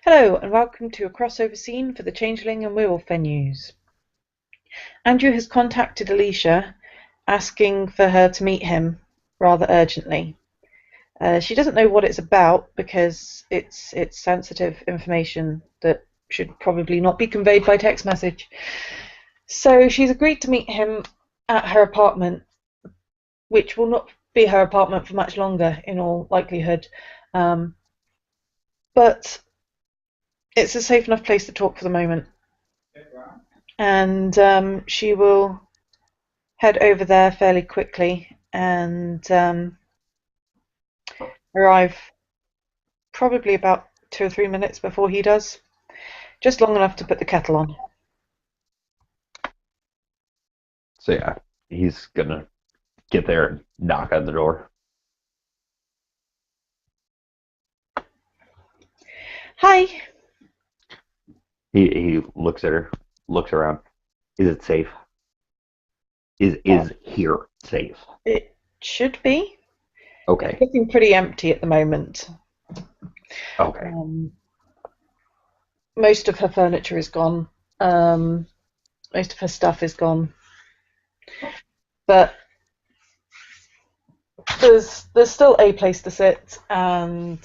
Hello and welcome to a crossover scene for the Changeling and Werewolf venues. Andrew has contacted Alicia, asking for her to meet him rather urgently. She doesn't know what it's about because it's sensitive information that should probably not be conveyed by text message. So she's agreed to meet him at her apartment, which will not be her apartment for much longer in all likelihood. But it's a safe enough place to talk for the moment. And she will head over there fairly quickly and arrive probably about 2 or 3 minutes before he does. Just long enough to put the kettle on. So yeah, he's gonna get there and knock on the door. Hi. He looks at her, looks around. Is it safe? Is here safe? It should be. It's Okay. looking pretty empty at the moment. Okay. Um, Most of her furniture is gone. Most of her stuff is gone. But there's still a place to sit and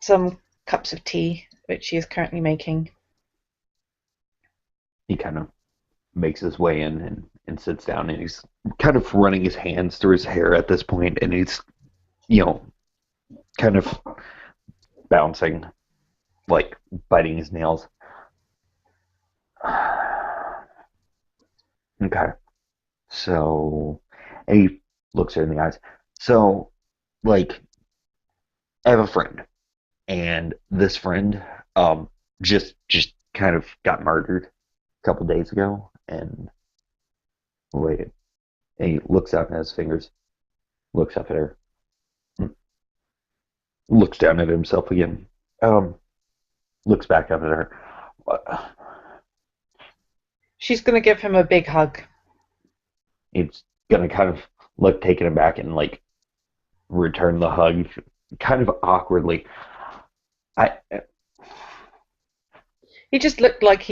some cups of tea, which she is currently making. He kind of makes his way in and sits down and he's kind of running his hands through his hair at this point and he's you know kind of bouncing, like biting his nails. Okay. So and he looks her in the eyes. So like I have a friend and this friend just kind of got murdered a couple days ago and waited. And he looks up at his fingers, looks up at her, looks down at himself again, um, looks back up at her. She's going to give him a big hug. He's gonna kind of look taken aback and like return the hug, kind of awkwardly. I He just looked like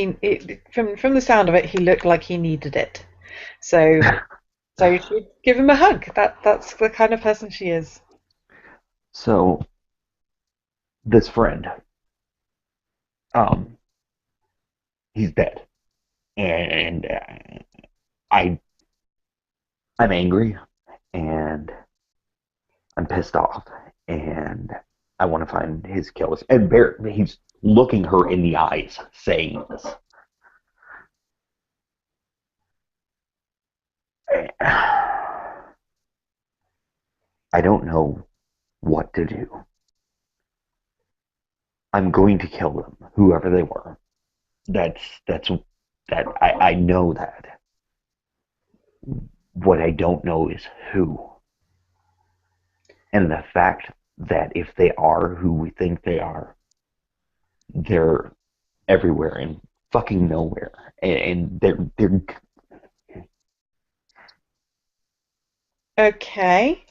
from the sound of it, he looked like he needed it. So she'd give him a hug. That's the kind of person she is. so this friend, um, he's dead, and I I'm angry and I'm pissed off and I want to find his killers. And he's looking her in the eyes, saying this. I don't know what to do. I'm going to kill them, whoever they were. That's that I know that. What I don't know is who. And the fact that if they are who we think they are, they're everywhere and fucking nowhere. And they're Okay.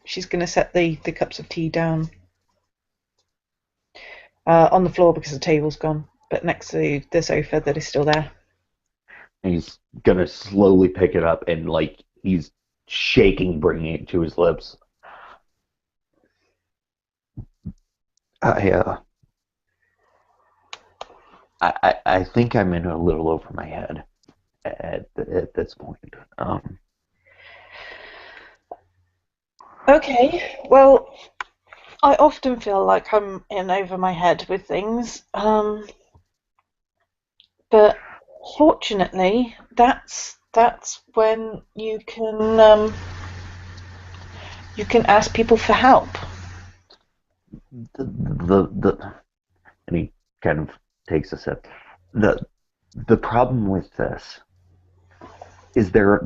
She's going to set the cups of tea down on the floor because the table's gone, but next to the sofa that is still there. he's gonna slowly pick it up and like he's shaking, bringing it to his lips. I uh, I think I'm in a little over my head at this point. Okay. Well, I often feel like I'm in over my head with things, but fortunately, that's when you can ask people for help. The and he kind of takes a sip. The the problem with this is they're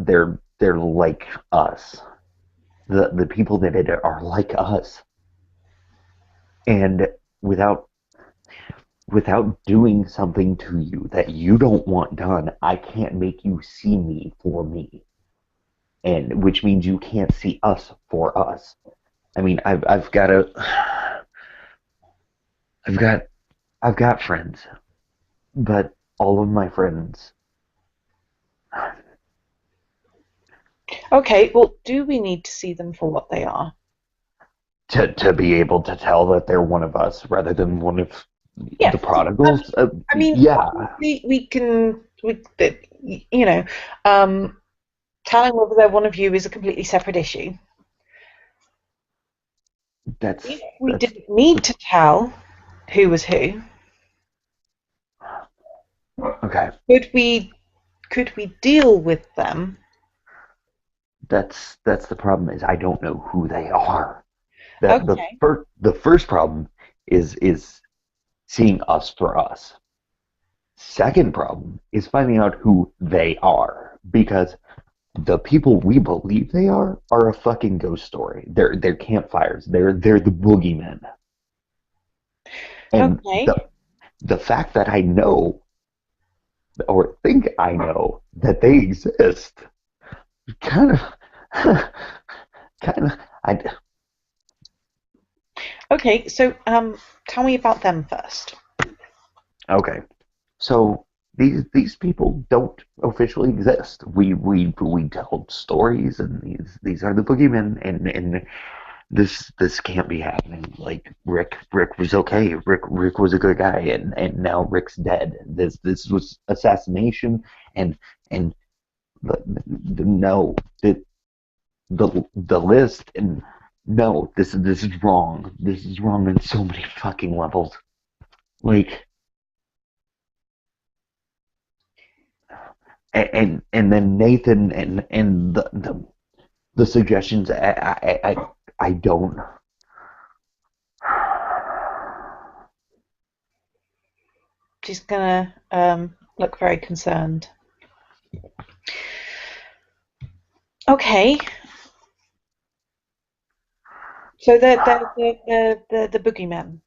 like us. The people that did it are like us, and without without doing something to you that you don't want done, I can't make you see me for me, and which means you can't see us for us. I mean, I've got to. I've got I've got friends, but all of my friends Okay, well, do we need to see them for what they are? to be able to tell that they're one of us rather than one of Yeah. the prodigals. I mean, Yeah, obviously we can, you know, um, telling whether they're one of you is a completely separate issue. If that's we that's didn't need to tell who was who, okay. could we deal with them? That's the problem is I don't know who they are. Okay, The first problem is seeing us for us. Second problem is finding out who they are because the people we believe they are a fucking ghost story. They're campfires. They're the boogeymen. And okay, the fact that I know or think I know that they exist kind of kind of I okay. So, tell me about them first. okay. So these people don't officially exist. We tell stories, and these are the boogeymen, and this can't be happening. Like Rick was okay. Rick was a good guy, and now Rick's dead. This was assassination, and no the list and no this is wrong. This is wrong on so many fucking levels. Like and then Nathan and the suggestions I don't. She's gonna look very concerned. Okay, so the boogeyman.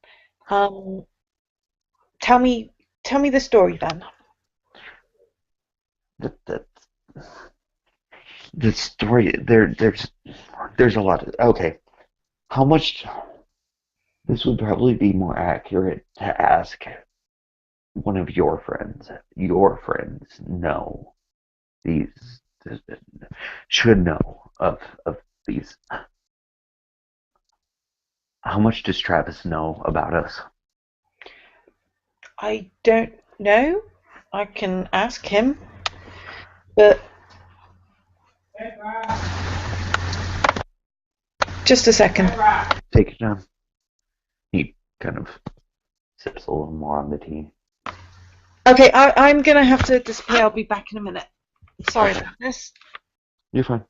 Um, tell me tell me the story then. The the story there's a lot of, okay. How much this would probably be more accurate to ask one of your friends. Your friends know these should know of these. How much does Travis know about us? I don't know. I can ask him, but just a second. Take it down. He kind of sips a little more on the tea. Okay, I'm gonna have to disappear. I'll be back in a minute. Sorry Okay, about this. you're fine.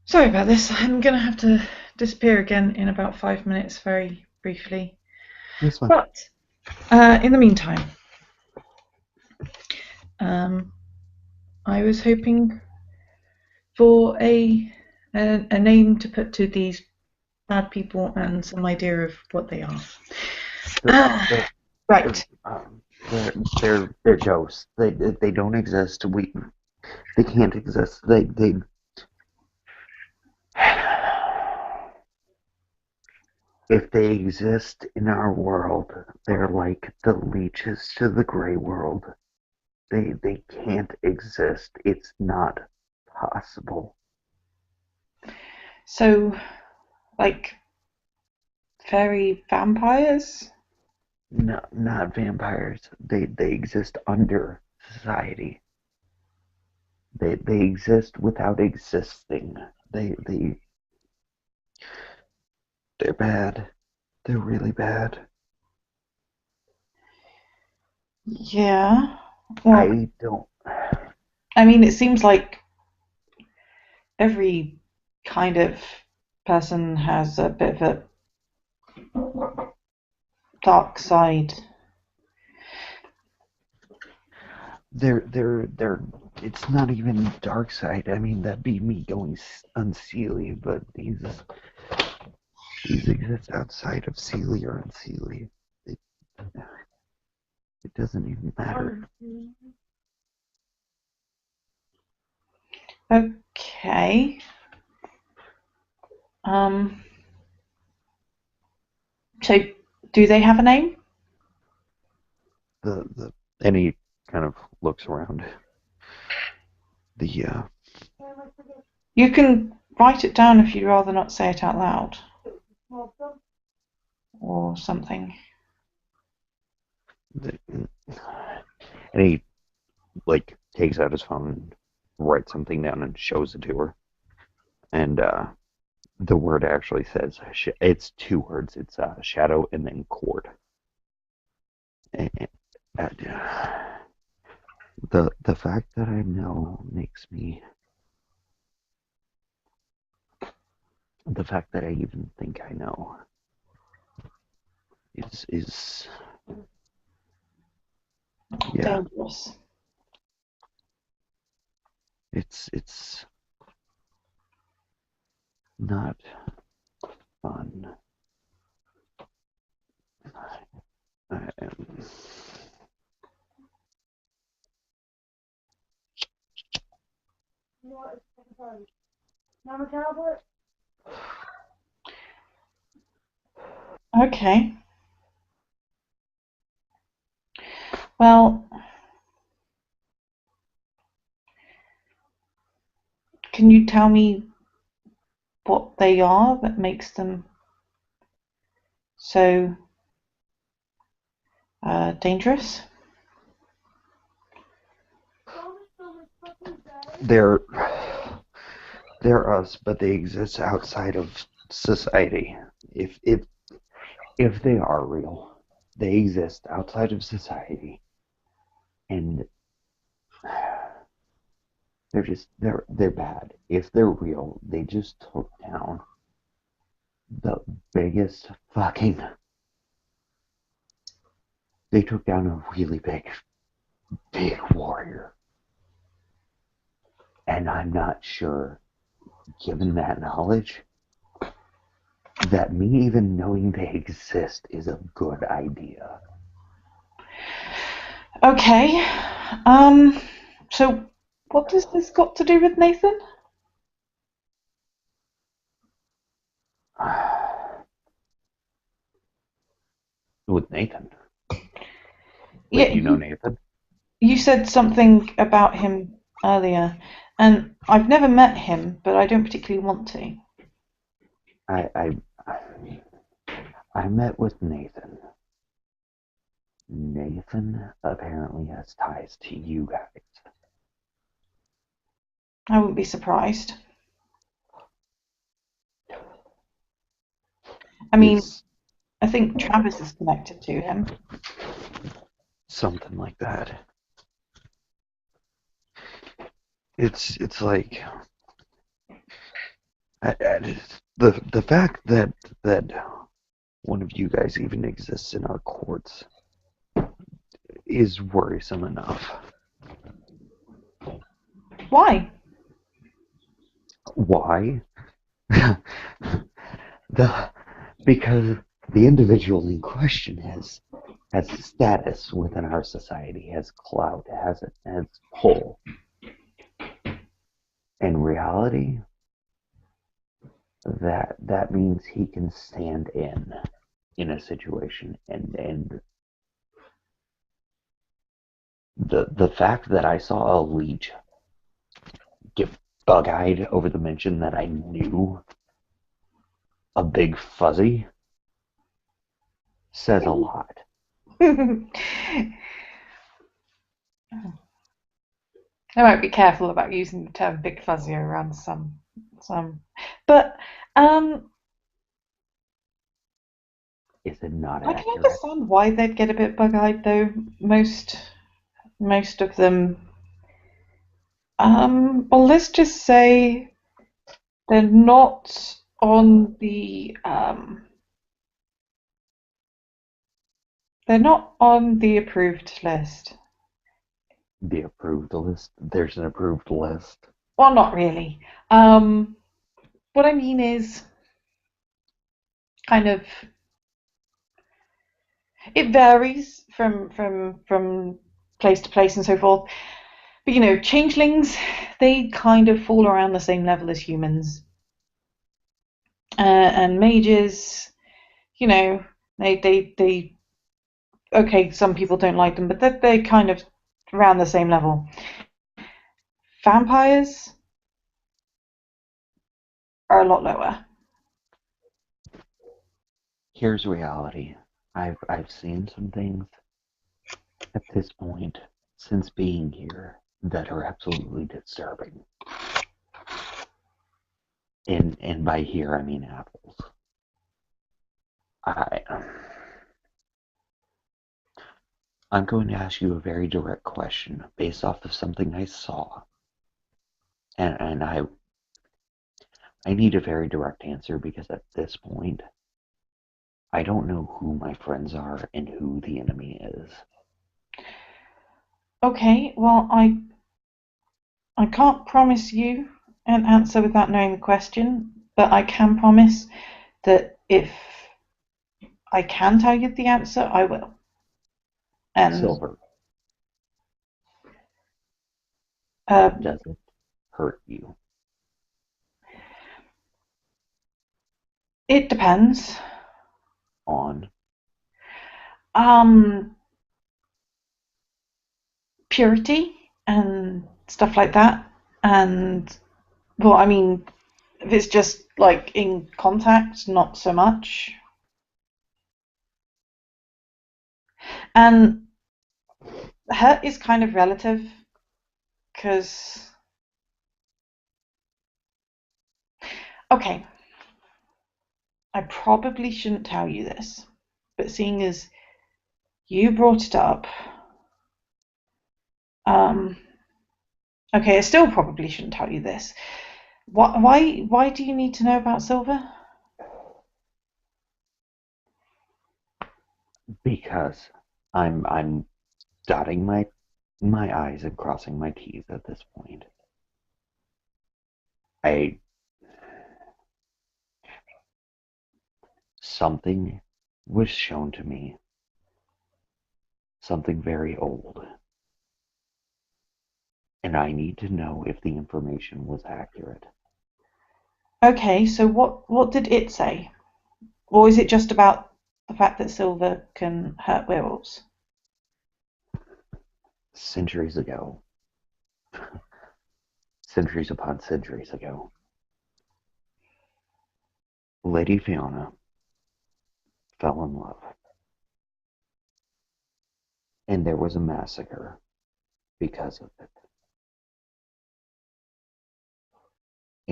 Sorry about this. I'm going to have to disappear again in about 5 minutes, very briefly. This one. But in the meantime, um, I was hoping for a name to put to these bad people and some idea of what they are. The, Ah, the, right. um, they're ghosts. They don't exist. They can't exist. They if they exist in our world, they're like the leeches to the gray world. They can't exist. It's not possible. So, like fairy vampires? No, not vampires. They exist under society. They exist without existing. They they're bad. They're really bad. Yeah. Well, I don't. I mean, it seems like every kind of person has a bit of a dark side. They're. It's not even dark side. I mean, that'd be me going unseelie, but these exist outside of Sealy or unseelie. It, it doesn't even matter. Okay. Um, so do they have a name? The and he kind of looks around. The You can write it down if you'd rather not say it out loud or something. the and he like takes out his phone and writes something down and shows it to her. And the word actually says it's two words. It's shadow and then cord. And, the fact that I know makes me the fact that I even think I know is yeah. Dangerous. It's not fun. I am. Okay. Well, can you tell me what they are that makes them so dangerous? They're they're us, but they exist outside of society. If they are real, they exist outside of society, and they're bad. If they're real, they just took down the biggest fucking. They took down a really big warrior, and I'm not sure, given that knowledge, that me even knowing they exist is a good idea. Okay. Um, so what does this got to do with Nathan? With Nathan. Yeah, Wait, you know Nathan? you said something about him earlier, and I've never met him, but I don't particularly want to. I I I met with Nathan. Nathan apparently has ties to you guys. I wouldn't be surprised. I mean, Is I think Travis is connected to him. something like that. It's like The fact that one of you guys even exists in our courts is worrisome enough. Why? Why? the Because the individual in question has status within our society, has clout, has pull. In reality, that means he can stand in a situation, and the fact that I saw a leech get bug-eyed over the mention that I knew a big fuzzy says a lot. I might be careful about using the term big fuzzy around some, but um, Is it not I can accurate? understand why they'd get a bit bug-eyed though. Most of them, well, let's just say they're not on the approved list. The approved list. There's an approved list. Well, not really. Um, what I mean is kind of it varies from place to place and so forth. But changelings, they kind of fall around the same level as humans. And mages, you know, they okay, some people don't like them, but they're kind of around the same level. Vampires are a lot lower. Here's reality. I've seen some things at this point since being here that are absolutely disturbing. And by here I mean apples. I I'm going to ask you a very direct question based off of something I saw. And I need a very direct answer because at this point I don't know who my friends are and who the enemy is. Okay, well, I can't promise you an answer without knowing the question, but I can promise that if I can tell you the answer, I will. And Silver, uh, does it hurt you? it depends. On Um, Purity and stuff like that. And well, I mean, if it's just like in contact, not so much. And hurt is kind of relative because, okay, I probably shouldn't tell you this, but seeing as you brought it up, um, okay, I still probably shouldn't tell you this. Why do you need to know about Silver? because I'm dotting my I's and crossing my T's at this point. I Something was shown to me, something very old, and I need to know if the information was accurate. Okay, so what did it say? Or is it just about the fact that Silver can hurt werewolves? Centuries ago, centuries upon centuries ago, Lady Fiona fell in love, and there was a massacre because of it.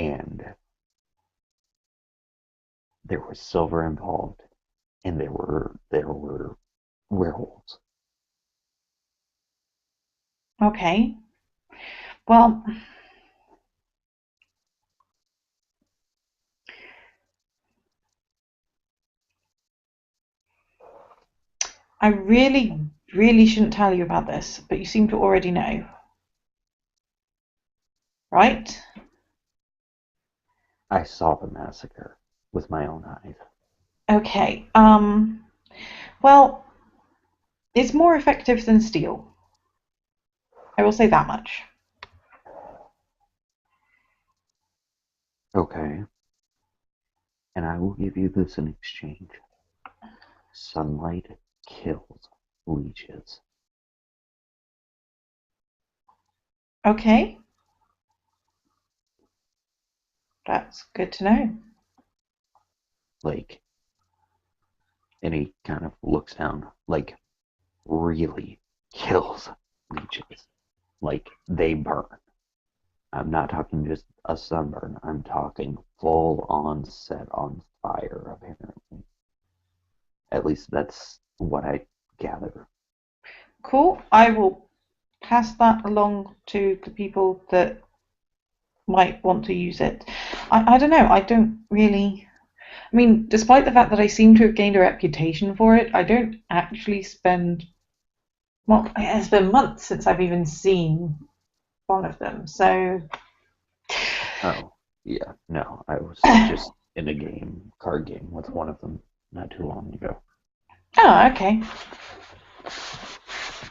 And there was silver involved, and there were werewolves. Okay. Well, I really, really shouldn't tell you about this, but you seem to already know, right? I saw the massacre with my own eyes. Okay. Well, it's more effective than steel. I will say that much. Okay, and I will give you this in exchange. Sunlight kills leeches. Okay, that's good to know. Like, and he kind of looks down, like, really kills leeches. Like, they burn. I'm not talking just a sunburn. I'm talking full on set on fire, apparently. At least that's what I gather. Cool. I will pass that along to the people that might want to use it. I don't know. I don't really. I mean, despite the fact that I seem to have gained a reputation for it, I don't actually spend. Well, it's been months since I've even seen one of them. So, Oh, yeah, no, I was just in a card game with one of them not too long ago. oh, okay.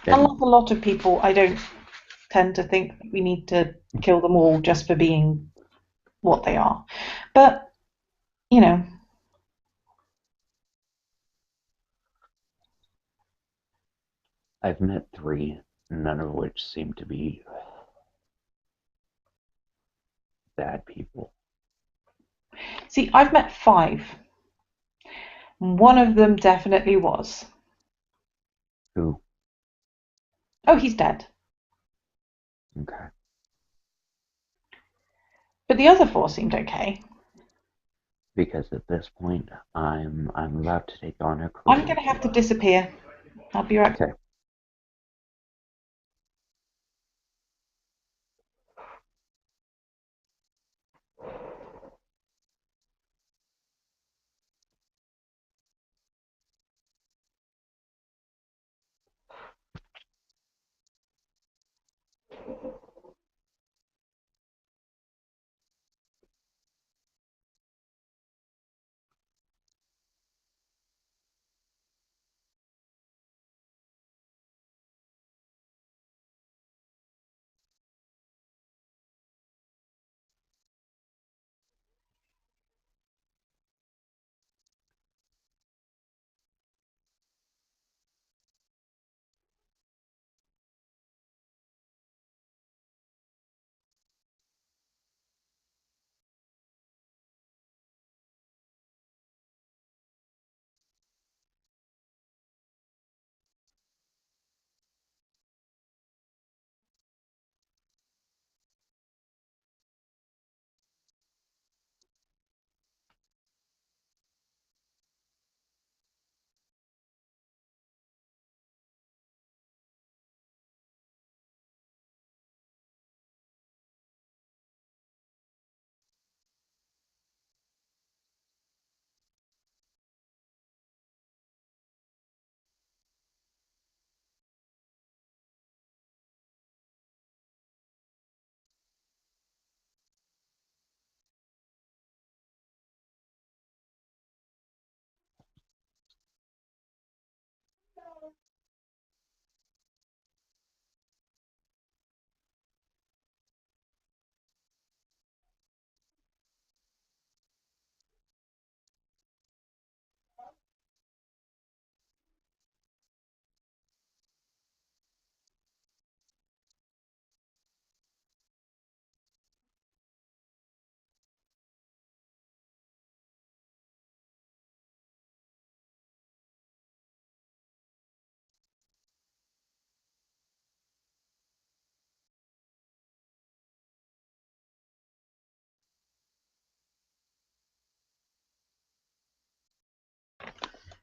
And Unlike a lot of people, I don't tend to think that we need to kill them all just for being what they are. But, you know, I've met three, none of which seem to be bad people. see, I've met five. One of them definitely was. Who? Oh, he's dead. Okay. But the other four seemed okay. Because at this point, I'm about to take on a I'm career. going to have to disappear. I'll be right back. Okay.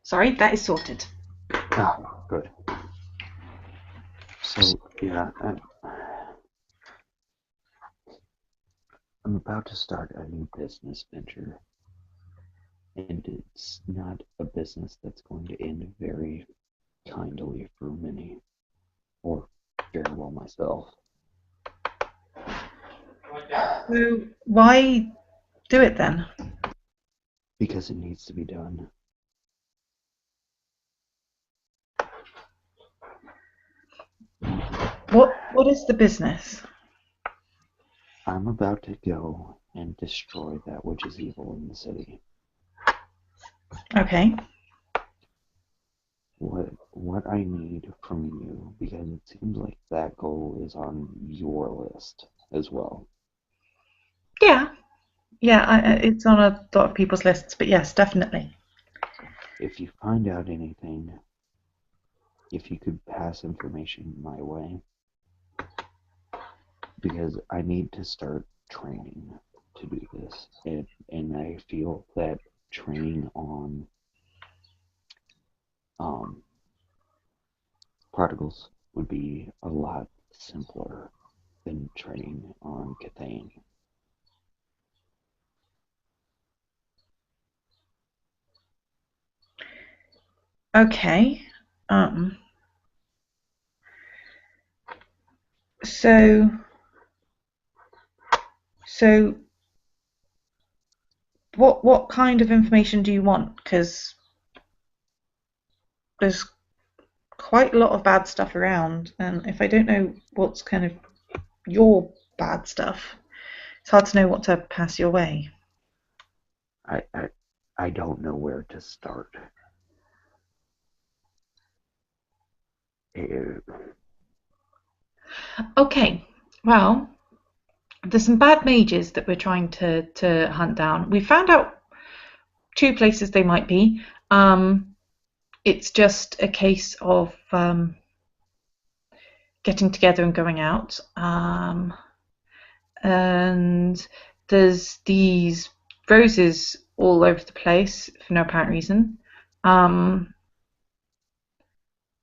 Sorry, that is sorted. Oh, good. So, yeah, I'm about to start a new business venture, and it's not a business that's going to end very kindly for Minnie, or farewell myself, So why do it then? because it needs to be done. What is the business? I'm about to go and destroy that which is evil in the city. Okay. What I need from you, because it seems like that goal is on your list as well. Yeah. Yeah, If it's on a lot of people's lists, but yes, definitely. if you find out anything, if you could pass information my way, because I need to start training to do this, and I feel that training on um, particles would be a lot simpler than training on Cathane. Okay. Um, so so what kind of information do you want? Because there's quite a lot of bad stuff around, and if I don't know what's kind of your bad stuff, it's hard to know what to pass your way. I, I I don't know where to start. Eh, Okay. Well, there's some bad mages that we're trying to hunt down. We found out two places they might be. It's just a case of getting together and going out. And there's these roses all over the place for no apparent reason. Um,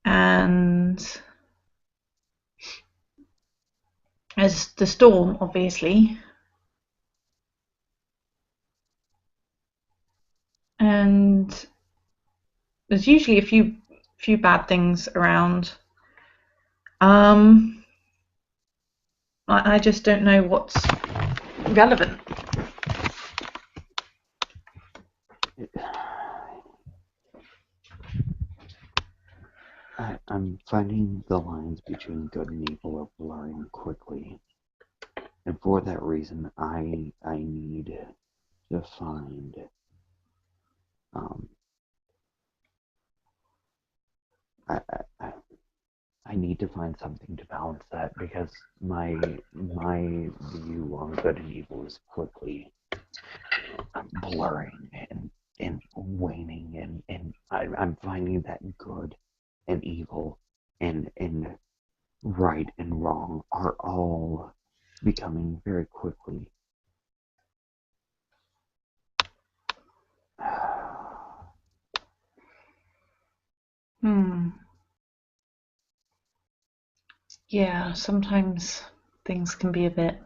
and there's the storm, obviously. And there's usually a few bad things around. Um, I just don't know what's relevant. I'm finding the lines between good and evil are blurring quickly, and for that reason, I need to find um I, I I need to find something to balance that because my view on good and evil is quickly blurring and waning, and I'm finding that good and evil and right and wrong are all becoming very quickly. Hmm. Yeah, sometimes things can be a bit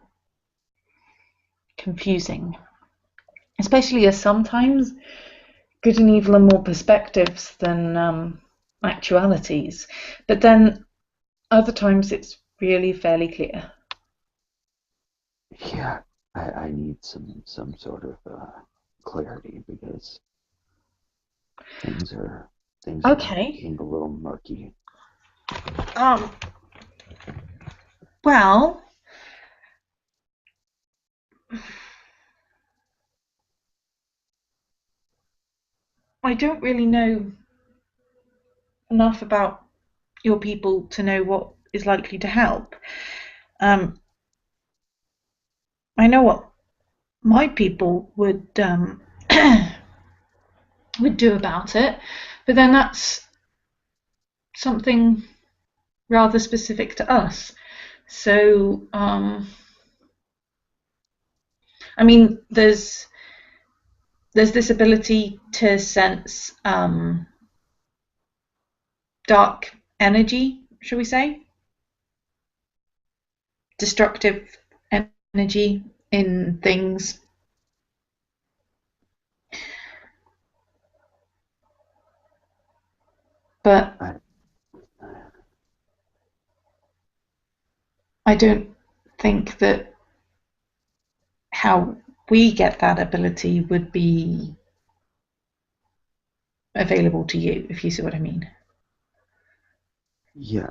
confusing, especially as sometimes good and evil are more perspectives than actualities. But then other times it's really fairly clear. Yeah, I need some sort of clarity because things are things are Okay. getting a little murky. Um. Well, I don't really know enough about your people to know what is likely to help. Um. I know what my people would do about it, but then that's something rather specific to us. So, I mean, there's this ability to sense dark energy, shall we say, destructive energy in things. But I, I don't think that how we get that ability would be available to you, if you see what I mean. Yeah,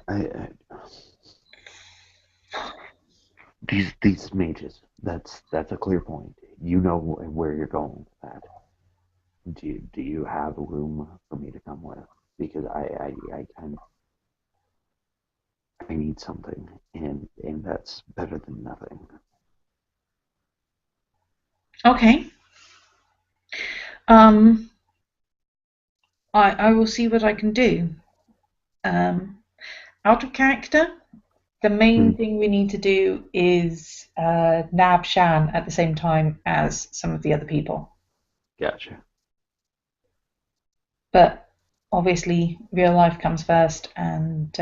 these mages. That's a clear point. You know where you're going with that. Do you have room for me to come with? Because I kind of I need something, and that's better than nothing. Okay. Um, I will see what I can do. Um, Out of character, the main Hmm, thing we need to do is nab Shan at the same time as some of the other people. gotcha. But obviously, real life comes first, and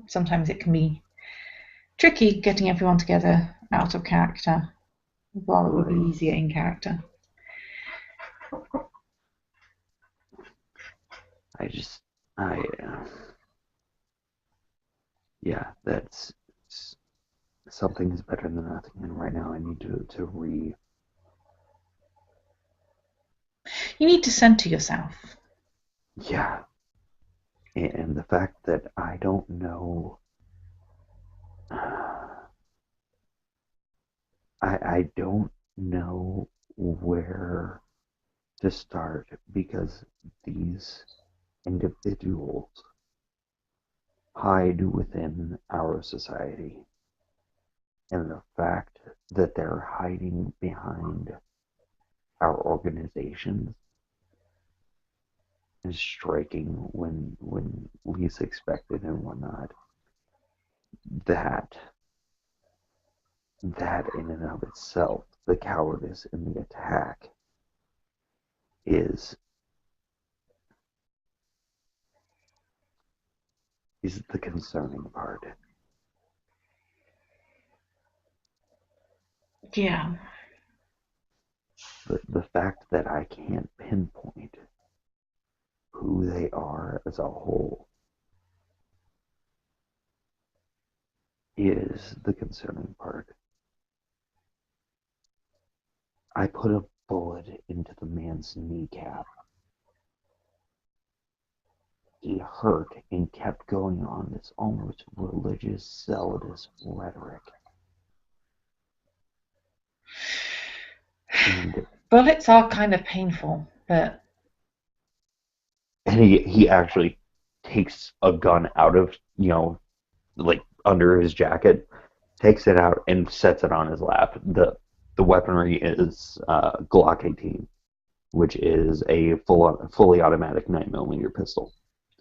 sometimes it can be tricky getting everyone together out of character, while it would be Right. easier in character. I just I yeah, that's something is better than nothing. And right now, I need to re You need to center yourself. yeah, and the fact that I don't know. I don't know where to start because these individuals hide within our society. And the fact that they're hiding behind our organizations is striking when least expected and whatnot. That that in and of itself, the cowardice in the attack is is the concerning part. Yeah. The fact that I can't pinpoint who they are as a whole is the concerning part. I put a bullet into the man's kneecap. He hurt and kept going on this almost religious, zealous rhetoric. And Bullets are kind of painful, but and he actually takes a gun out of, like under his jacket, takes it out and sets it on his lap. The weaponry is Glock 18, which is a fully automatic 9mm pistol.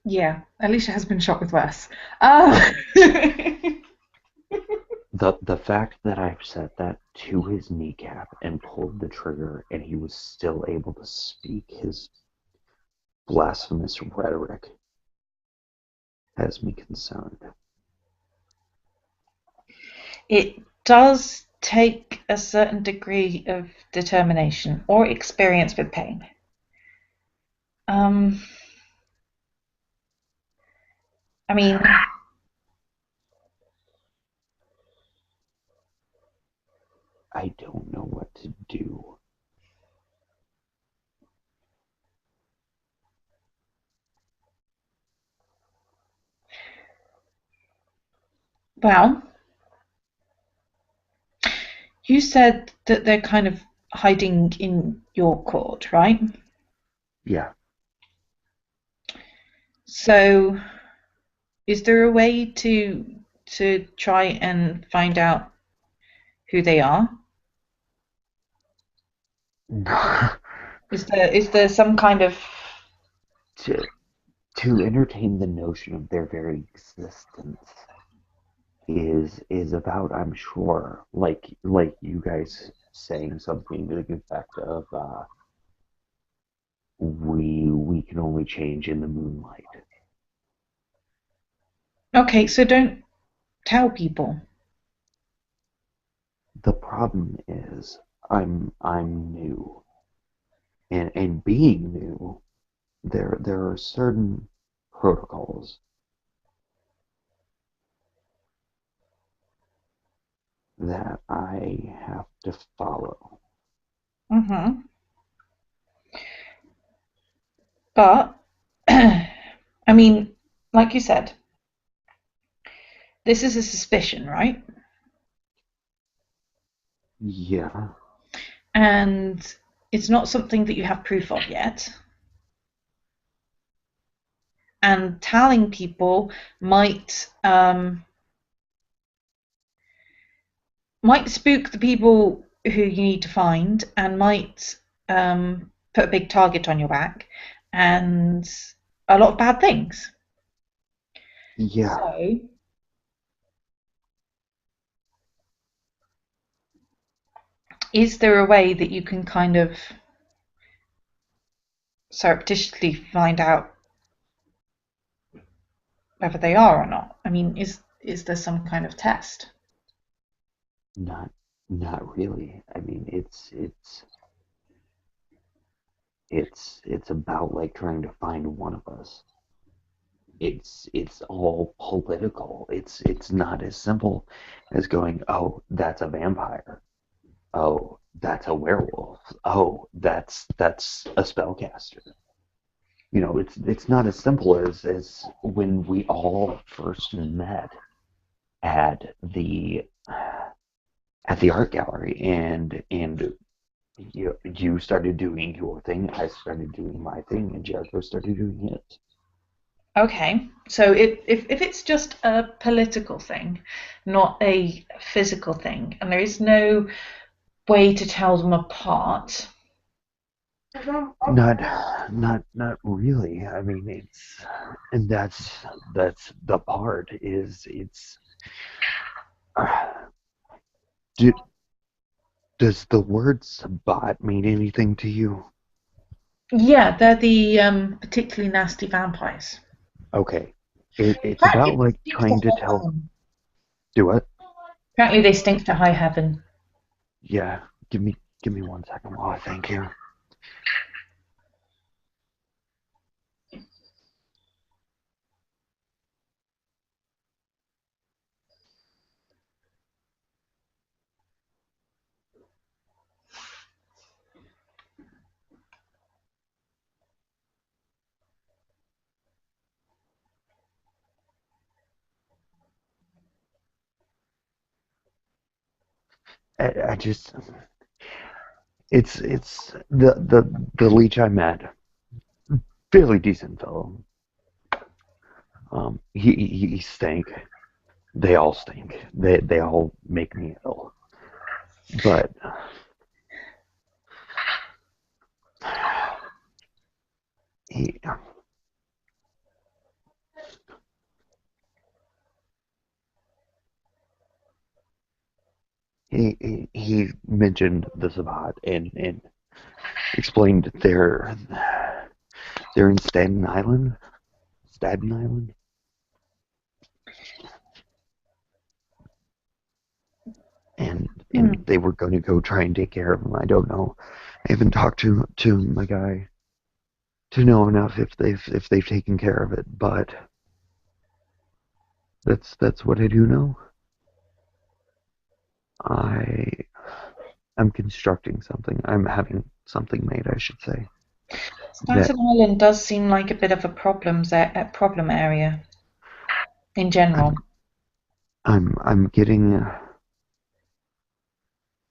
yeah, Alicia has been shot with worse. Uh, The fact that I've set that to his kneecap and pulled the trigger and he was still able to speak his blasphemous rhetoric has me concerned. it does take a certain degree of determination or experience with pain. Um, I mean, I don't know what to do. well, you said that they're kind of hiding in your court, right? Yeah, So, is there a way to try and find out who they are? Is there some kind of to to entertain the notion of their very existence is about, I'm sure, like you guys saying something to the effect of we can only change in the moonlight. okay, so don't tell people. The problem is I'm new, and being new, there are certain protocols that I have to follow. Hmm. But, I mean, like you said, this is a suspicion, right? Yeah, And it's not something that you have proof of yet. And telling people might might spook the people who you need to find, and might put a big target on your back, and a lot of bad things. yeah, So, is there a way that you can kind of surreptitiously find out whether they are or not? I mean, is there some kind of test? not not really. I mean, it's about like trying to find one of us. It's all political. It's not as simple as going, oh, that's a vampire. Oh, that's a werewolf. Oh, that's a spellcaster. It's not as simple as when we all first met at the at the art gallery, and you started doing your thing, I started doing my thing, and Jericho started doing his. Okay, so if it's just a political thing, not a physical thing, and there is no way to tell them apart. Not not really. I mean, and that's the part is it's uh, do, does the word sabbat mean anything to you? Yeah, they're the particularly nasty vampires. Okay. It's Apparently, about they like stink to trying to high tell. heaven. Do it. Apparently, they stink to high heaven. Yeah. Give me 1 second while I think here. I just it's the leech I met, fairly decent fellow. He stank. They all stink. They all make me ill. But he he mentioned the Sabbat and explained they're in Staten Island, and Hmm. they were going to go try and take care of him. I don't know. I haven't talked to my guy to know enough if they've taken care of it, but that's what I do know. I am constructing something. I'm having something made, I should say. That Staten Island does seem like a bit of a problem area in I'm general. I'm getting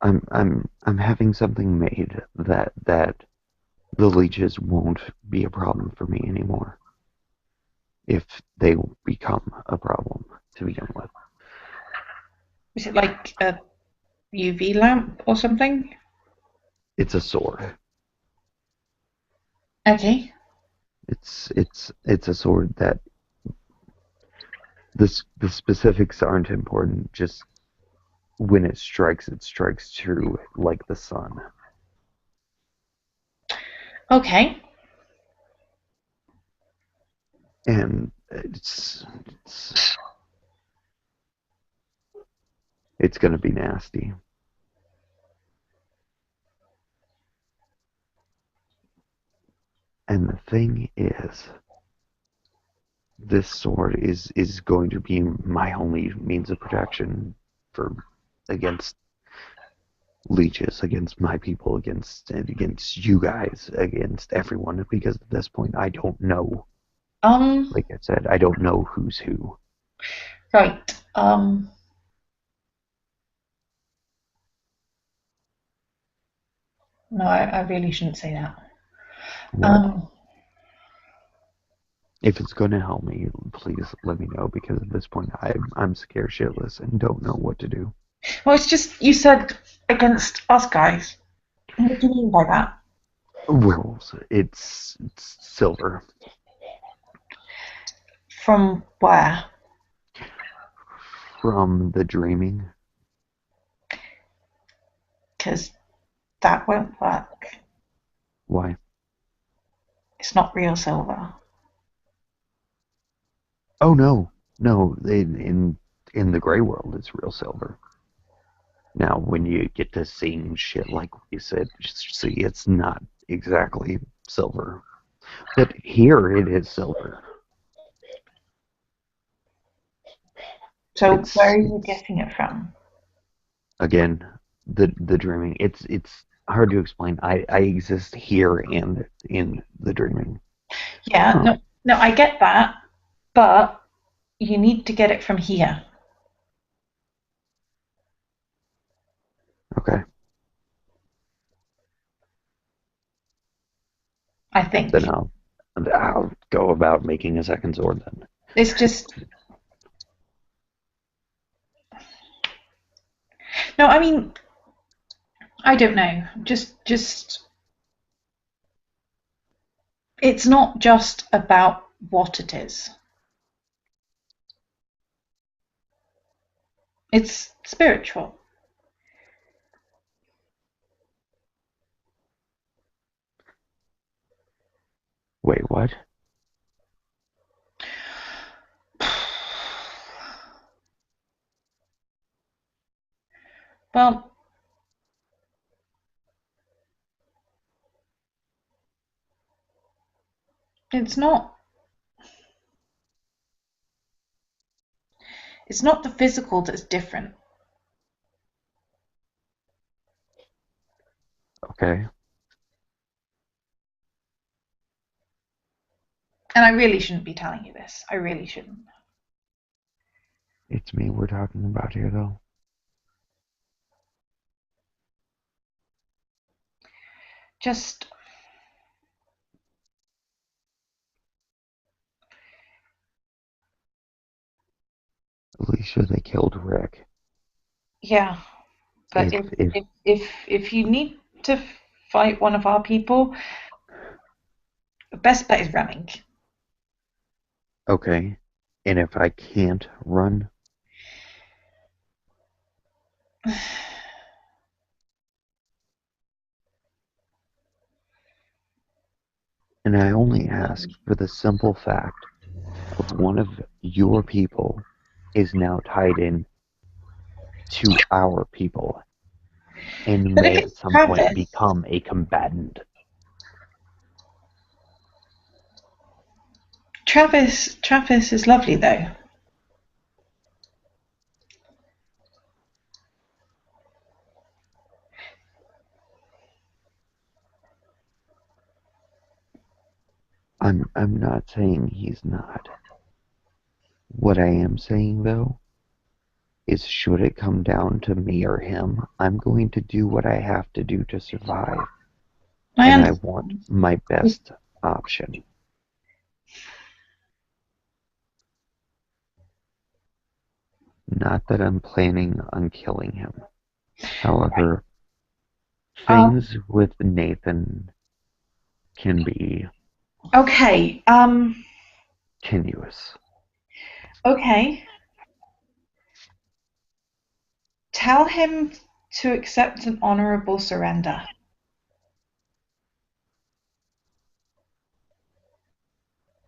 I'm having something made that the leeches won't be a problem for me anymore if they become a problem to begin with. Is it like a UV lamp or something? It's a sword. Okay. It's a sword that the specifics aren't important. Just when it strikes true like the sun, Okay. and it's gonna be nasty. And the thing is, this sword is going to be my only means of protection for against leeches, against my people, against you guys, against everyone. Because at this point, I don't know. Um, Like I said, I don't know who's who. right. No, I really shouldn't say that. What? Um, If it's going to help me, please let me know. Because at this point, I'm scared shitless and don't know what to do. well, it's just you said against us guys. What do you mean by that? Werewolves. It's silver From where? from the dreaming. Because that won't work. Why? It's not real silver. Oh no, no. In the gray world, it's real silver. Now, when you get to seeing shit like we said, just see it's not exactly silver, but here it is silver. So where are you It's getting it from? again the dreaming. It's hard to explain. I exist here and in the dreaming. Yeah, Huh. no, no, I get that, but you need to get it from here. Okay. I Then think I'll go about making a second sword then. it's just no. I mean, I don't know. Just it's not just about what it is. It's spiritual. Wait, what? Well, it's not. It's not the physical that's different. Okay. And I really shouldn't be telling you this. I really shouldn't. It's me we're talking about here though. Just Alicia, they killed Rick. yeah. But If if if you need to fight one of our people, the best bet is running. Okay. And if I can't run, and I only ask for the simple fact of one of your people is now tied in to our people and But if may at it's some point Travis, become a combatant. Travis is lovely though. I'm not saying he's not. What I am saying though is should it come down to me or him, I'm going to do what I have to do to survive. I And I want understand. my best option. Not that I'm planning on killing him. However, Um, things with Nathan can be okay. tenuous. Okay. Tell him to accept an honorable surrender.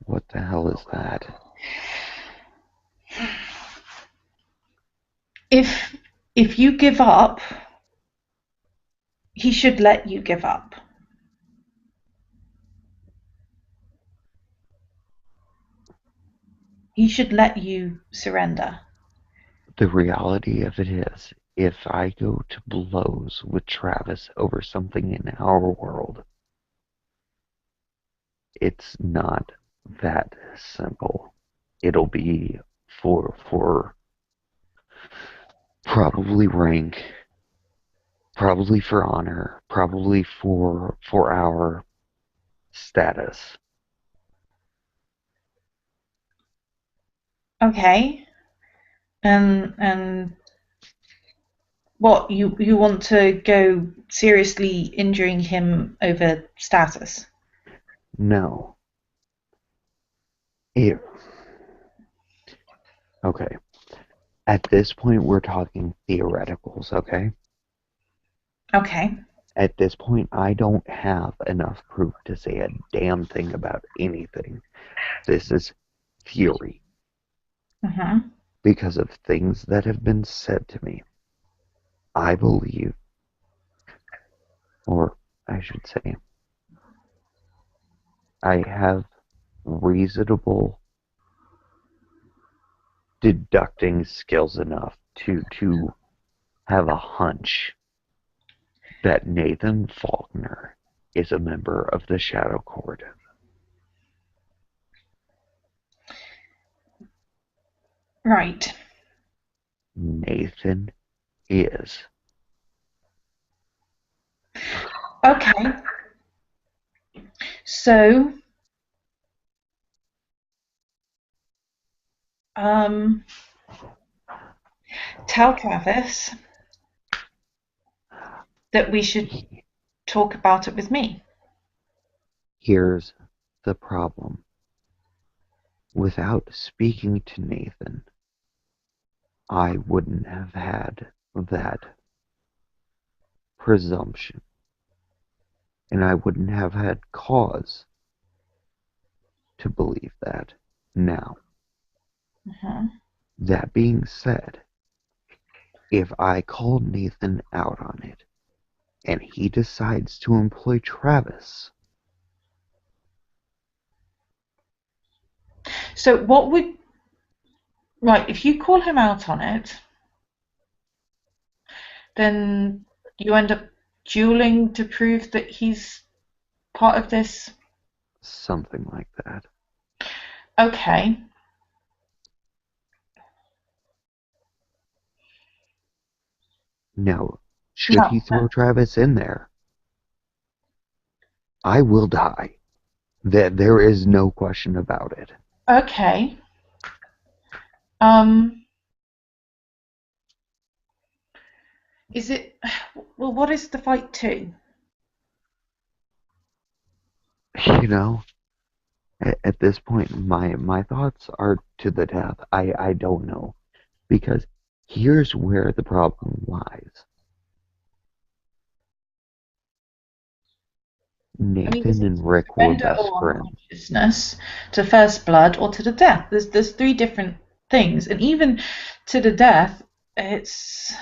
What the hell is that? If if you give up, he should let you give up. He should let you surrender. The reality of it is, if I go to blows with Travis over something in our world, it's not that simple. It'll be for probably rank, probably for honor, probably for our status. Okay. And what, you want to go seriously injuring him over status? No. It, okay. At this point, we're talking theoreticals, okay? Okay. At this point, I don't have enough proof to say a damn thing about anything. This is theory Uh-huh. because of things that have been said to me. I believe, or I should say, I have reasonable deducting skills enough to have a hunch that Nathan Faulkner is a member of the Shadow Court. Right. Nathan is. Okay. So, um, tell Travis that we should talk about it with me. Here's the problem. Without speaking to Nathan, I wouldn't have had that presumption, and I wouldn't have had cause to believe that. Now, Uh-huh. that being said, if I call Nathan out on it and he decides to employ Travis, So what would, right, if you call him out on it, then you end up dueling to prove that he's part of this. something like that. Okay. Now, should No. he throw Travis in there, I will die. That there is no question about it. Okay. Um, is it, well, what is the fight to? You know, at this point, my thoughts are to the death. I don't know because here's where the problem lies. I mean, is Nathan it and Rick were surrender best or friends. unconsciousness, to first blood, or to the death? There's three different things, and even to the death, it's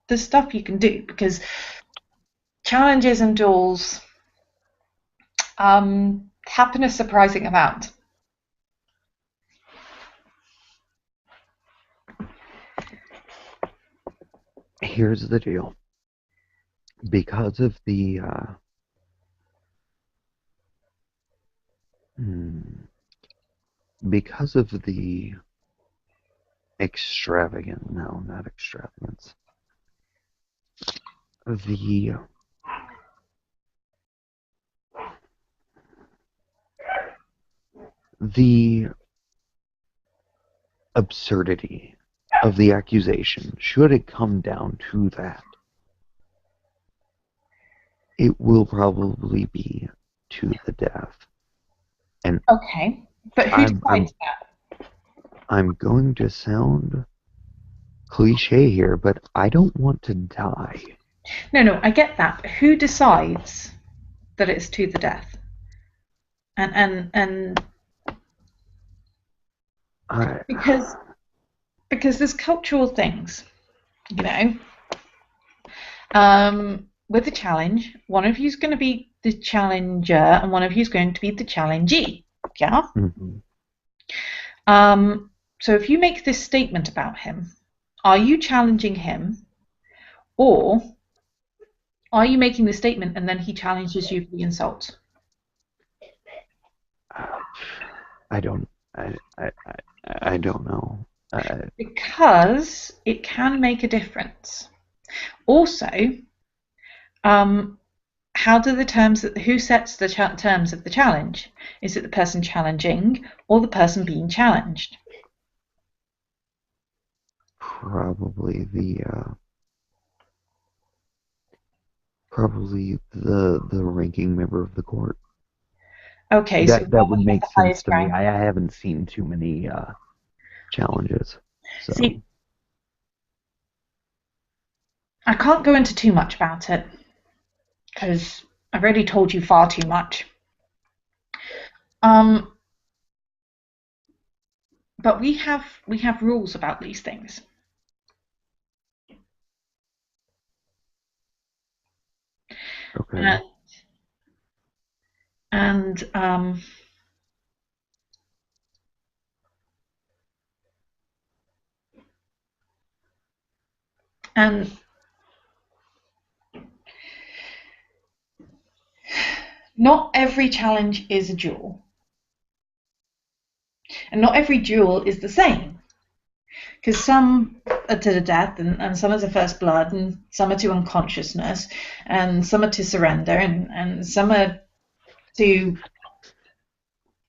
there's stuff you can do because challenges and duels happen a surprising amount. Here's the deal. Because of the hmm, because of the extravagant, no, not extravagance. The the absurdity of the accusation, should it come down to that, it will probably be to the death. And Okay, but who I'm I'm decides that? I'm going to sound cliche here, but I don't want to die. No, no, I get that. But who decides that it's to the death? And I because there's cultural things, you know. With the challenge, one of you's going to be the challenger, and one of you's going to be the challengee. Yeah. mhm. Um, So if you make this statement about him, are you challenging him, or are you making the statement and then he challenges you for the insult? I don't. I don't know. Because it can make a difference. Also, um, how do the terms that who sets the terms of the challenge? Is it the person challenging or the person being challenged? Probably the ranking member of the court. Okay, so That would whoever has make the sense highest to me. rank. I haven't seen too many challenges, so See, I can't go into too much about it because I've already told you far too much. Um, but we have rules about these things, okay. and and and not every challenge is a duel, and not every duel is the same. Because some are to the death, and some are to first blood, and some are to unconsciousness, and some are to surrender, and some are to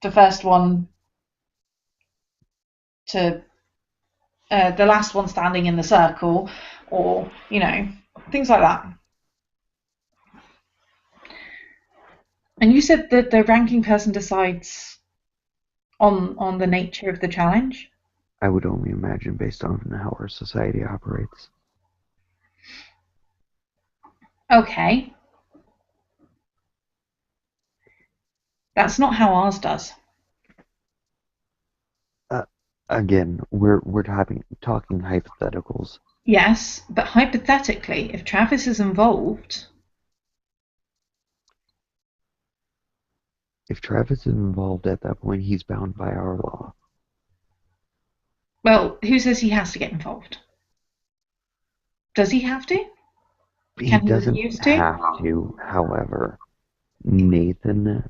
the first one to the last one standing in the circle, or things like that. And you said that the ranking person decides on the nature of the challenge. I would only imagine based on how our society operates. Okay, that's not how ours does. Uh, Again, we're talking hypotheticals. Yes, but hypothetically, if Travis is involved, If Travis is involved at that point, he's bound by our law. well, who says he has to get involved? Does he have to? He Can he doesn't refuse to? have to, however, Nathan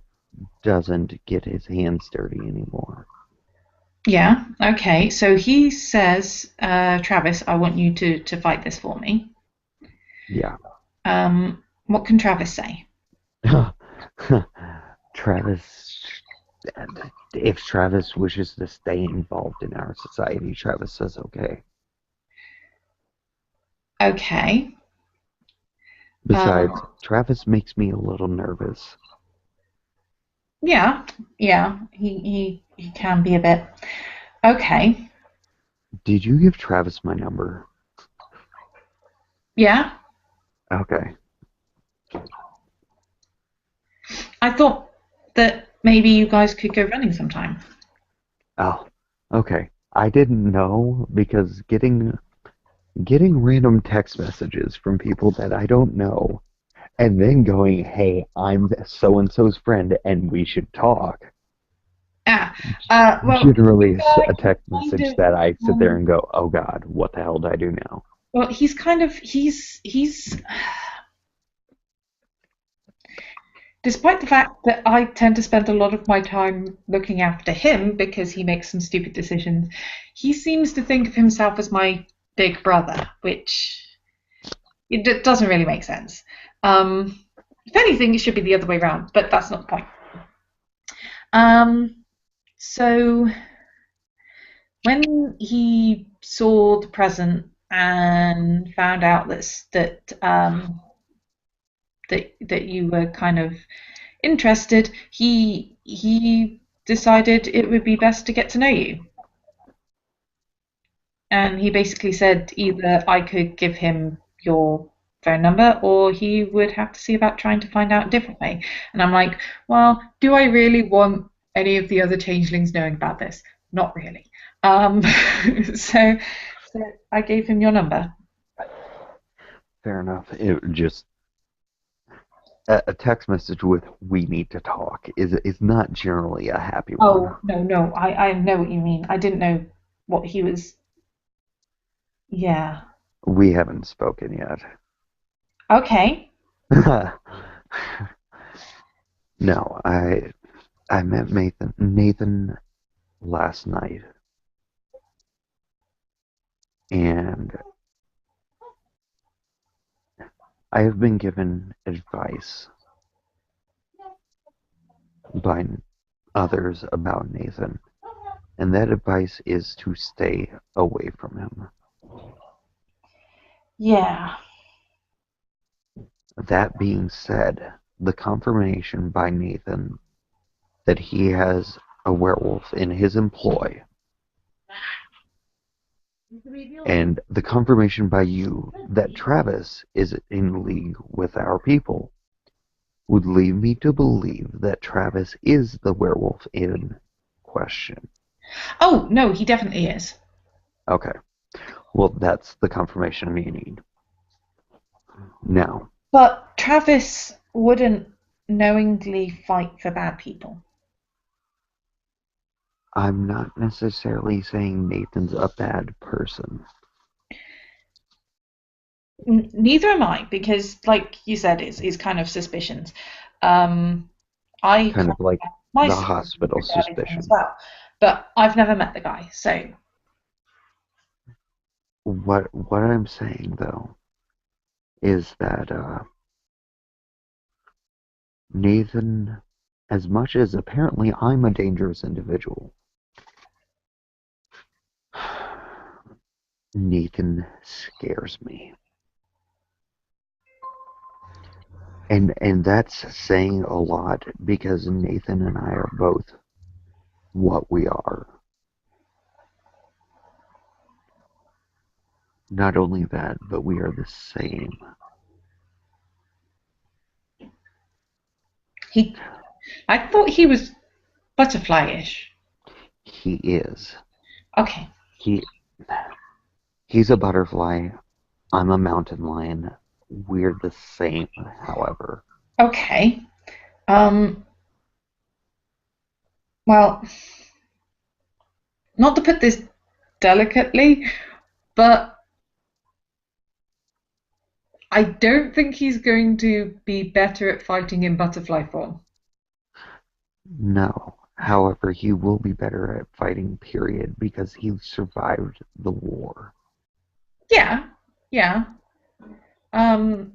doesn't get his hands dirty anymore. Yeah, okay. So he says, Travis, I want you to fight this for me. Yeah. What can Travis say? Travis, if Travis wishes to stay involved in our society, Travis says okay. Okay. Besides, Um, Travis makes me a little nervous. yeah, yeah, he can be a bit. Okay. Did you give Travis my number? Yeah, Okay. I thought that maybe you guys could go running sometime. Oh, okay. I didn't know because getting random text messages from people that I don't know and then going, "Hey, I'm so and so's friend and we should talk." Ah, well, Generally, the is guy a text kind message of, that I sit there um, and go, "Oh God, what the hell did I do now?" well, he's kind of, he's, despite the fact that I tend to spend a lot of my time looking after him because he makes some stupid decisions, he seems to think of himself as my big brother, which it doesn't really make sense. If anything, it should be the other way around, but that's not the point. Um, so when he saw the present and found out that you were kind of interested, he decided it would be best to get to know you. And he basically said either I could give him your phone number or he would have to see about trying to find out a different way. And I'm like, well, do I really want any of the other changelings knowing about this? Not really. Um, so, so I gave him your number. Fair enough. It just a text message with "We need to talk" is not generally a happy one. Oh, no, no, I know what you mean. I didn't know what he was. Yeah. We haven't spoken yet. Okay. No, I met Nathan last night, and I have been given advice by others about Nathan, and that advice is to stay away from him. Yeah. That being said, the confirmation by Nathan that he has a werewolf in his employ, and the confirmation by you that Travis is in league with our people, would lead me to believe that Travis is the werewolf in question. Oh, no, he definitely is. Okay, well, that's the confirmation you need. Now, But Travis wouldn't knowingly fight for bad people. I'm not necessarily saying Nathan's a bad person. Neither am I, because, like you said, it's kind of suspicions. Um, I kind Kind of of like have my the suspicions hospital regarding him as suspicion. well, but I've never met the guy, so What I'm saying though is that Nathan, as much as apparently I'm a dangerous individual, Nathan scares me. And that's saying a lot because Nathan and I are both what we are. Not only that, but we are the same. he. I thought he was butterfly-ish. He is. Okay, He he's a butterfly. I'm a mountain lion. We're the same, however. okay. Um, well, not to put this delicately, but I don't think he's going to be better at fighting in butterfly form. No. However, he will be better at fighting, period, because he survived the war. Yeah, yeah. Um,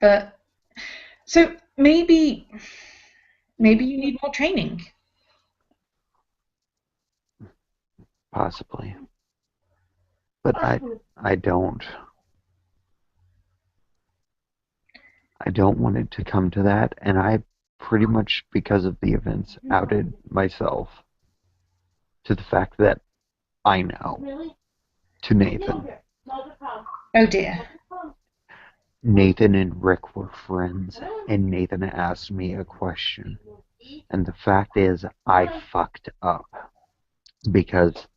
but so maybe you need more training. Possibly. But I don't I don't want it to come to that, and I pretty much because of the events outed myself to the fact that I know to Nathan. Oh dear. Nathan and Rick were friends, and Nathan asked me a question. And the fact is, I fucked up because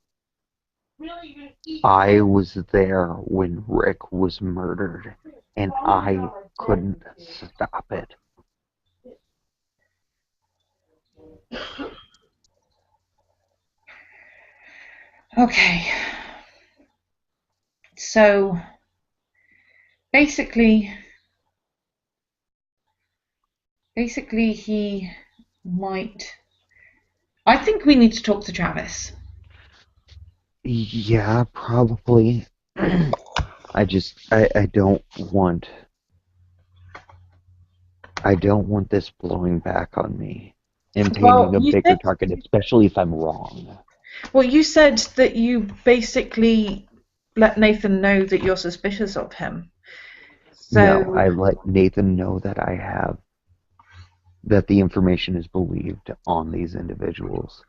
I was there when Rick was murdered, and I couldn't stop it. Okay. So basically, basically he might. I think we need to talk to Travis. Yeah, probably. I don't want this blowing back on me and Well, painting a you bigger said target, especially if I'm wrong. well, you said that you basically let Nathan know that you're suspicious of him. No, So I let Nathan know that I have that the information is believed on these individuals.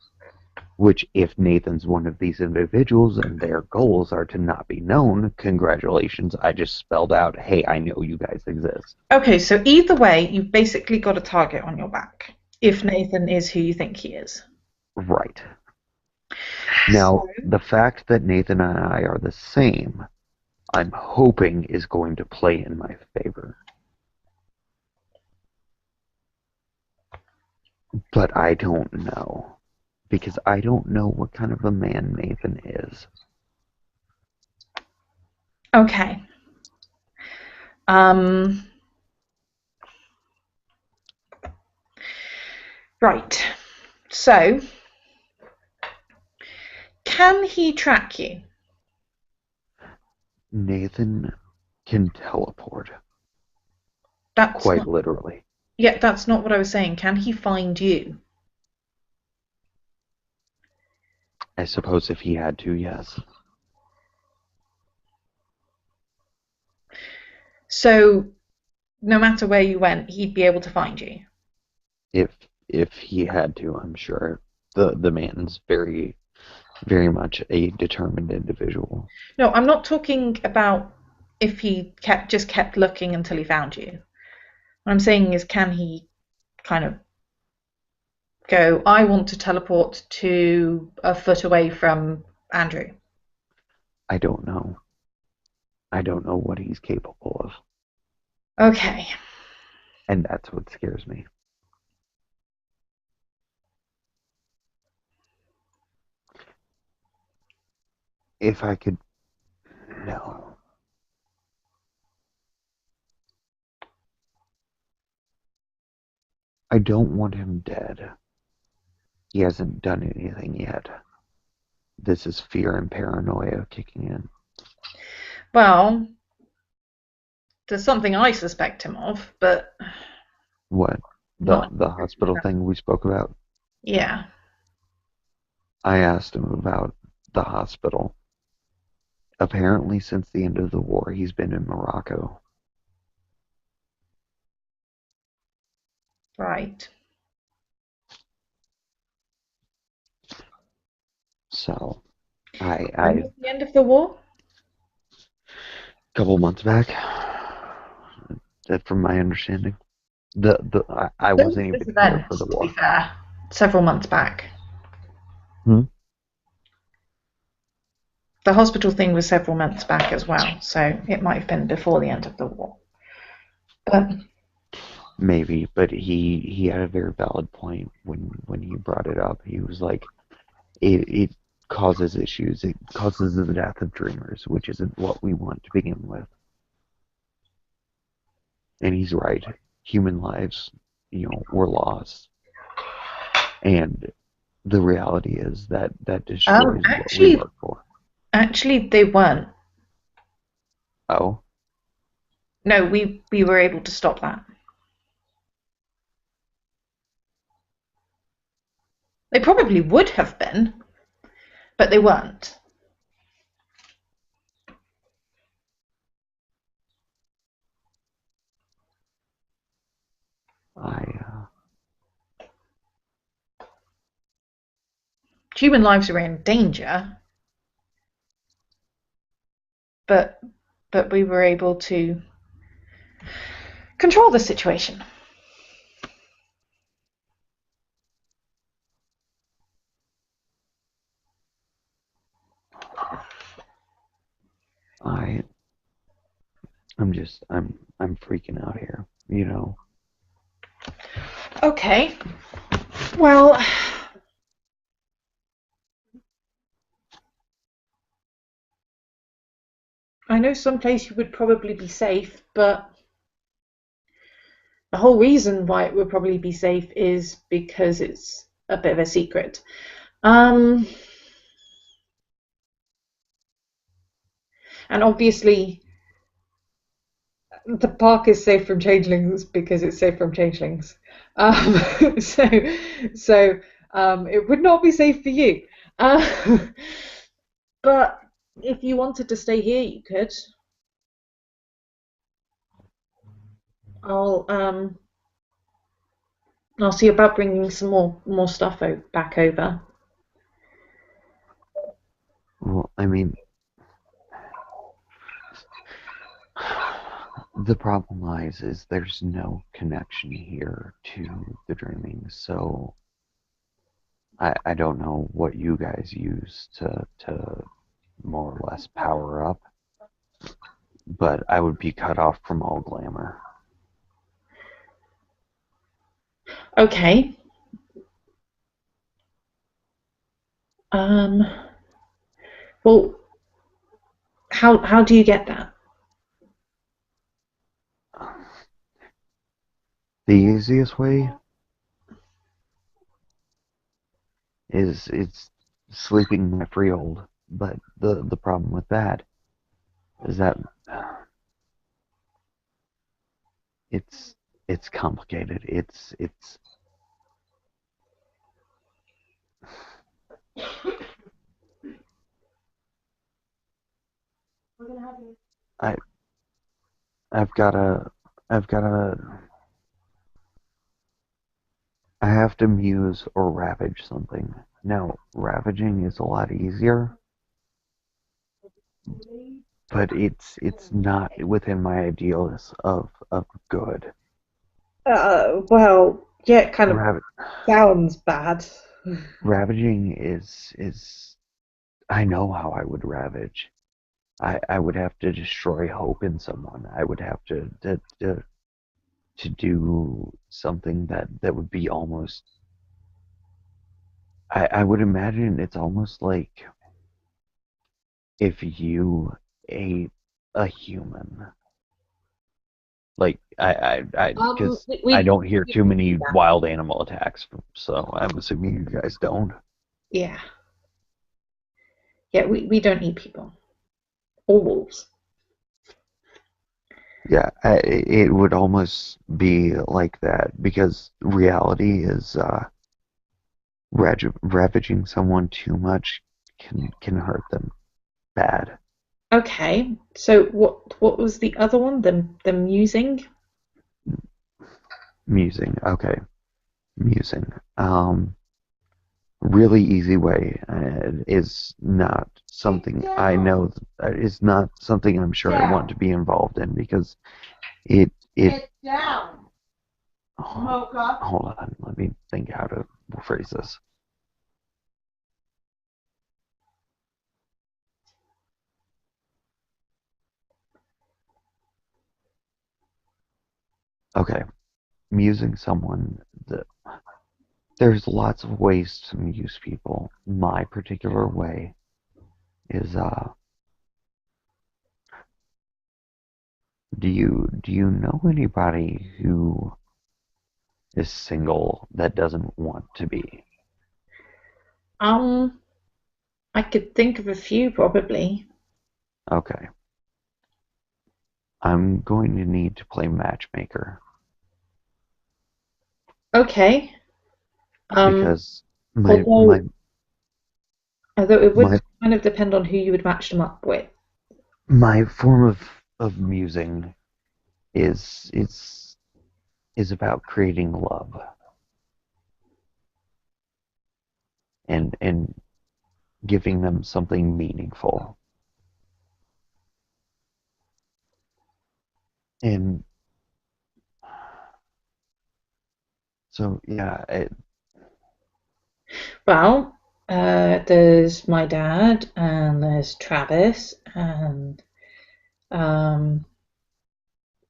Which, if Nathan's one of these individuals and their goals are to not be known, congratulations, I just spelled out, hey, I know you guys exist. okay, so either way, you've basically got a target on your back. If Nathan is who you think he is. Right. So Now, the fact that Nathan and I are the same, I'm hoping is going to play in my favor. But I don't know. Because I don't know what kind of a man Nathan is. Okay. Um, right. So, can he track you? Nathan can teleport, That's quite not. literally. Yeah, that's not what I was saying. Can he find you? I suppose if he had to, yes. So, no matter where you went, he'd be able to find you. If if he had to, I'm sure. The man's very much a determined individual. No, I'm not talking about if he kept looking until he found you. What I'm saying is, can he kind of go, I want to teleport to a foot away from Andrew? I don't know. I don't know what he's capable of. Okay. And that's what scares me. If I could no. I don't want him dead. He hasn't done anything yet. This is fear and paranoia kicking in. Well, there's something I suspect him of, but What? The not. the hospital thing we spoke about? Yeah. I asked him about the hospital. Apparently since the end of the war he's been in Morocco. Right. So I When I was the end of the war? couple months back, that from my understanding. I Those wasn't even here for events, the to be war. fair, several months back. Hmm? The hospital thing was several months back as well, so it might have been before the end of the war. But Maybe, but he had a very valid point when he brought it up. He was like, it causes issues. It causes the death of dreamers, which isn't what we want to begin with. And he's right. Human lives, were lost, and the reality is that that destroys what we actually, work for. they weren't. Oh, No, we were able to stop that. They probably would have been, but they weren't. I Human lives are in danger, but we were able to control the situation. I I'm freaking out here. Okay. Well, I know someplace you would probably be safe, but the whole reason why it would probably be safe is because it's a bit of a secret. Um, and obviously, the park is safe from changelings because it's safe from changelings. Um, so, it would not be safe for you. Uh, but if you wanted to stay here, you could. I'll um, I'll see about bringing some more stuff back over. Well, I mean, the problem lies is there's no connection here to the dreaming, so I don't know what you guys use to more or less power up, but I would be cut off from all glamour. Okay. Um, well, how do you get that? The easiest way is it's sleeping my freehold, but the problem with that is that it's it's complicated. It's I I've gotta I've gotta I have to muse or ravage something. Now, ravaging is a lot easier, but it's not within my ideals of good. Well, yeah, it kind of Rav sounds bad. ravaging is I know how I would ravage. I would have to destroy hope in someone. I would have to do something that would be almost I would imagine it's almost like if you ate a human. Like because I We don't hear too many wild animal attacks, so I'm assuming you guys don't. yeah, yeah, we don't eat people or wolves. Yeah, it would almost be like that because reality is ravaging someone too much can hurt them bad. Okay, so what was the other one? The musing? Musing, okay, musing. Really easy way is not something I know is not something I'm sure I want to be involved in because it hold on, let me think how to phrase this. Okay, musing someone that there's lots of ways to muse people. My particular way is do you know anybody who is single that doesn't want to be? Um, I could think of a few probably. Okay. I'm going to need to play matchmaker Okay. Um, because my my although although it would my kind of depend on who you would match them up with. my form of musing is about creating love and giving them something meaningful. And so yeah, Well, there's my dad and there's Travis and um,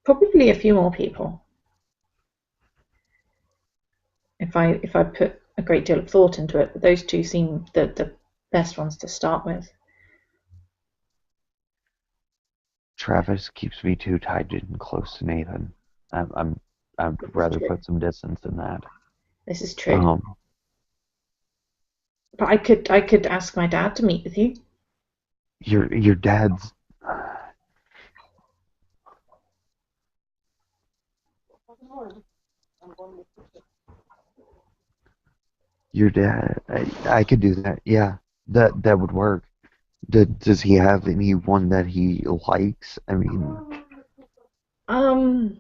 probably a few more people if I put a great deal of thought into it. But those two seem the best ones to start with. Travis keeps me too tied and close to Nathan. I'd This is rather true. put some distance in that. This is true. Um, But I could ask my dad to meet with you. your dad's your dad. I could do that. Yeah, that would work. Does he have anyone that he likes? I mean, Um,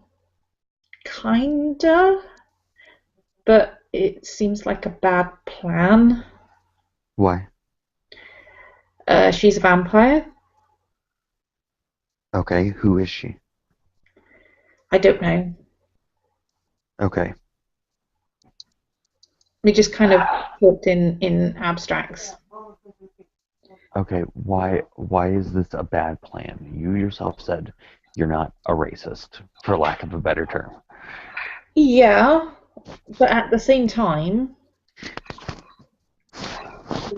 kinda, but it seems like a bad plan. why? She's a vampire. Okay, who is she? I don't know. Okay, We just kind of talked in abstracts. okay. Why is this a bad plan? You yourself said you're not a racist, for lack of a better term. Yeah, but at the same time,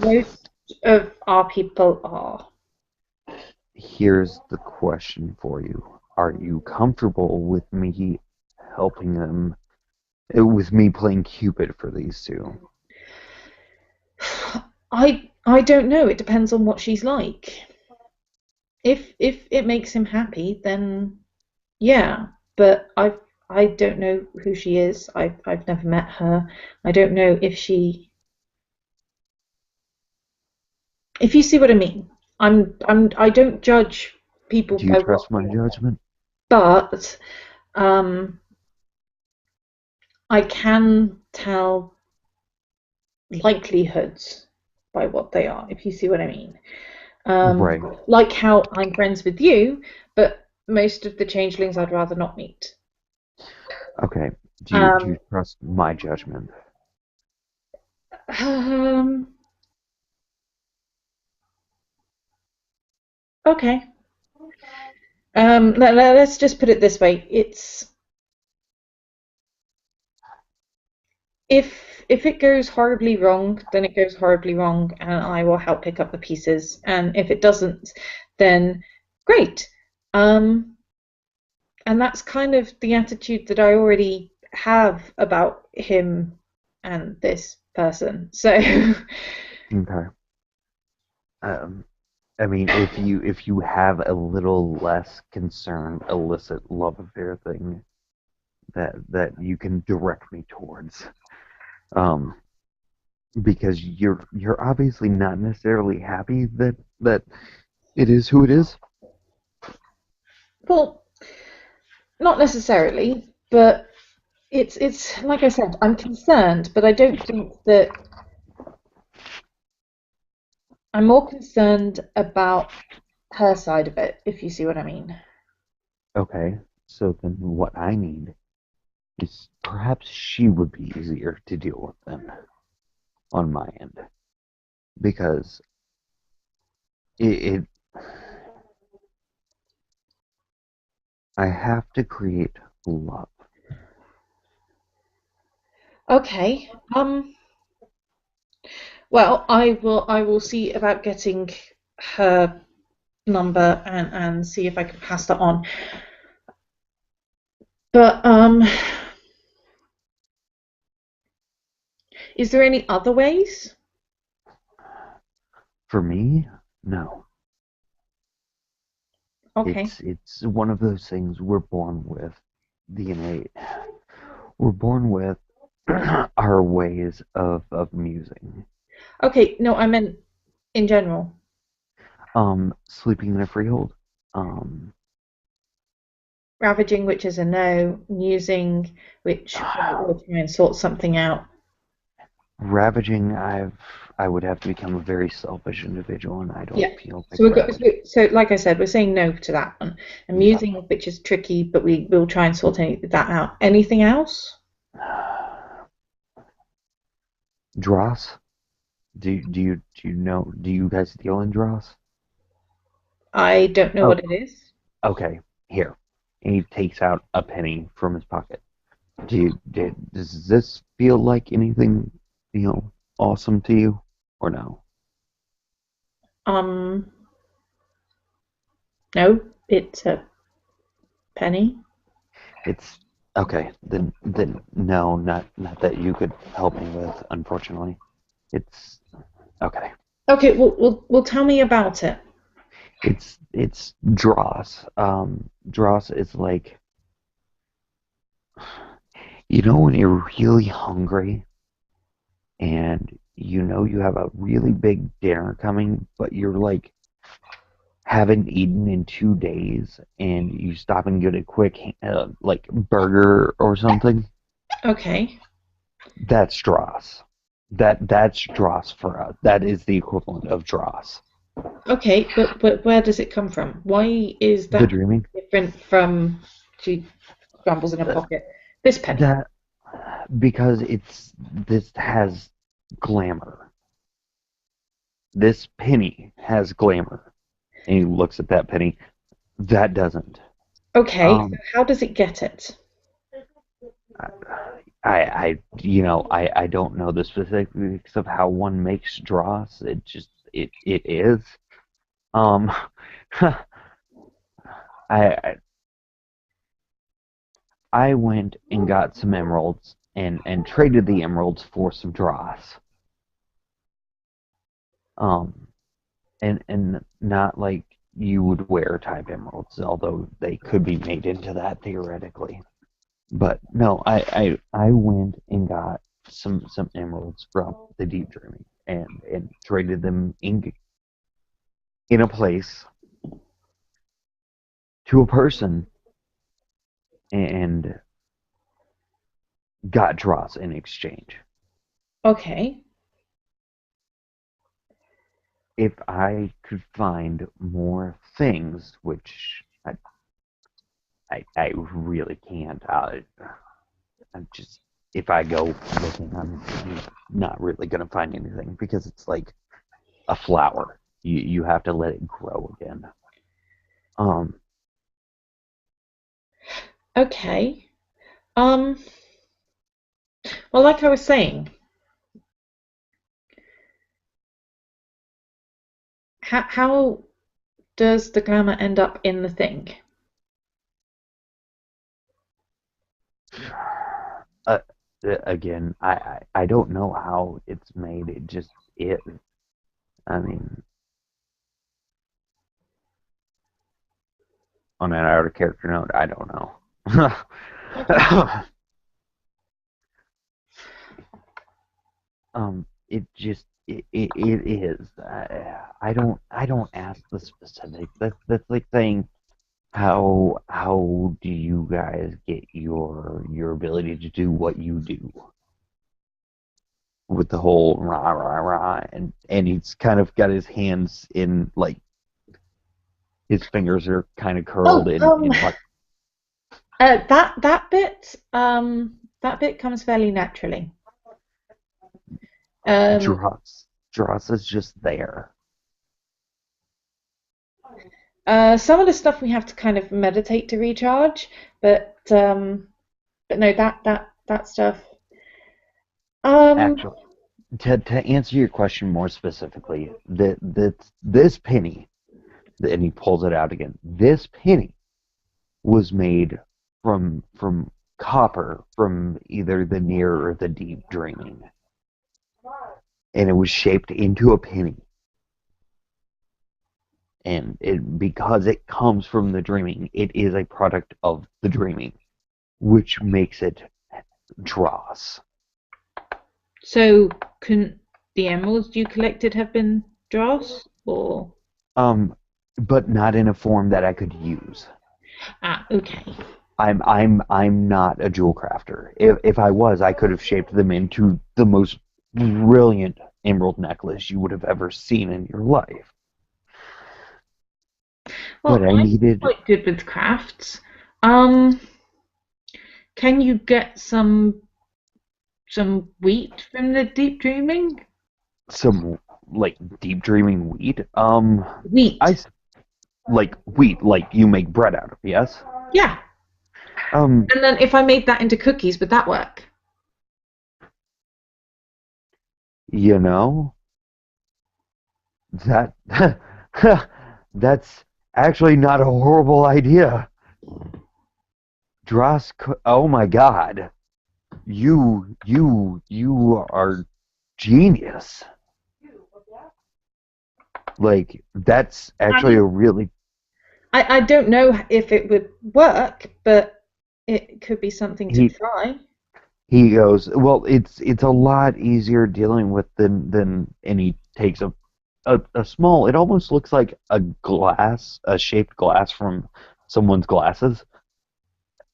most of our people are. Here's the question for you. Are you comfortable with me helping them, with me playing Cupid for these two? I don't know. It depends on what she's like. If it makes him happy, then yeah. But I don't know who she is. I've never met her. I don't know if she. If you see what I mean. I don't judge people Do you by what, trust my judgment? but um, I can tell likelihoods by what they are. If you see what I mean. Right. Like how I'm friends with you, but most of the changelings I'd rather not meet. Okay. Do you Um, trust my judgment? um, okay. Let's just put it this way. It's if it goes horribly wrong, then it goes horribly wrong, and I will help pick up the pieces. And if it doesn't, then great. Um, and that's kind of the attitude that I already have about him and this person. So, Okay. Um, I mean, if you have a little less concerned illicit love affair thing that you can direct me towards, um, because you're obviously not necessarily happy that it is who it is. well, not necessarily, but it's like I said, I'm concerned, but I don't think that I'm more concerned about her side of it, if you see what I mean. Okay, so then what I need is perhaps she would be easier to deal with then on my end because it I have to create love. Okay. Well, I will see about getting her number and see if I can pass that on. But is there any other ways? For me, no. Okay. It's one of those things we're born with. DNA. We're born with our ways of musing. Okay, no, I meant in general. Sleeping in a freehold. Um, Ravaging, which is a no. Musing, which we'll try and sort something out. ravaging. I would have to become a very selfish individual, and I don't Yeah. feel like So we've got ravaging. so like I said, we're saying no to that one. Yeah. Amusing, which is tricky, but we will try and sort that out. Anything else? Dross. Do you know? Do you guys deal in dross? I don't know Oh, what it is. okay. Here, and he takes out a penny from his pocket. Does this feel like anything, awesome to you, or no? Um, no, it's a penny. It's okay. Then no, not that you could help me with, unfortunately. It's okay. Okay, well tell me about it. It's dross. Dross is like, when you're really hungry and you have a really big dinner coming, but you're like haven't eaten in 2 days, and you stop and get a quick like burger or something. Okay. That's dross. That's dross for us. That is the equivalent of dross. Okay, but where does it come from? Why is The that dreaming. different from she scrambles in her Uh, pocket? This penny. that because this has glamour. This penny has glamour, and he looks at that penny. That doesn't. Okay, so Um, how does it get it? I don't know the specifics of how one makes dross. It just it is. Um, I I went and got some emeralds and traded the emeralds for some dross. Um, and not like you would wear type emeralds, although they could be made into that theoretically. But no, I went and got some emeralds from the deep dreaming and traded them in a place to a person and got dross in exchange. Okay. If I could find more things, which I really can't, I'm just if I go looking, I'm not really gonna find anything because it's like a flower. You have to let it grow again. Um, Okay. Um, well, like I was saying, how does the glamour end up in the thing? uh, again, I don't know how it's made. It just is. I mean, on an out of character note, I don't know. Okay. It just it is. I don't ask the specifics. That's like saying how do you guys get your ability to do what you do with the whole rah rah rah and he's kind of got his hands in like his fingers are kind of curled Oh, in like that bit comes fairly naturally. Um, Dross. Dross is just there. some of the stuff we have to kind of meditate to recharge, but no, that stuff. Um, Actually, to answer your question more specifically, this penny, and he pulls it out again. This penny was made from copper from either the near or the deep dreaming, and it was shaped into a penny. And it because it comes from the dreaming, it is a product of the dreaming, which makes it dross. so can the emeralds you collected have been dross or? Um, but not in a form that I could use. Ah, okay. I'm not a jewel crafter. If I was, I could have shaped them into the most brilliant emerald necklace you would have ever seen in your life. But Well, I I'm needed quite good with crafts. Um, can you get some wheat from the deep dreaming? some like deep dreaming wheat. Wheat. I like wheat, like you make bread out of. Yes. Yeah. Um, And then if I made that into cookies, would that work? you know that that's actually not a horrible idea. Dross, oh my God, you are genius. Like that's I actually a mean, really I don't know if it would work, but it could be something to he try. he goes, well, it's a lot easier dealing with than and he takes a small, it almost looks like a shaped glass from someone's glasses,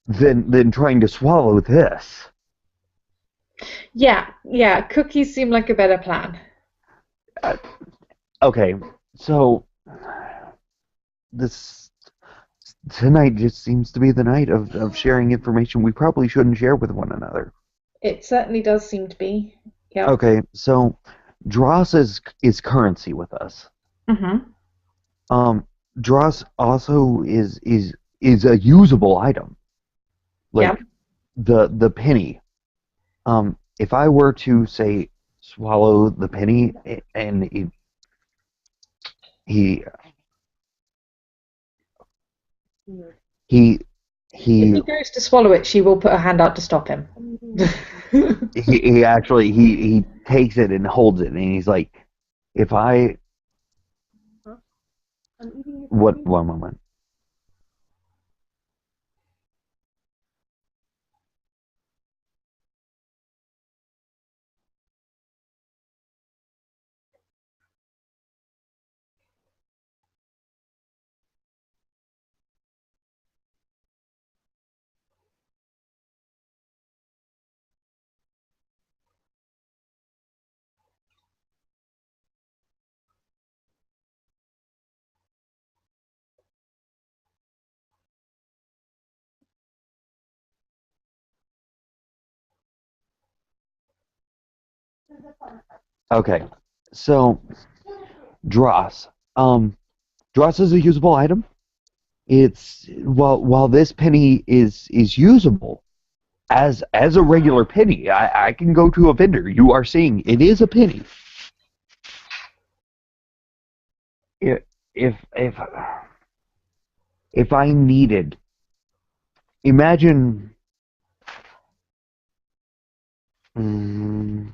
than trying to swallow this. Yeah, yeah, cookies seem like a better plan. Uh, okay, so this tonight just seems to be the night of sharing information we probably shouldn't share with one another. It certainly does seem to be. Yep. Okay, so Dross is currency with us. Mm-hmm. Um, Dross also is a usable item. Yep. Like the penny. If I were to say swallow the penny and he he If he he goes to swallow it, she will put her hand out to stop him. he actually he takes it and holds it, and he's like, if I what one moment. Okay, so dross. Dross is a usable item. It's while this penny is usable as a regular penny, I can go to a vendor. You are seeing it is a penny. If if if I needed, imagine, mm,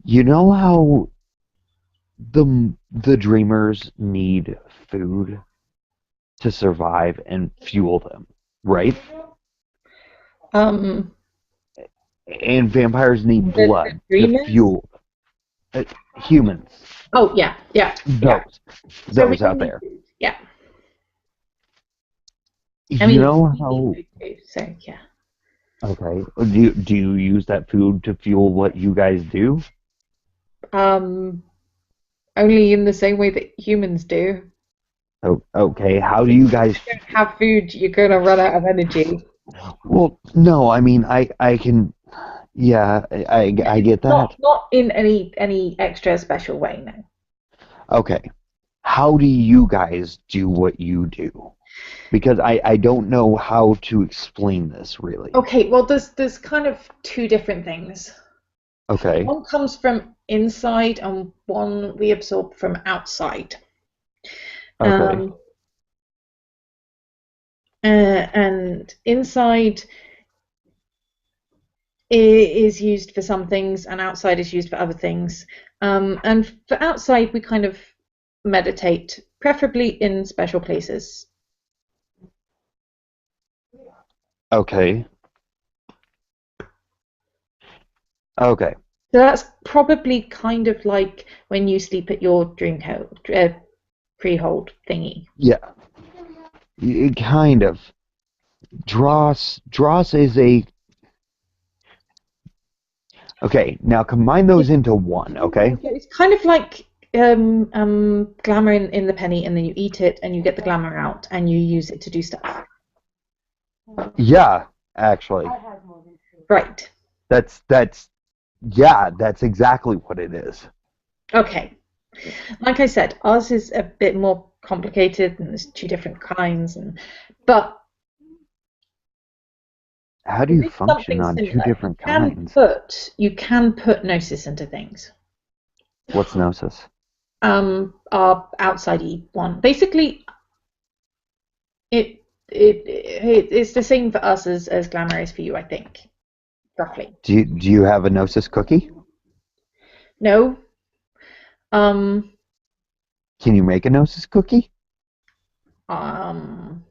you know how the dreamers need food to survive and fuel them, right? Um, And vampires need the blood to dreamers. fuel humans. Oh yeah, yeah, yeah. Those So we those all out need there. food. Yeah. I You mean, know we need how food too. So yeah. okay. Do you use that food to fuel what you guys do? Um, only in the same way that humans do. Oh, okay. How do If you you guys? don't have food, you're gonna run out of energy. Well, no. I mean, I can. Yeah, I get that. Not in any extra special way, no. Okay. How do you guys do what you do? Because I don't know how to explain this really. Okay, well there's kind of two different things. Okay. One comes from inside and one we absorb from outside. Okay. Um, and inside is used for some things and outside is used for other things. And for outside, we kind of meditate, preferably in special places. Okay. Okay. So that's probably kind of like when you sleep at your freehold thingy. Yeah. Kind of. Dross is a okay. Now combine those into one. Okay. It's kind of like glamour in the penny, and then you eat it, and you get the glamour out, and you use it to do stuff. Yeah. Actually, Right. that's yeah. That's exactly what it is. Okay. Like I said, ours is a bit more complicated, and there's two different kinds, and but How do there you is function something on two similar. different kinds? You can put gnosis into things. What's gnosis? Our outsidey one. Basically, it's the same for us as glamour is for you, I think, roughly. Do you have a gnosis cookie? No. Um. Can you make a gnosis cookie? Um.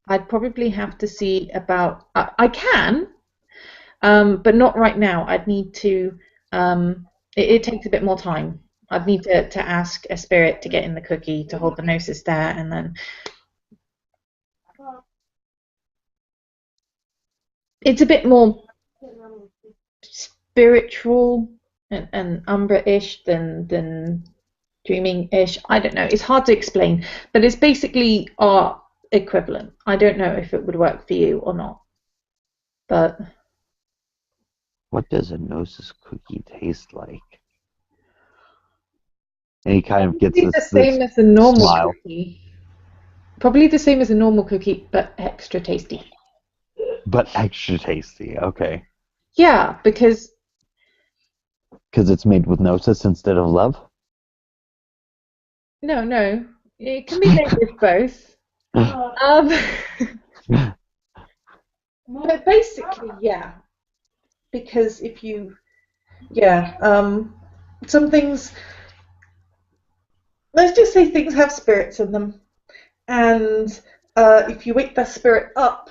I'd probably have to see about. I can, but not right now. I'd need to. It takes a bit more time. I'd need to ask a spirit to get in the cookie to hold the gnosis there, and then it's a bit more spiritual and Umbra-ish than dreaming-ish. I don't know. It's hard to explain, but it's basically our equivalent. I don't know if it would work for you or not, but What does a gnosis cookie taste like? And he kind of gets probably the this same as a normal smile, cookie. Probably the same as a normal cookie, but extra tasty. but extra tasty. Okay, Yeah, because because it's made with gnosis instead of love. No, no. It can be made with both. Um, but basically, yeah. Because if you, yeah, some things, let's just say things have spirits in them. And if you wake that spirit up,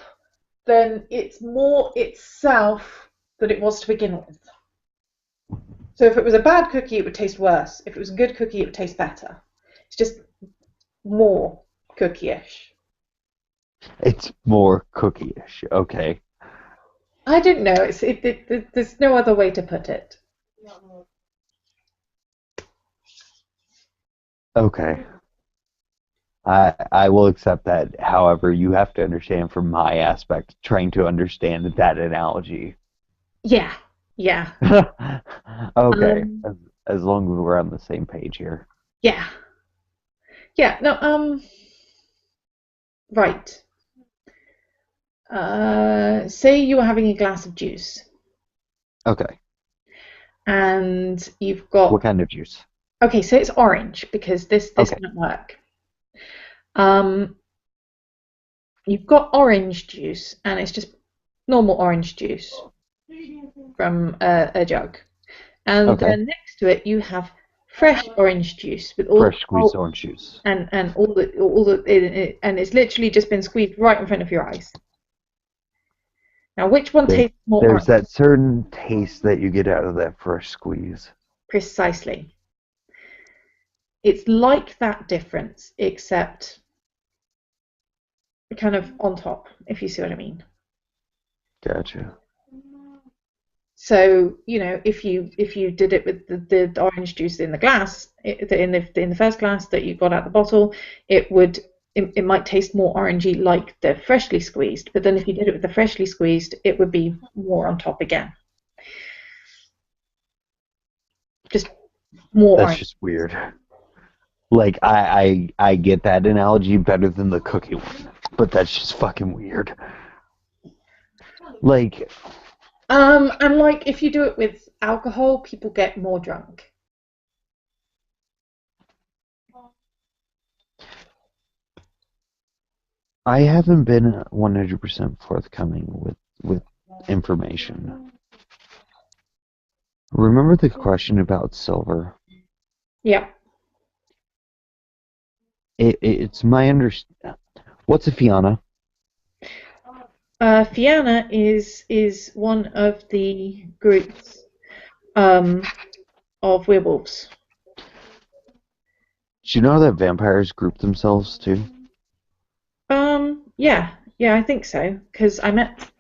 then it's more itself than it was to begin with. So if it was a bad cookie, it would taste worse. If it was a good cookie, it would taste better. It's just more cookie-ish. It's more cookie-ish. Okay. I don't know. There's no other way to put it. Okay. I will accept that. However, you have to understand from my aspect, trying to understand that analogy. Yeah, yeah, Okay. um, As long as we're on the same page here. yeah, yeah. No, right. Say you were having a glass of juice, Okay. and you've What got kind of juice? okay. So it's orange because this Okay. won't work. Um, you've got orange juice, and it's just normal orange juice from a jug. And Okay. then next to it, you have fresh orange juice with all the Fresh squeezed pulp orange juice. and and it's literally just been squeezed right in front of your eyes. Now, which one There, tastes more there's orange? that certain taste that you get out of that fresh squeeze. Precisely. It's like that difference, except kind of on top, if you see what I mean. Gotcha. So, if you did it with the orange juice in the glass, in the first glass that you got out the bottle, it might taste more orangey like the freshly squeezed. But then if you did it with the freshly squeezed, it would be more on top again, just more That's orange. just weird. Like I get that analogy better than the cookie one, but that's just fucking weird. Like And like if you do it with alcohol, people get more drunk. I haven't been 100% forthcoming with information. Remember the question about silver? Yeah. It's my What's a Fianna? Fianna is one of the groups um, of werewolves. Do you know that vampires group themselves too? Yeah, yeah, I think so. Because I met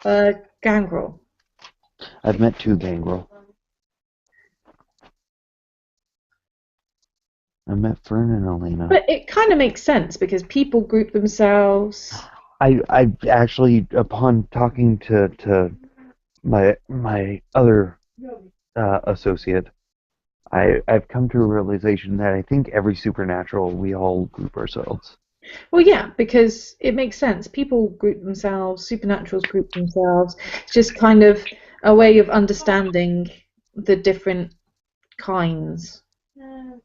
Gangrel. I've met two gangrel. I met Fern and Elena. But it kind of makes sense because people group themselves. I actually, upon talking to my other associate, I've come to a realization that I think every supernatural we all group ourselves. Well, yeah, because it makes sense. People group themselves, supernaturals group themselves. It's just kind of a way of understanding the different kinds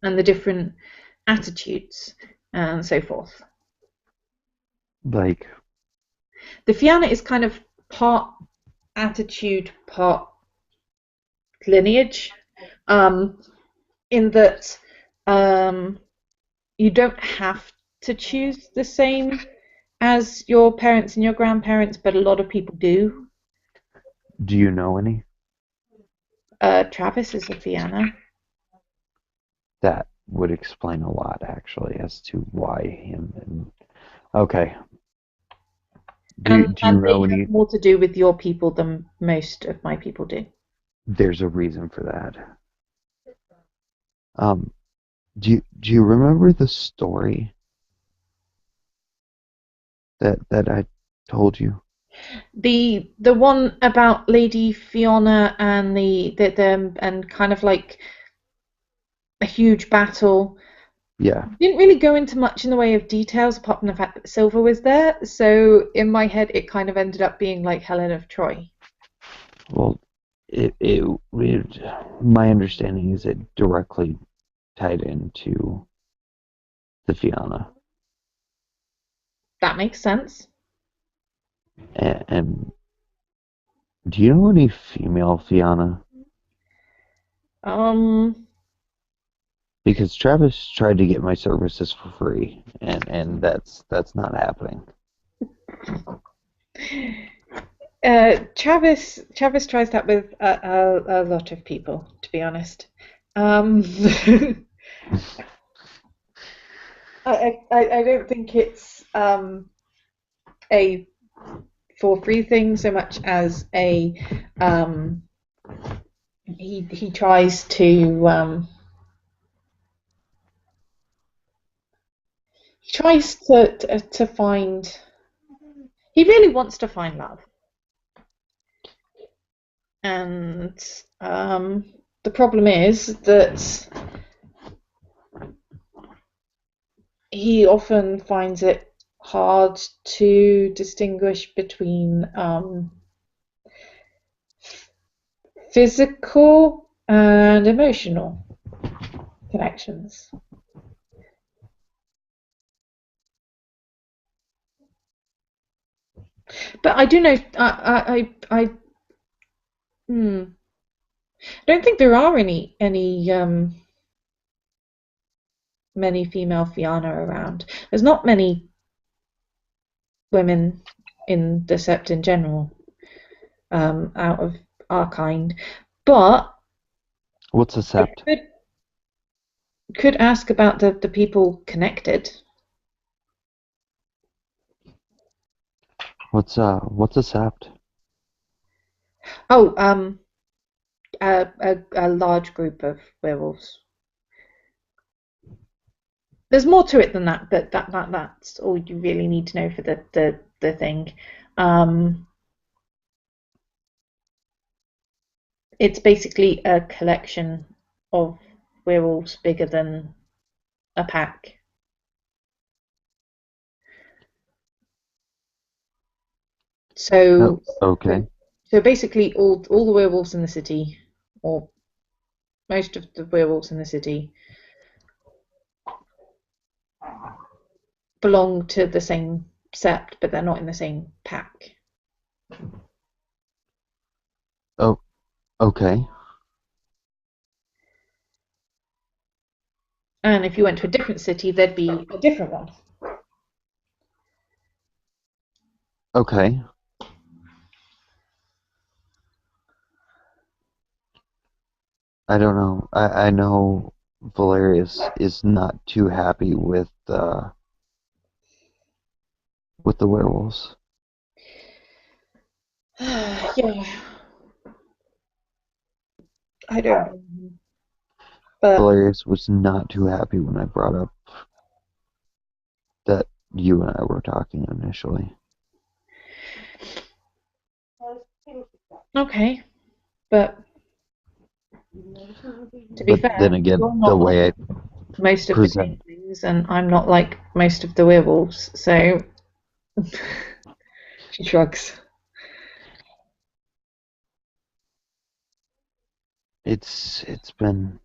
and the different attitudes and so forth. Like, The Fianna is kind of part attitude, part lineage, um, in that um, you don't have to choose the same as your parents and your grandparents, but a lot of people do. do you know any? Travis is a Fianna, That would explain a lot, actually, as to why him and. Okay. Do you and they know have any? more to do with your people than most of my people do. There's a reason for that. Um, do you remember the story that I told you? The one about Lady Fiona and the and kind of like a huge battle. Yeah. Didn't really go into much in the way of details apart from the fact that Silver was there. So in my head, it kind of ended up being like Helen of Troy. Well, my understanding is it directly tied into to Fiona. That makes sense. And do you know any female Fiona? Um, Because Travis tried to get my services for free, and that's not happening. Travis tries that with a lot of people, to be honest. Um, I don't think it's a for free thing so much as a um, he tries to he tries to find he really wants to find love, and the problem is that he often finds it hard to distinguish between physical and emotional connections. But I do know hmm, I don't think there are any many female Fianna around. There's not many women in the Sept in general, out of our kind. But What's a I sept? could ask about the people connected. What's a sept? Oh, a large group of werewolves. There's more to it than that, but that's all you really need to know for the thing. Um, it's basically a collection of werewolves bigger than a pack. Oh, So okay, so basically all the werewolves in the city, or most of the werewolves in the city, belong to the same sept, but they're not in the same pack. oh, okay, And if you went to a different city, there'd be a different one. okay. I don't know. I know Valerius is not too happy with the werewolves. Yeah, I don't know. But Valerius was not too happy when I brought up that you and I were talking initially. okay, but to be But then fair, again, you're the not like way I most of the present changelings, and I'm not like most of the werewolves. So she shrugs. it's been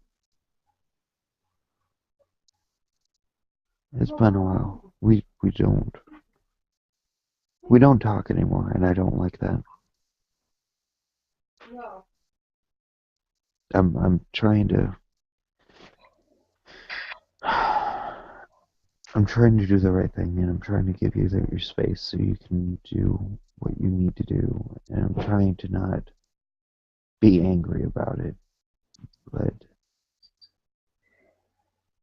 a while. We don't talk anymore, and I don't like that. I'm trying to I'm trying to do the right thing, and I'm trying to give you your space so you can do what you need to do, and I'm trying to not be angry about it. But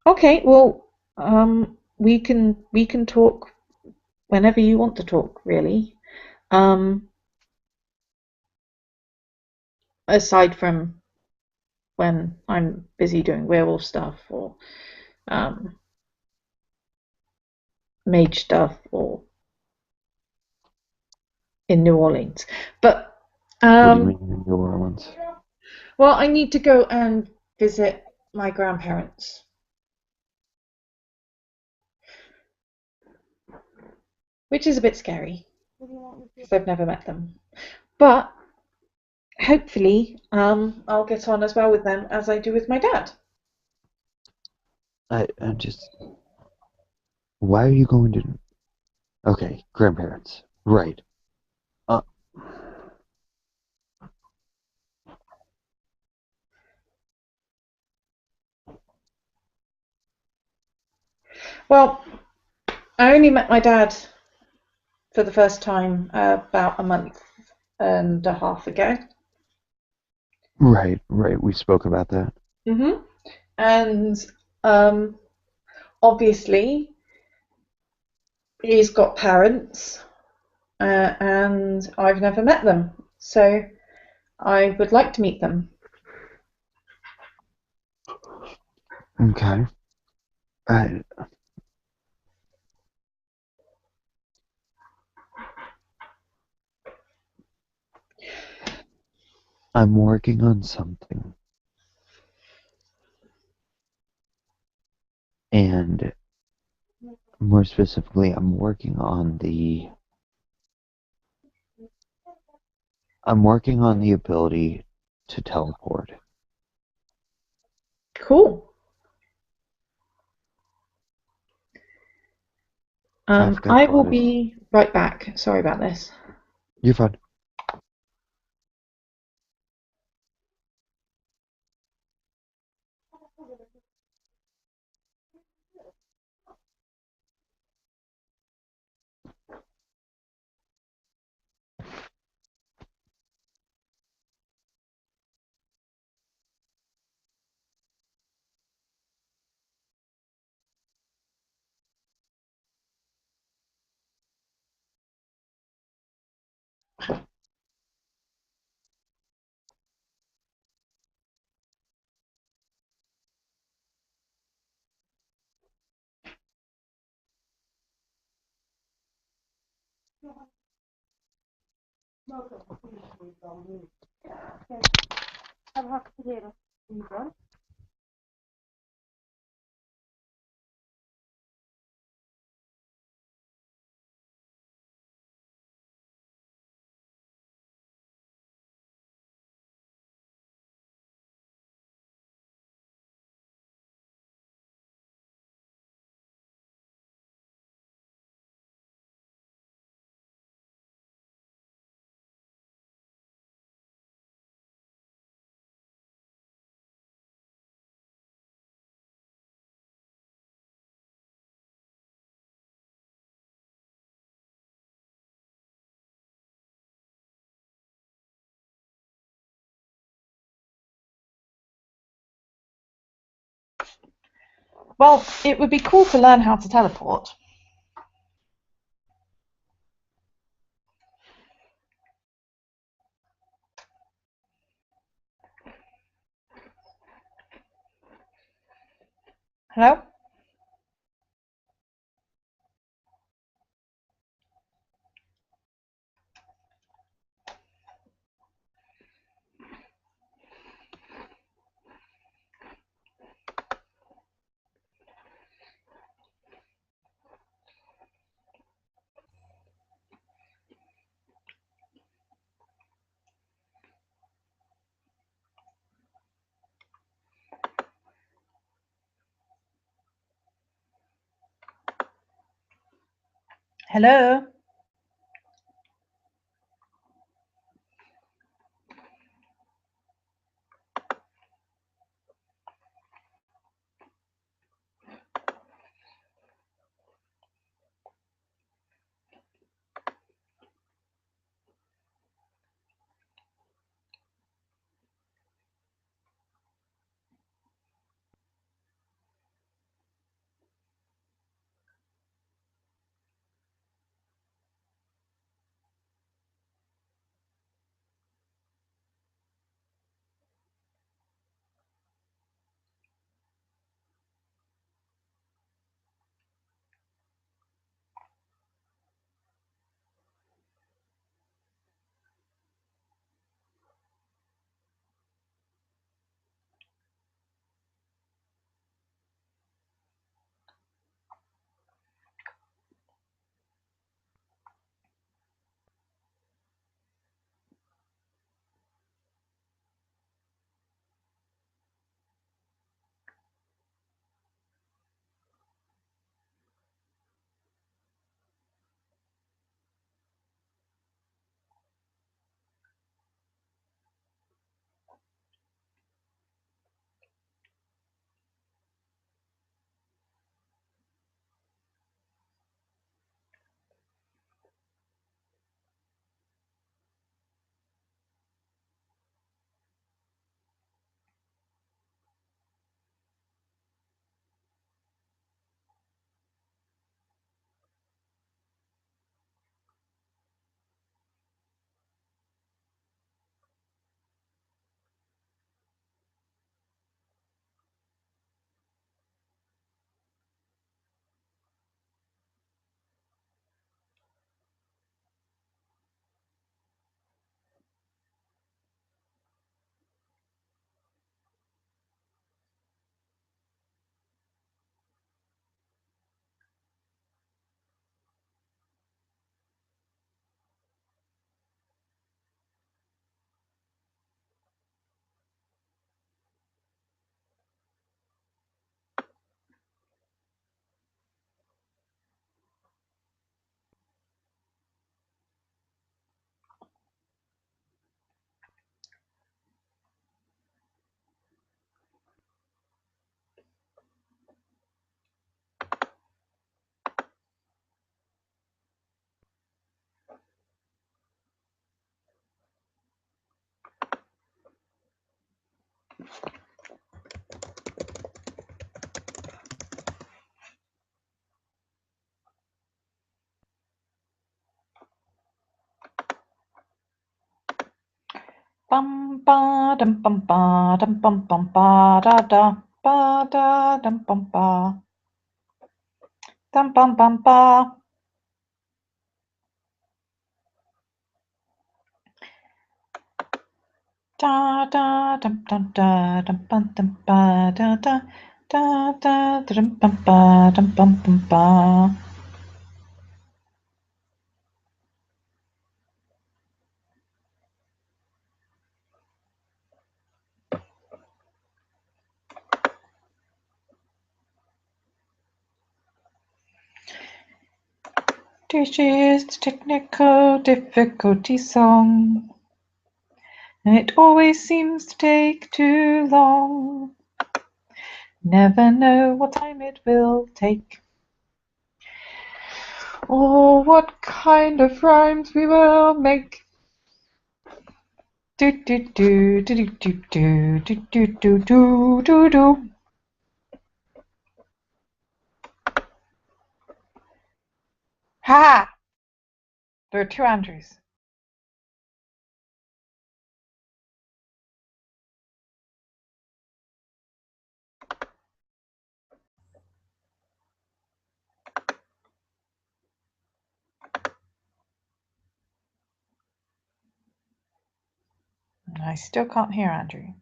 Okay, well, we can talk whenever you want to talk, really. Um, aside from when I'm busy doing werewolf stuff or um, mage stuff or in New Orleans. But what do you um, mean in New Orleans? well, I need to go and visit my grandparents, which is a bit scary because I've never met them. But hopefully, I'll get on as well with them as I do with my dad. I just Why are you going to? Okay, grandparents. Right. Uh, Well, I only met my dad for the first time about a month and a half ago. right, right. We spoke about that. And um, obviously, he's got parents, and I've never met them. So I would like to meet them. Okay. I, I'm working on something, and more specifically, I'm working on the ability to teleport. Cool. I've got I a will lot of. be right back. Sorry about this. You're fine. Well, it would be cool to learn how to teleport. Hello? Hello? Bum ba dum bum ba dum bum bum ba da da ba da dum bum ba dum bum bum ba. Da da dum dum da dum bum dum ba da da da da dum bum ba dum bum bum ba. This is the technical difficulty song. It always seems to take too long. Never know what time it will take, or what kind of rhymes we will make. Do do do do do do do do do do do do. Ha! There are two Andrews. I still can't hear Andrew.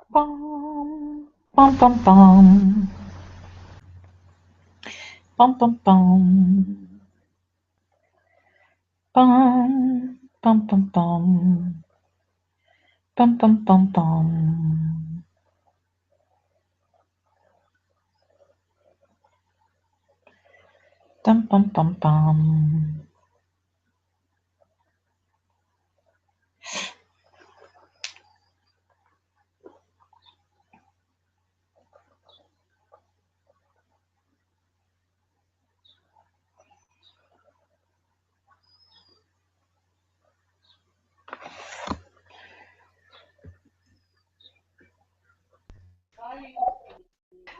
Bum bum bum bum bum bum bum bum bum bum bum bum bum bum bum. Dum bum bum bum.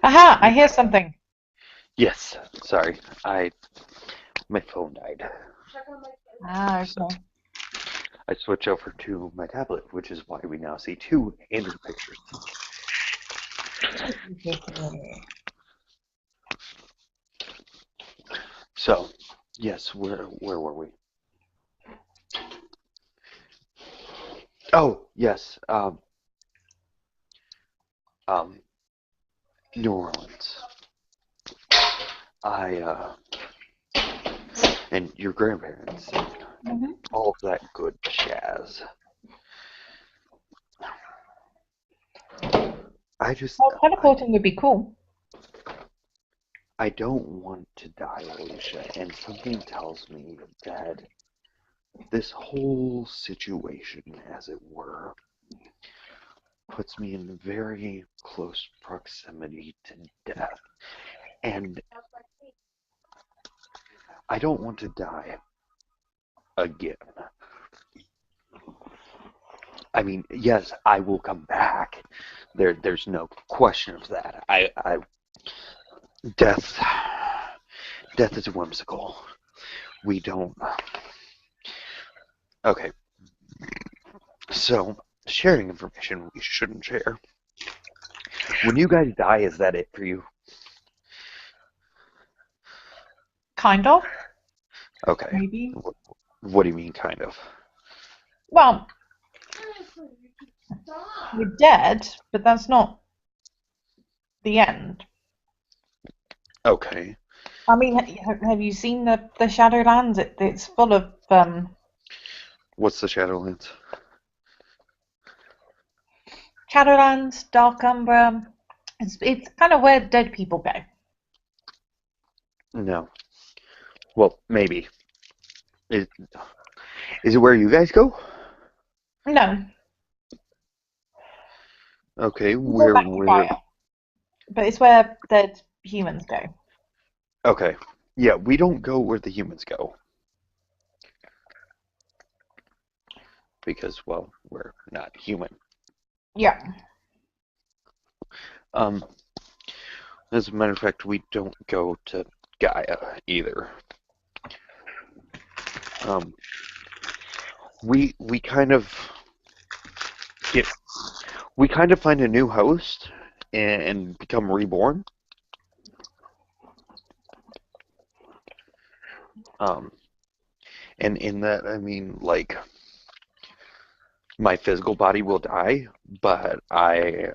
Aha! I hear something. Yes, sorry. My phone died. Ah, So okay. I switched over to my tablet, which is why we now see two Andrew pictures. So, yes, where were we? Oh, yes. Um, New Orleans. I and your grandparents and Mm-hmm. all of that good jazz. I just Well, teleporting would be cool. I don't want to die, Alicia, and something tells me that this whole situation, as it were, puts me in very close proximity to death. And I don't want to die again. I mean, yes, I will come back. There's no question of that. Death, death is whimsical. We don't. Okay, so sharing information we shouldn't share. When you guys die, is that it for you? Kind of, Okay. maybe. What do you mean, kind of? Well, we're dead, but that's not the end. Okay. I mean, have you seen the Shadowlands? It's full of What's the Shadowlands? Shadowlands, Dark Umbra. It's kind of where dead people go. No. Well, maybe. Is, is it where you guys go? No, Okay, we go back to where? Gaia, but it's where dead humans go. Okay. Yeah, we don't go where the humans go. Because, well, we're not human. Yeah. Um, as a matter of fact, we don't go to Gaia either. Um, we kind of get we kind of find a new host and become reborn. Um, and in that, I mean, like, my physical body will die, but I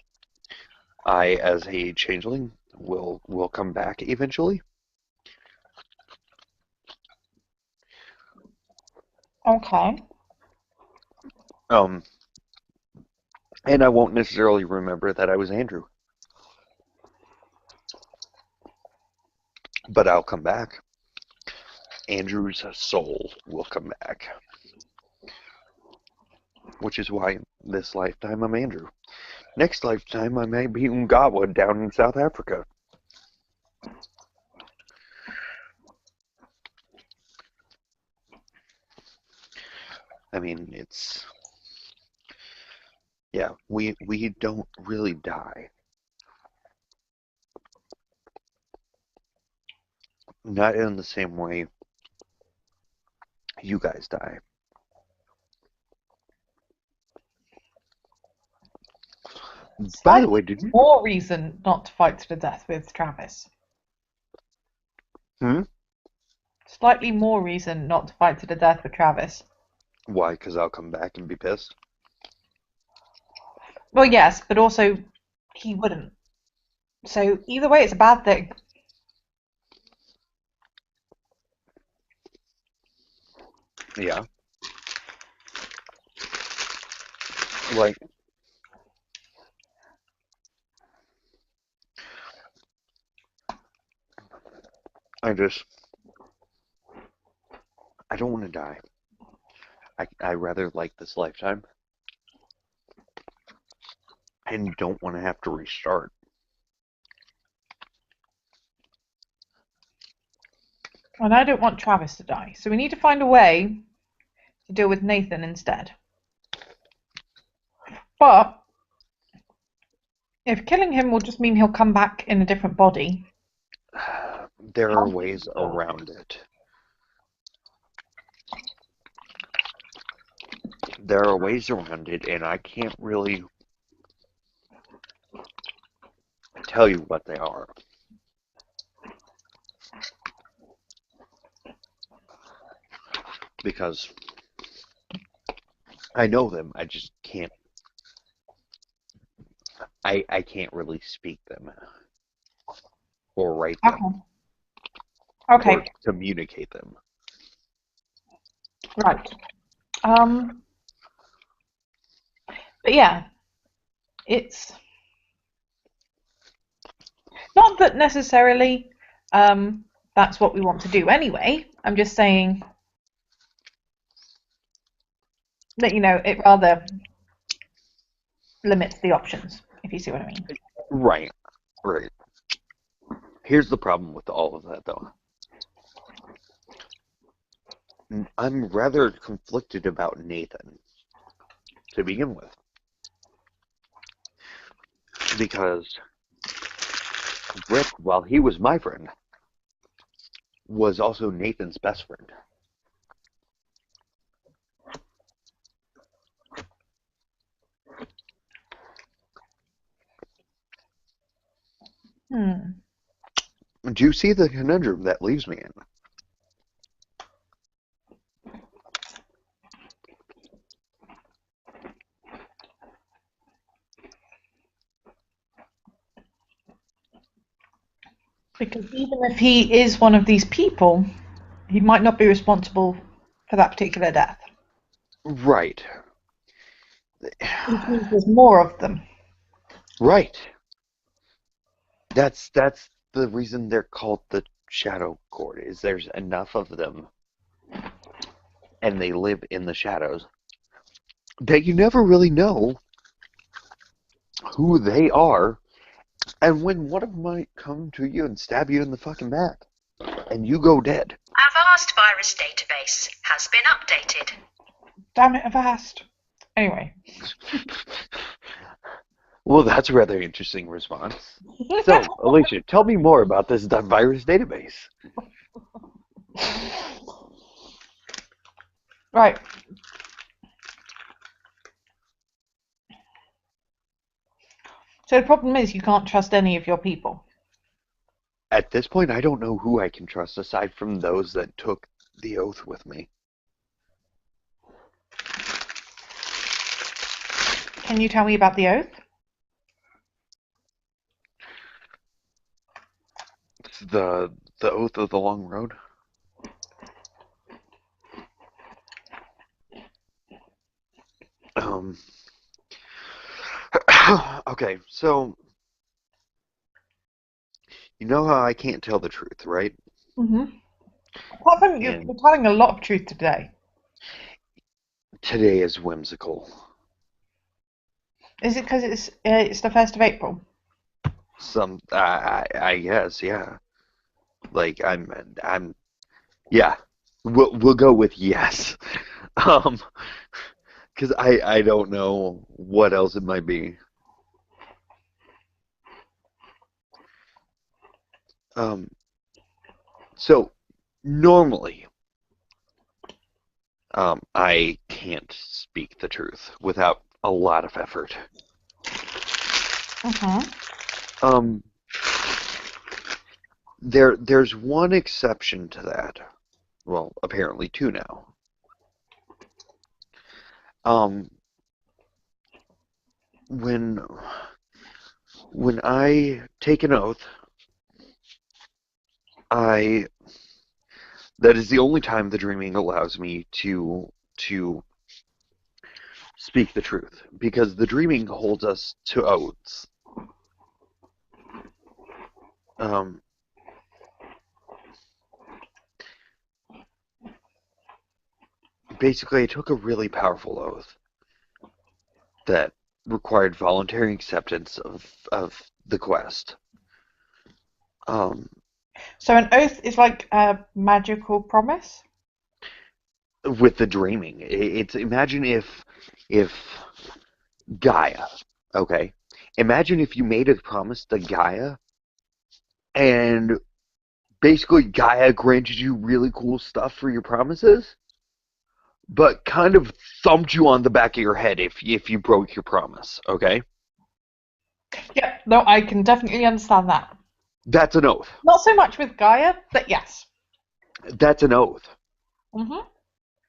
as a changeling will come back eventually. Okay. Um, and I won't necessarily remember that I was Andrew, but I'll come back. Andrew's soul will come back, which is why this lifetime I'm Andrew. Next lifetime I may be Ungawa down in South Africa. I mean, it's yeah, we don't really die. Not in the same way you guys die. By the Slightly way, did you? more reason not to fight to the death with Travis. Hmm? Slightly more reason not to fight to the death with Travis. Why? Because I'll come back and be pissed. Well, yes, but also he wouldn't. So either way, it's a bad thing. Yeah. Like, I just, I don't want to die. I rather like this lifetime and don't want to have to restart. And I don't want Travis to die. So we need to find a way to deal with Nathan instead. But if killing him will just mean he'll come back in a different body, There are how ways feasible? around it. There are ways around it, and I can't really tell you what they are because I know them. I just can't. I can't really speak them or write them Okay. or Okay. communicate them. Right. Um. But yeah, it's not that necessarily that's what we want to do anyway. I'm just saying that it rather limits the options, if you see what I mean. Right, right. Here's the problem with all of that, though. I'm rather conflicted about Nathan to begin with because Rick, while he was my friend, was also Nathan's best friend. Hmm. Do you see the conundrum that leaves me in? Because even if he is one of these people, he might not be responsible for that particular death. Right. Which means there's more of them. Right. That's the reason they're called the Shadow Court, is there's enough of them and they live in the shadows that you never really know who they are, and when one of them might come to you and stab you in the fucking back, and you go dead. Avast virus database has been updated. Damn it, Avast. Anyway. Well, that's a rather interesting response. So, Alicia, tell me more about this virus database. Right. So the problem is you can't trust any of your people. At this point, I don't know who I can trust aside from those that took the oath with me. Can you tell me about the oath? The oath of the long road. Um. Okay, so you know how I can't tell the truth, right? Mm-hmm. Apart from you're And telling a lot of truth today. today is whimsical. Is it because it's the 1st of April? I guess, yeah. Like yeah. We'll go with yes. Um, because I don't know what else it might be. Um, so normally, I can't speak the truth without a lot of effort. Mm-hmm. Um, there's one exception to that. Well, apparently two now. Um, when when I take an oath, I that is the only time the dreaming allows me to speak the truth, because the dreaming holds us to oaths. Um, Basically, I took a really powerful oath that required voluntary acceptance of the quest. Um, So an oath is like a magical promise? with the dreaming, it's imagine if Gaia, okay, imagine if you made a promise to Gaia and basically Gaia granted you really cool stuff for your promises, but kind of thumped you on the back of your head if you broke your promise, okay? Yeah, no, I can definitely understand that. That's an oath. Not so much with Gaia, but yes. That's an oath. Mm-hmm.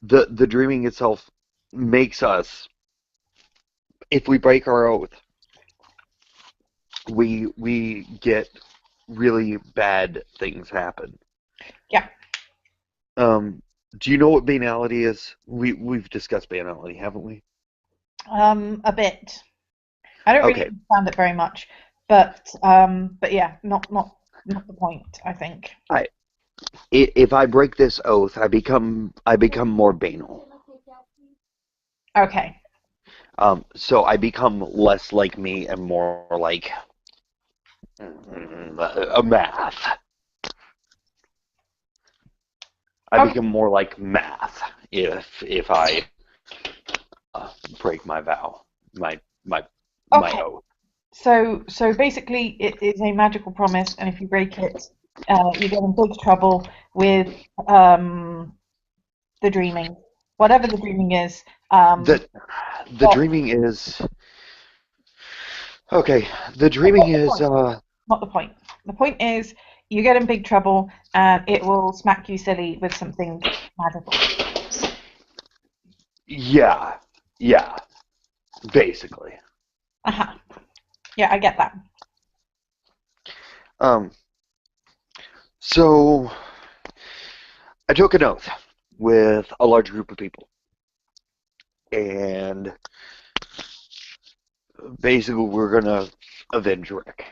The dreaming itself makes us, if we break our oath, we get really bad things happen. Yeah. Um, do you know what banality is? We've discussed banality, haven't we? A bit. I don't really Okay. understand it very much, but yeah, not the point, I think. I if I break this oath, I become more banal. Okay. So I become less like me and more like a math. I Okay. become more like math if I break my vow, my my my Okay. oath. So basically, it is a magical promise, and if you break it, you get in big trouble with um, the dreaming, whatever the dreaming is. The the Well, dreaming is okay. The that's dreaming not the is point. Not the point. The point is you get in big trouble, and it will smack you silly with something magical. yeah, yeah, basically. Uh-huh. Yeah, I get that. Um, so I took an oath with a large group of people. and basically we're gonna avenge Rick.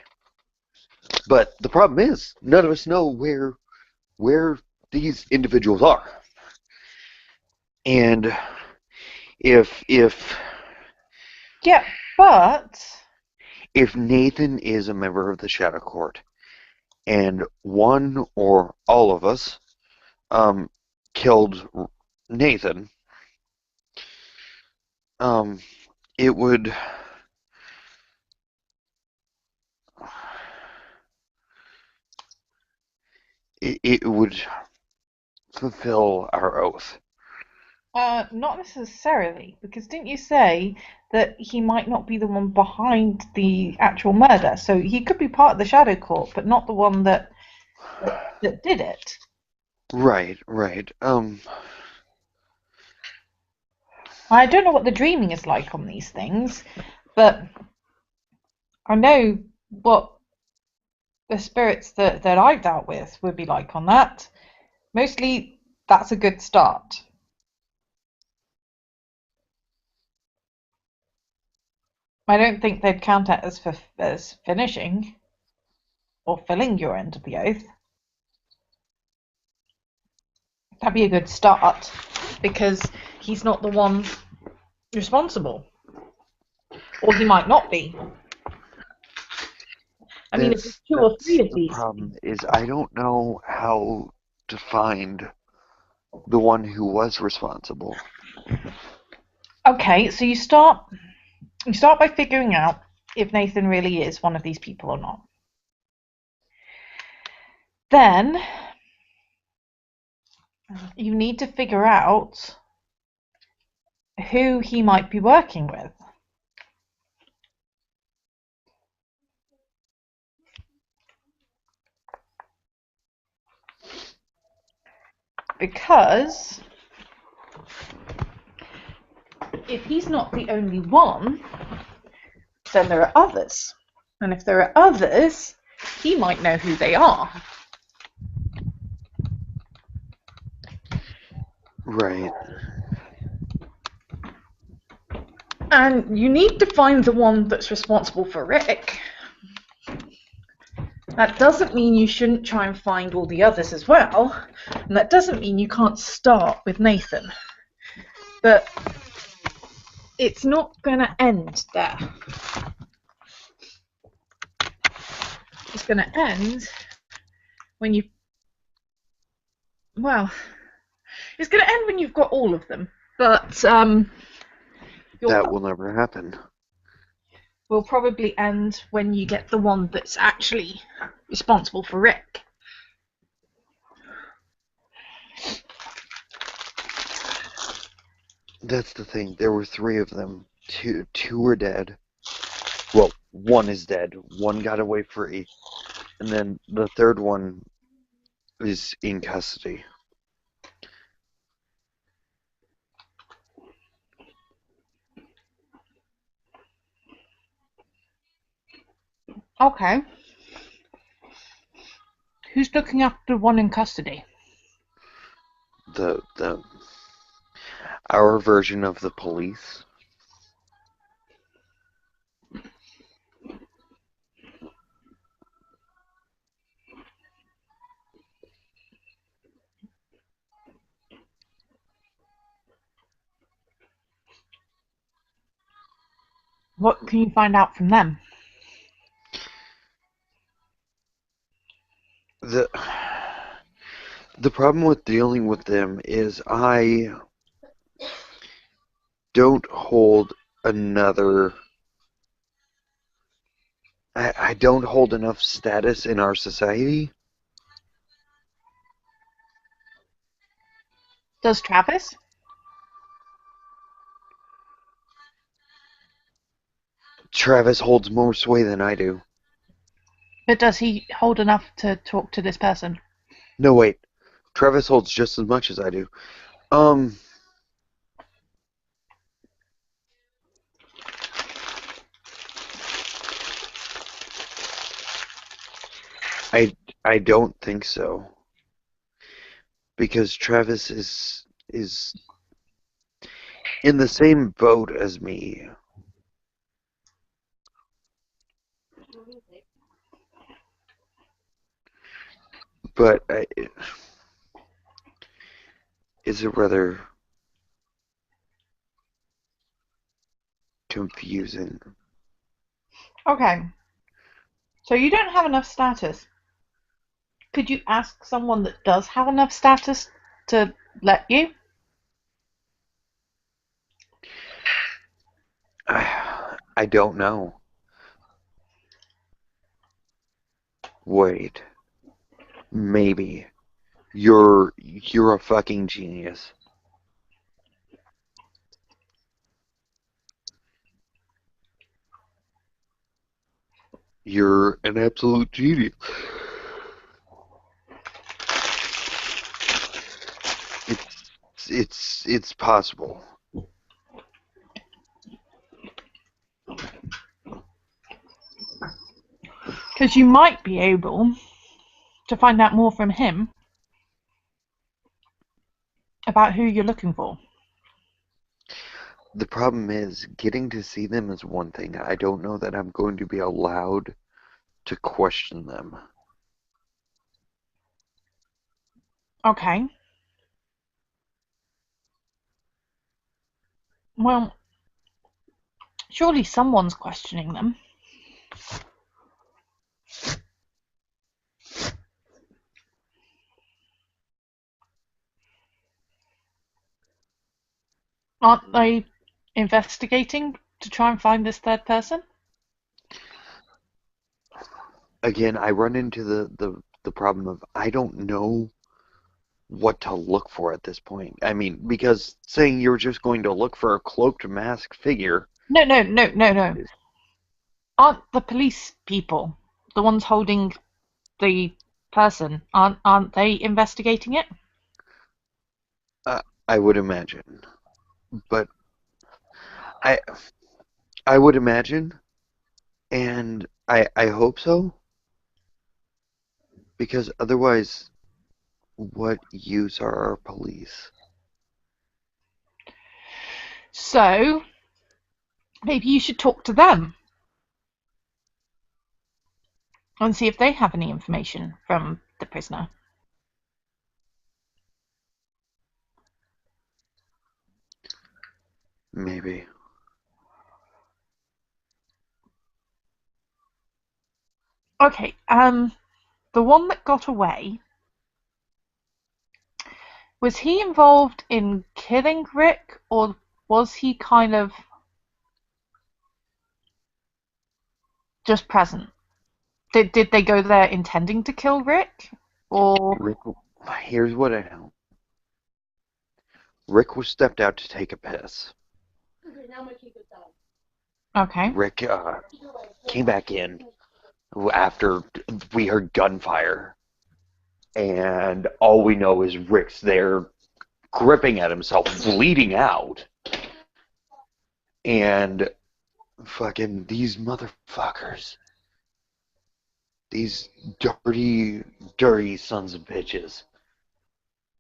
But the problem is, none of us know where these individuals are. And if Yeah, but Nathan is a member of the Shadow Court, and one or all of us killed Nathan, it would it would fulfill our oath. not necessarily, because didn't you say that he might not be the one behind the actual murder? So he could be part of the Shadow Court, but not the one that did it. Right, right. I don't know what the dreaming is like on these things, but I know what the spirits that I've dealt with would be like on that. Mostly, that's a good start. I don't think they'd count it as finishing or filling your end of the oath. That'd be a good start because he's not the one responsible, or he might not be. I mean, if there's two or That's three of the these. problem is I don't know how to find the one who was responsible. Okay, so you start by figuring out if Nathan really is one of these people or not. Then you need to figure out who he might be working with. Because if he's not the only one, then there are others. And if there are others, he might know who they are. Right. And you need to find the one that's responsible for Rick. That doesn't mean you shouldn't try and find all the others as well. And that doesn't mean you can't start with Nathan. But it's not going to end there. It's going to end when you... Well, it's going to end when you've got all of them. But That will never happen. will probably end when you get the one that's actually responsible for Rick. That's the thing. There were three of them. Two were dead. Well, one is dead. One got away free. And then the third one is in custody. Okay. Who's looking after one in custody? The our version of the police. What can you find out from them? The problem with dealing with them is I don't hold another. I don't hold enough status in our society. Does Travis? Travis holds more sway than I do. But does he hold enough to talk to this person? No, wait. Travis holds just as much as I do. I don't think so. Because Travis is in the same boat as me. But it's rather confusing. Okay. So you don't have enough status. Could you ask someone that does have enough status to let you? I don't know. Wait, maybe you're a fucking genius. You're an absolute genius. It's possible. Because you might be able to find out more from him about who you're looking for. The problem is getting to see them is one thing. I don't know that I'm going to be allowed to question them. Okay. Well, surely someone's questioning them. Aren't they investigating to try and find this third person? Again, I run into the problem of I don't know what to look for at this point. I mean, because saying you're just going to look for a cloaked masked figure. No. Aren't the police people the ones holding the person? Aren't they investigating it? I would imagine, but I I would imagine, and I hope so, because otherwise, what use are our police? So maybe you should talk to them and see if they have any information from the prisoner. Maybe. Okay, the one that got away, was he involved in killing Rick, or was he kind of just present? Did they go there intending to kill Rick? Or Rick, here's what I know. Rick was stepped out to take a piss. okay. Rick came back in after we heard gunfire, and all we know is Rick's there gripping at himself, bleeding out, and fucking these motherfuckers, these dirty, dirty sons of bitches,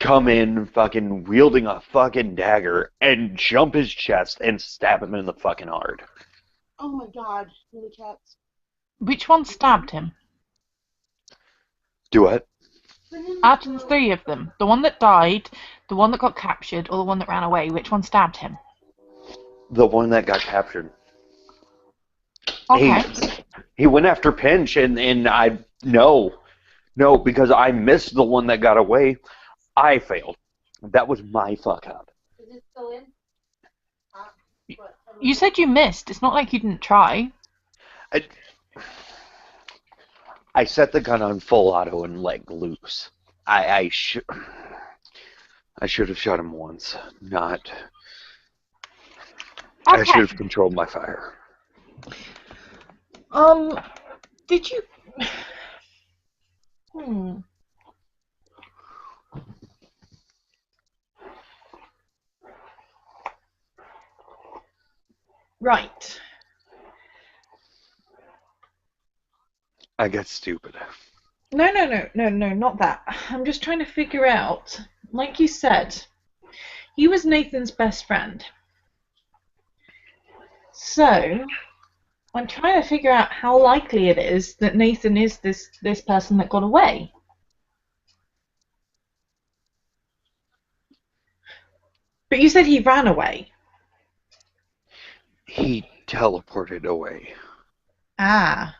come in fucking wielding a fucking dagger and jump his chest and stab him in the fucking heart. Oh my god, really cats. Which one stabbed him? Do what? Out of the three of them, the one that died, the one that got captured, or the one that ran away, which one stabbed him? The one that got captured. Okay. He went after Pinch, and I no, because I missed the one that got away. I failed. That was my fuck up. Is it still in? You said you missed. It's not like you didn't try. I set the gun on full auto and let loose. I should have shot him once. Not. Okay. I should have controlled my fire. Did you? Right. I got stupid. No, not that. I'm just trying to figure out, like you said, he was Nathan's best friend. So I'm trying to figure out how likely it is that Nathan is this person that got away. But you said he ran away. He teleported away, Ah,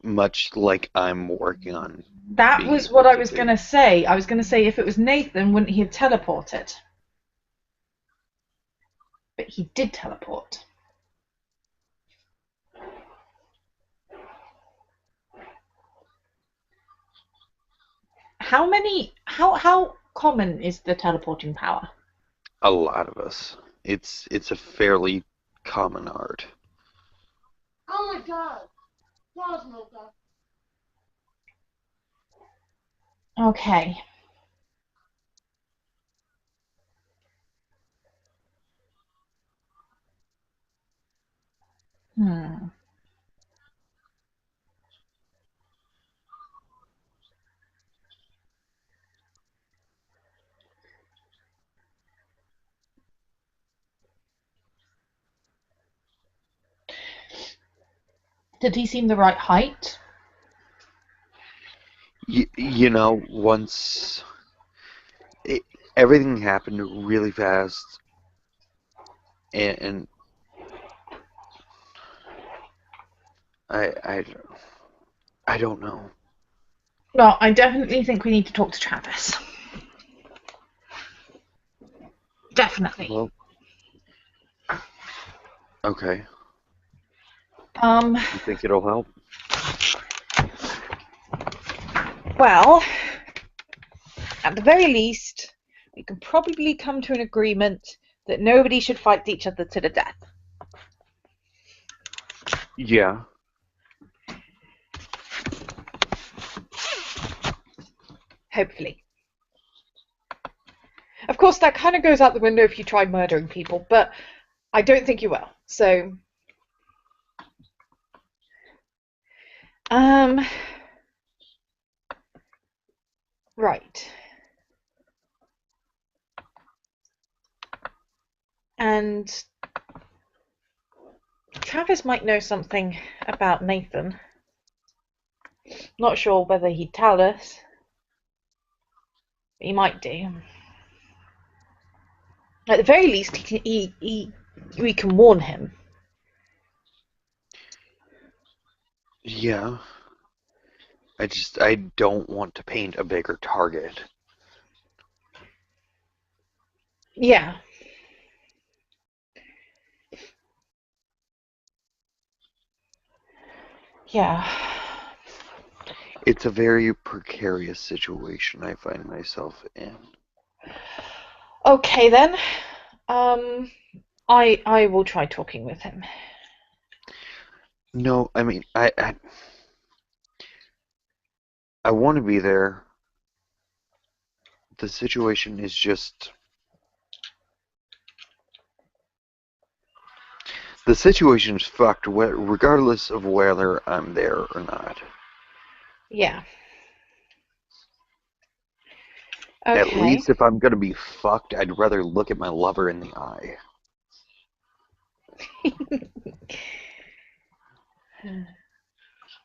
much like I'm working on that being was what able I to was do. going to say. I was going to say if it was Nathan, wouldn't he have teleported? But he did teleport. How common is the teleporting power? A lot of us. It's a fairly common art. Oh my god. Plasma. Okay. Hmm. Did he seem the right height? Once it, everything happened really fast, and I, I, I don't know. Well, I definitely think we need to talk to Travis. Definitely. Well, okay. You think it'll help? Well, at the very least, we can probably come to an agreement that nobody should fight each other to the death. Yeah. Hopefully. Of course, that kind of goes out the window if you try murdering people, but I don't think you will. So, right. And Travis might know something about Nathan. Not sure whether he'd tell us. But he might do. At the very least, we can warn him. Yeah. I don't want to paint a bigger target. Yeah. Yeah. It's a very precarious situation I find myself in. Okay then. I will try talking with him. No, I mean, I want to be there. The situation is just. The situation's fucked, regardless of whether I'm there or not. Yeah. At Okay. least if I'm gonna be fucked, I'd rather look at my lover in the eye.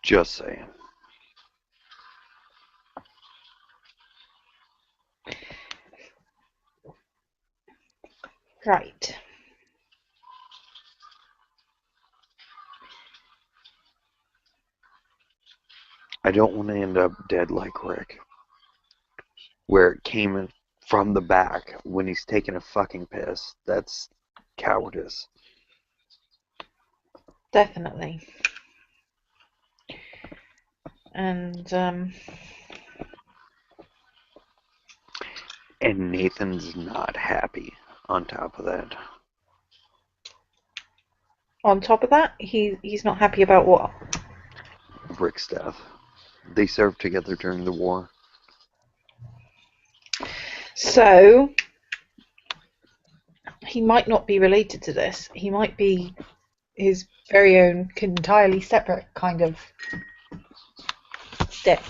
Just saying. Right. I don't want to end up dead like Rick, where it came from the back when he's taking a fucking piss. That's cowardice. Definitely. And And Nathan's not happy on top of that. on top of that, he's not happy about what? Rick's death. They served together during the war. So he might not be related to this. He might be his very own, entirely separate kind of stick.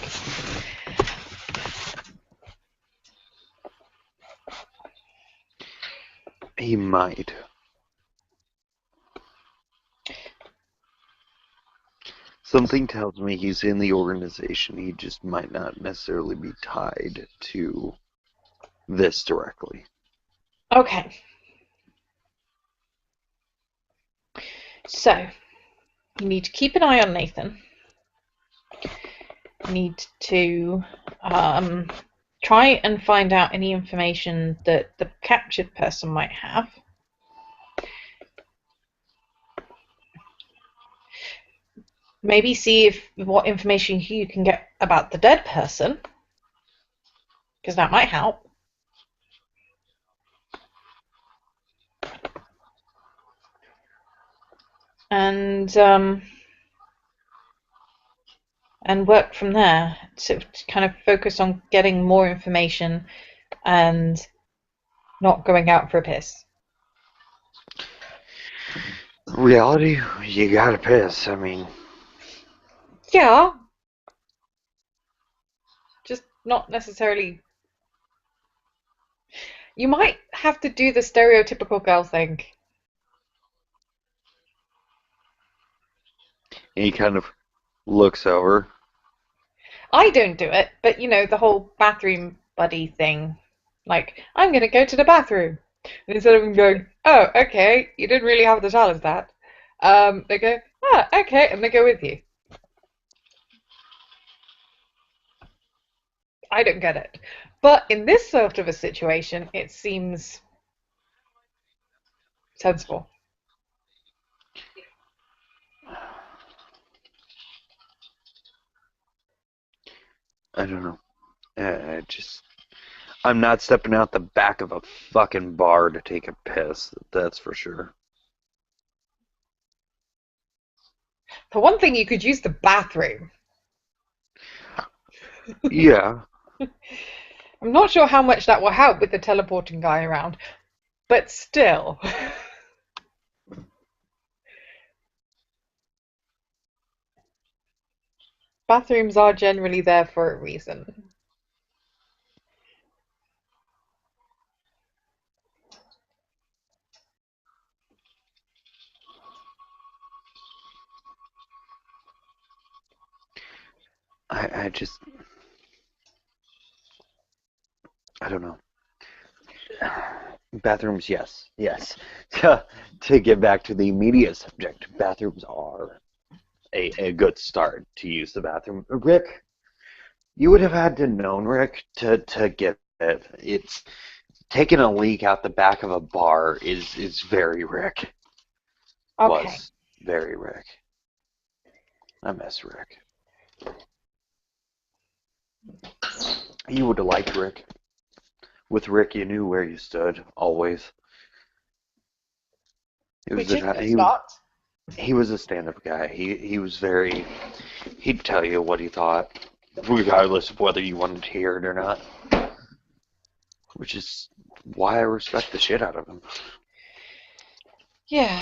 He might. Something tells me he's in the organization. He just might not necessarily be tied to this directly. Okay. So, you need to keep an eye on Nathan. You need to try and find out any information that the captured person might have. Maybe see what information you can get about the dead person, because that might help. And work from there. To kind of focus on getting more information and not going out for a piss. Reality, you gotta piss. I mean, Yeah. Just not necessarily. You might have to do the stereotypical girl thing. he kind of looks over. I don't do it, but the whole bathroom buddy thing. Like, I'm going to go to the bathroom. And instead of them going, oh, okay, you didn't really have to tell us that. They go, ah, okay, and they go with you. I don't get it. But in this sort of a situation, it seems sensible. I don't know. I'm not stepping out the back of a fucking bar to take a piss. That's for sure. For one thing, you could use the bathroom. Yeah. I'm not sure how much that will help with the teleporting guy around, but still. Bathrooms are generally there for a reason. I don't know. Bathrooms, yes. Yes. To get back to the immediate subject, bathrooms are a good start to use the bathroom. Rick, you would have had to known, Rick, to get it. It's taking a leak out the back of a bar is very Rick. Okay. Was very Rick. I miss Rick. You would have liked Rick. With Rick, you knew where you stood, always. Which is a start. He was a stand-up guy. He was very... He'd tell you what he thought, regardless of whether you wanted to hear it or not. Which is why I respect the shit out of him. Yeah.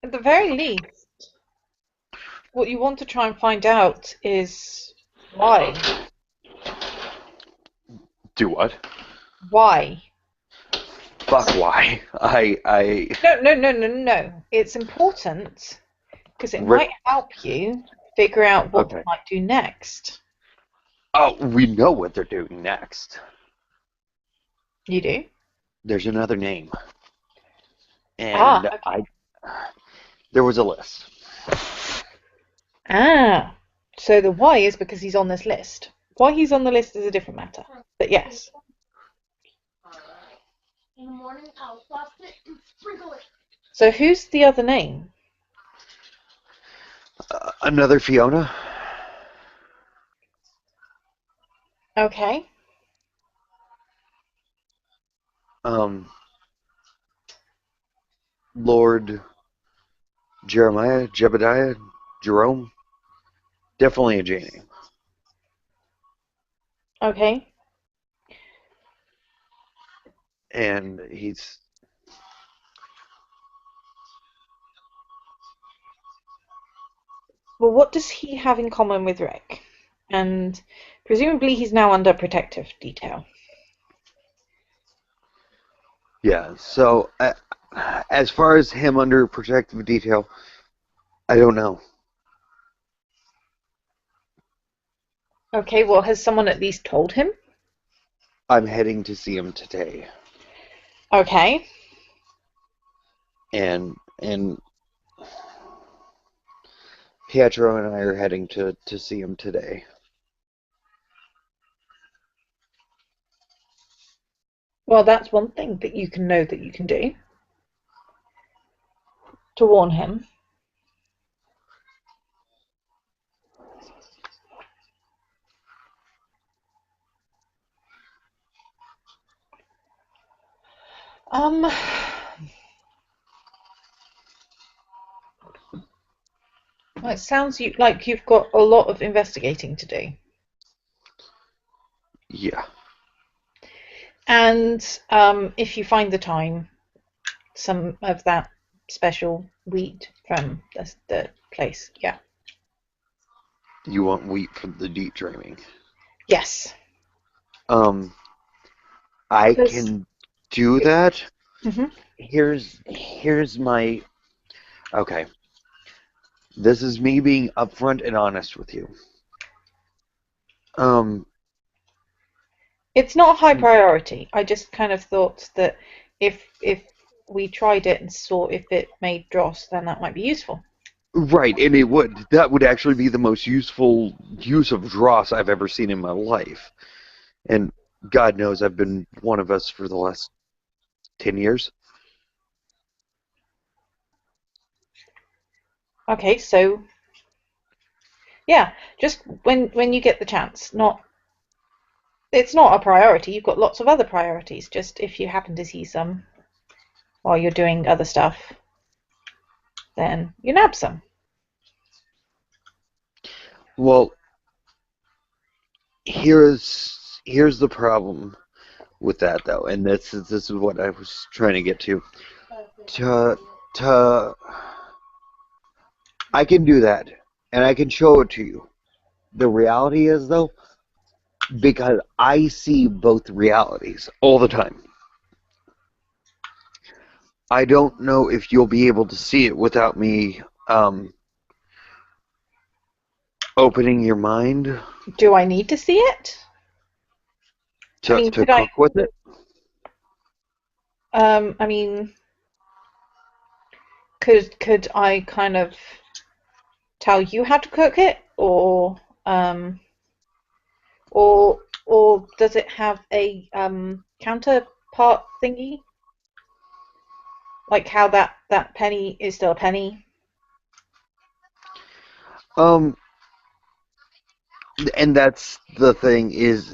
At the very least, what you want to try and find out is why. Do what? Why? Fuck why. No. It's important because it might help you figure out what they might do next. Oh, we know what they're doing next. You do? There's another name. And okay. there was a list. So the why is because he's on this list. Why he's on the list is a different matter. But yes. In the morning, I'll frost it and sprinkle it. So who's the other name? Another Fiona. Okay. Lord Jeremiah, Jebediah, Jerome. Definitely a J name. Okay. And he's... Well, what does he have in common with Rick? And presumably he's now under protective detail. Yeah, so As far as him under protective detail, I don't know. Okay, well, has someone at least told him? I'm heading to see him today, Okay. and Pietro and I are heading to see him today. Well, that's one thing that you can know that you can do to warn him. Well, it sounds like you've got a lot of investigating to do. Yeah. And if you find the time, some of that special wheat from the place, yeah. You want wheat from the deep dreaming? Yes. I Because can do that. Mhm. Here's my okay. This is me being upfront and honest with you. Um, It's not a high priority. I just kind of thought that if we tried it and saw if it made dross, then that might be useful. right, and that would actually be the most useful use of dross I've ever seen in my life. And God knows I've been one of us for the last 10 years. Okay, so yeah, just when you get the chance. Not It's not a priority. You've got lots of other priorities. Just if you happen to see some while you're doing other stuff, then you nab some. Well, here's the problem with that though, and this is what I was trying to get to. To to I can do that, and I can show it to you. The reality is though, because I see both realities all the time. I don't know if you'll be able to see it without me opening your mind Do I need to see it? I mean, to could I? cook with it. I mean, could I kind of tell you how to cook it, or does it have a counterpart thingy? Like how that penny is still a penny? Um, and that's the thing is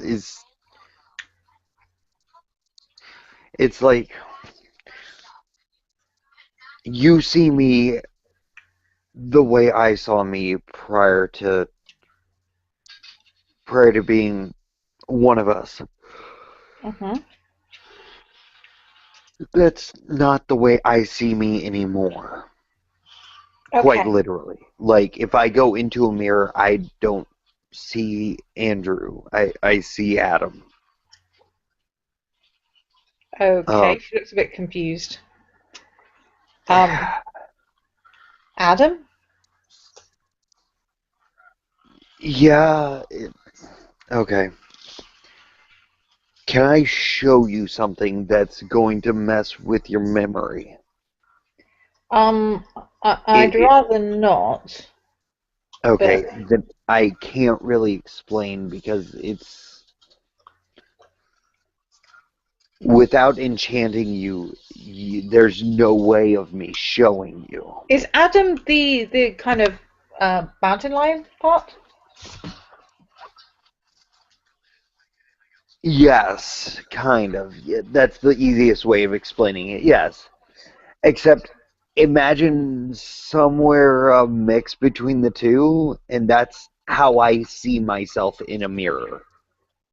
it's like you see me the way I saw me prior to being one of us. Mm-hmm. That's not the way I see me anymore. Quite Okay. literally. Like if I go into a mirror, I don't see Andrew. I see Adam. Um, Okay. She looks a bit confused. Um, Adam? yeah. Okay. Can I show you something that's going to mess with your memory? Um, I'd It rather not, but okay. Then I can't really explain because it's without enchanting there's no way of me showing you. is Adam the kind of mountain lion part? Yes, kind of. Yeah, that's the easiest way of explaining it. Yes. Except imagine somewhere a mix between the two, and that's how I see myself in a mirror.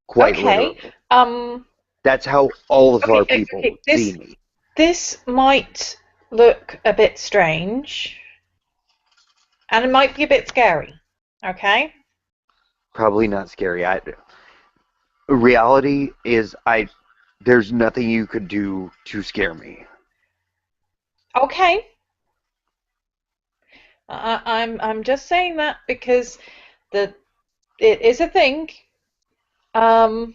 Quite Okay. literally. Um, That's how all of our okay. people see me. This might look a bit strange, and it might be a bit scary. Okay. Probably not scary. Reality is there's nothing you could do to scare me. Okay. I'm just saying that because the it is a thing. Um,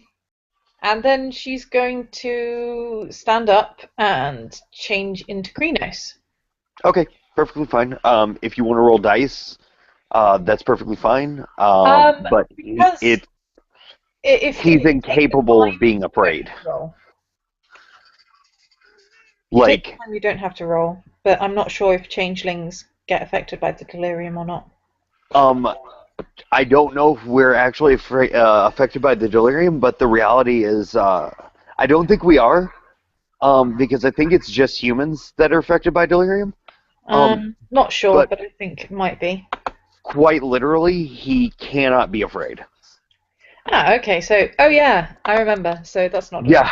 and then she's going to stand up and change into Krenos. Okay, perfectly fine. If you want to roll dice, that's perfectly fine. Um, But because he's if you take the incapable of time, being you don't afraid. have to roll. If you take the Like, time, you don't have to roll. But I'm not sure if changelings get affected by the delirium or not. um, I don't know if we're actually affected by the delirium, but the reality is, I don't think we are. Because I think it's just humans that are affected by delirium. Not sure, But but I think it might be. quite literally, he cannot be afraid. Ah, okay. So, oh yeah, I remember. So that's not delirium.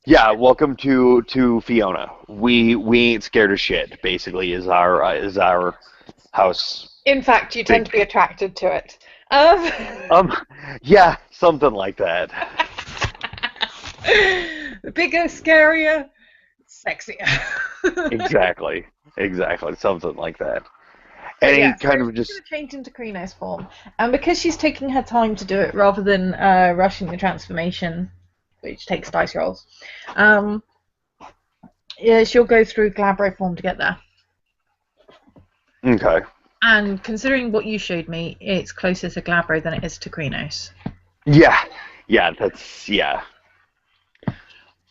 Yeah, yeah. Welcome to Fiona. We ain't scared of shit. Basically, is our house In fact, you thing. tend to be attracted to it. Um, Um, yeah, something like that. bigger, scarier, sexier. Exactly, exactly, something like that. And But he yeah, so kind of she's going just to change into Krenos form. And because she's taking her time to do it rather than rushing the transformation, which takes dice rolls, um, yeah, she'll go through Glabro form to get there. okay. And considering what you showed me, it's closer to Glabro than it is to Krenos. Yeah, yeah. That's yeah.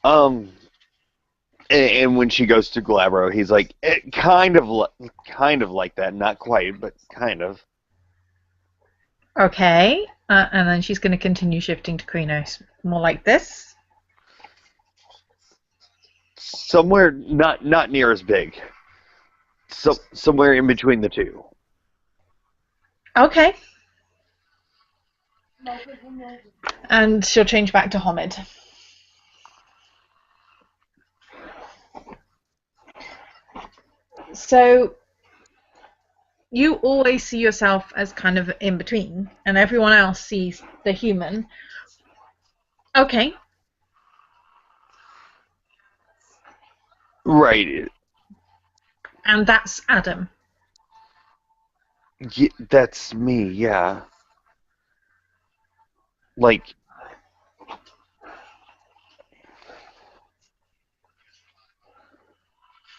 Um, and when she goes to Glabro, he's like, kind of like that, not quite, but kind of. Okay, and then she's going to continue shifting to Krenos. More like this. Somewhere not near as big. Somewhere in between the two. Okay. And she'll change back to Homid. So you always see yourself as kind of in between, and everyone else sees the human. Okay. Right. And that's Adam. That's me. Yeah. Like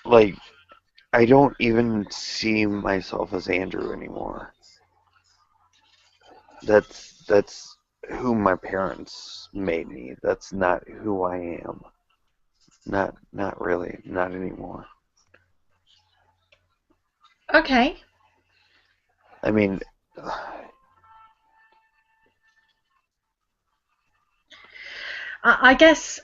like I don't even see myself as Andrew anymore. That's who my parents made me. That's not who I am. Not really. Not anymore. Okay. I mean, I guess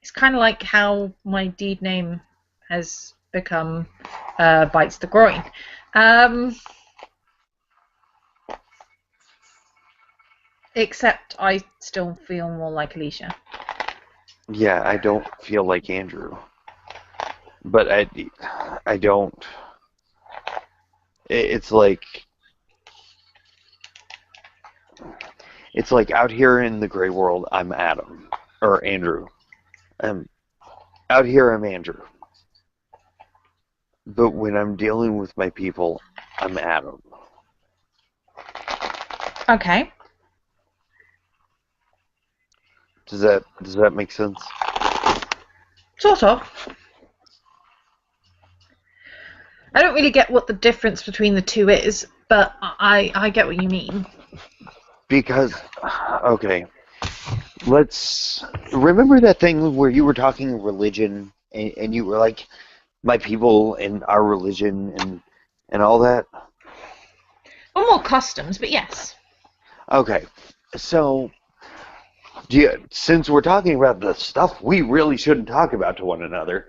it's kind of like how my deed name has become Bites the Groin. Um, except I still feel more like Alicia. yeah, I don't feel like Andrew, but I don't. It's like out here in the gray world, I'm Adam or Andrew. I'm out here, I'm Andrew. But when I'm dealing with my people, I'm Adam. Okay. Does that make sense? Sort of. I don't really get what the difference between the two is, but I get what you mean. Because okay, let's remember that thing where you were talking religion and you were like my people and our religion and all that. Or more customs, but yes. Okay, so since we're talking about the stuff we really shouldn't talk about to one another,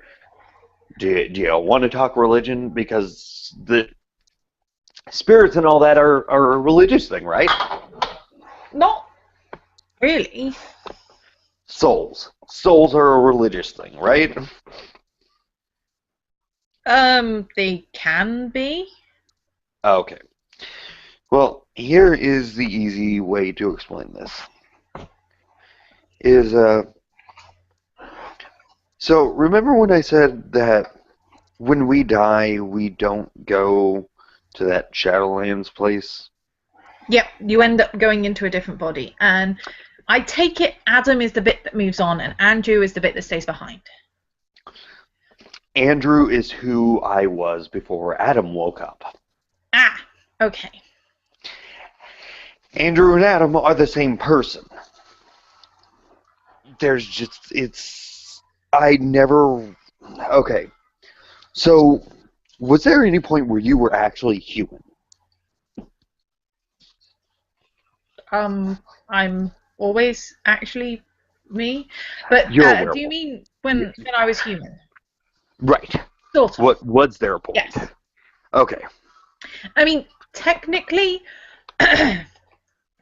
do you want to talk religion? Because the spirits and all that are a religious thing, right? Not really. Souls are a religious thing, right? They can be. Okay. Well, here is the easy way to explain this. Is So remember when I said that when we die, we don't go to that Shadowlands place? Yep, you end up going into a different body, and I take it Adam is the bit that moves on, and Andrew is the bit that stays behind. Andrew is who I was before Adam woke up. Ah, okay. Andrew and Adam are the same person. I never. Okay. So, was there any point where you were actually human? I'm always actually me, but You're a do you werewolf. mean when I was human? Right. Sort of. What was there a point? Yes. Okay. I mean, technically,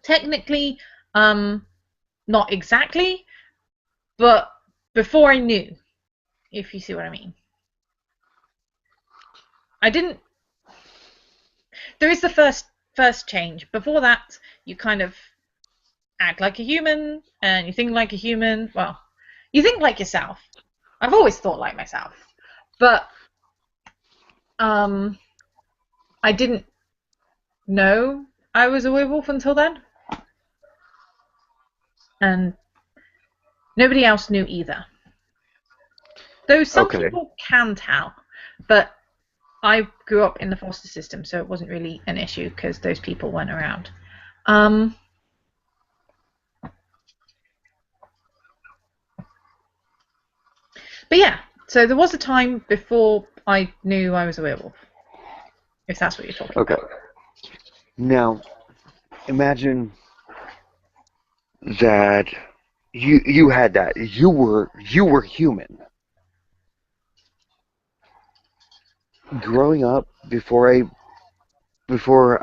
technically, not exactly, but before I knew, if you see what I mean. I didn't. There is the first change. Before that, you kind of act like a human and you think like a human. Well, you think like yourself. I've always thought like myself, but I didn't know I was a werewolf until then, and nobody else knew either. Though some Okay. people can tell, but I grew up in the foster system, so it wasn't really an issue because those people weren't around. But yeah, so there was a time before I knew I was a werewolf, if that's what you're talking Okay. about. Now, imagine that you had that. You were human. Growing up, before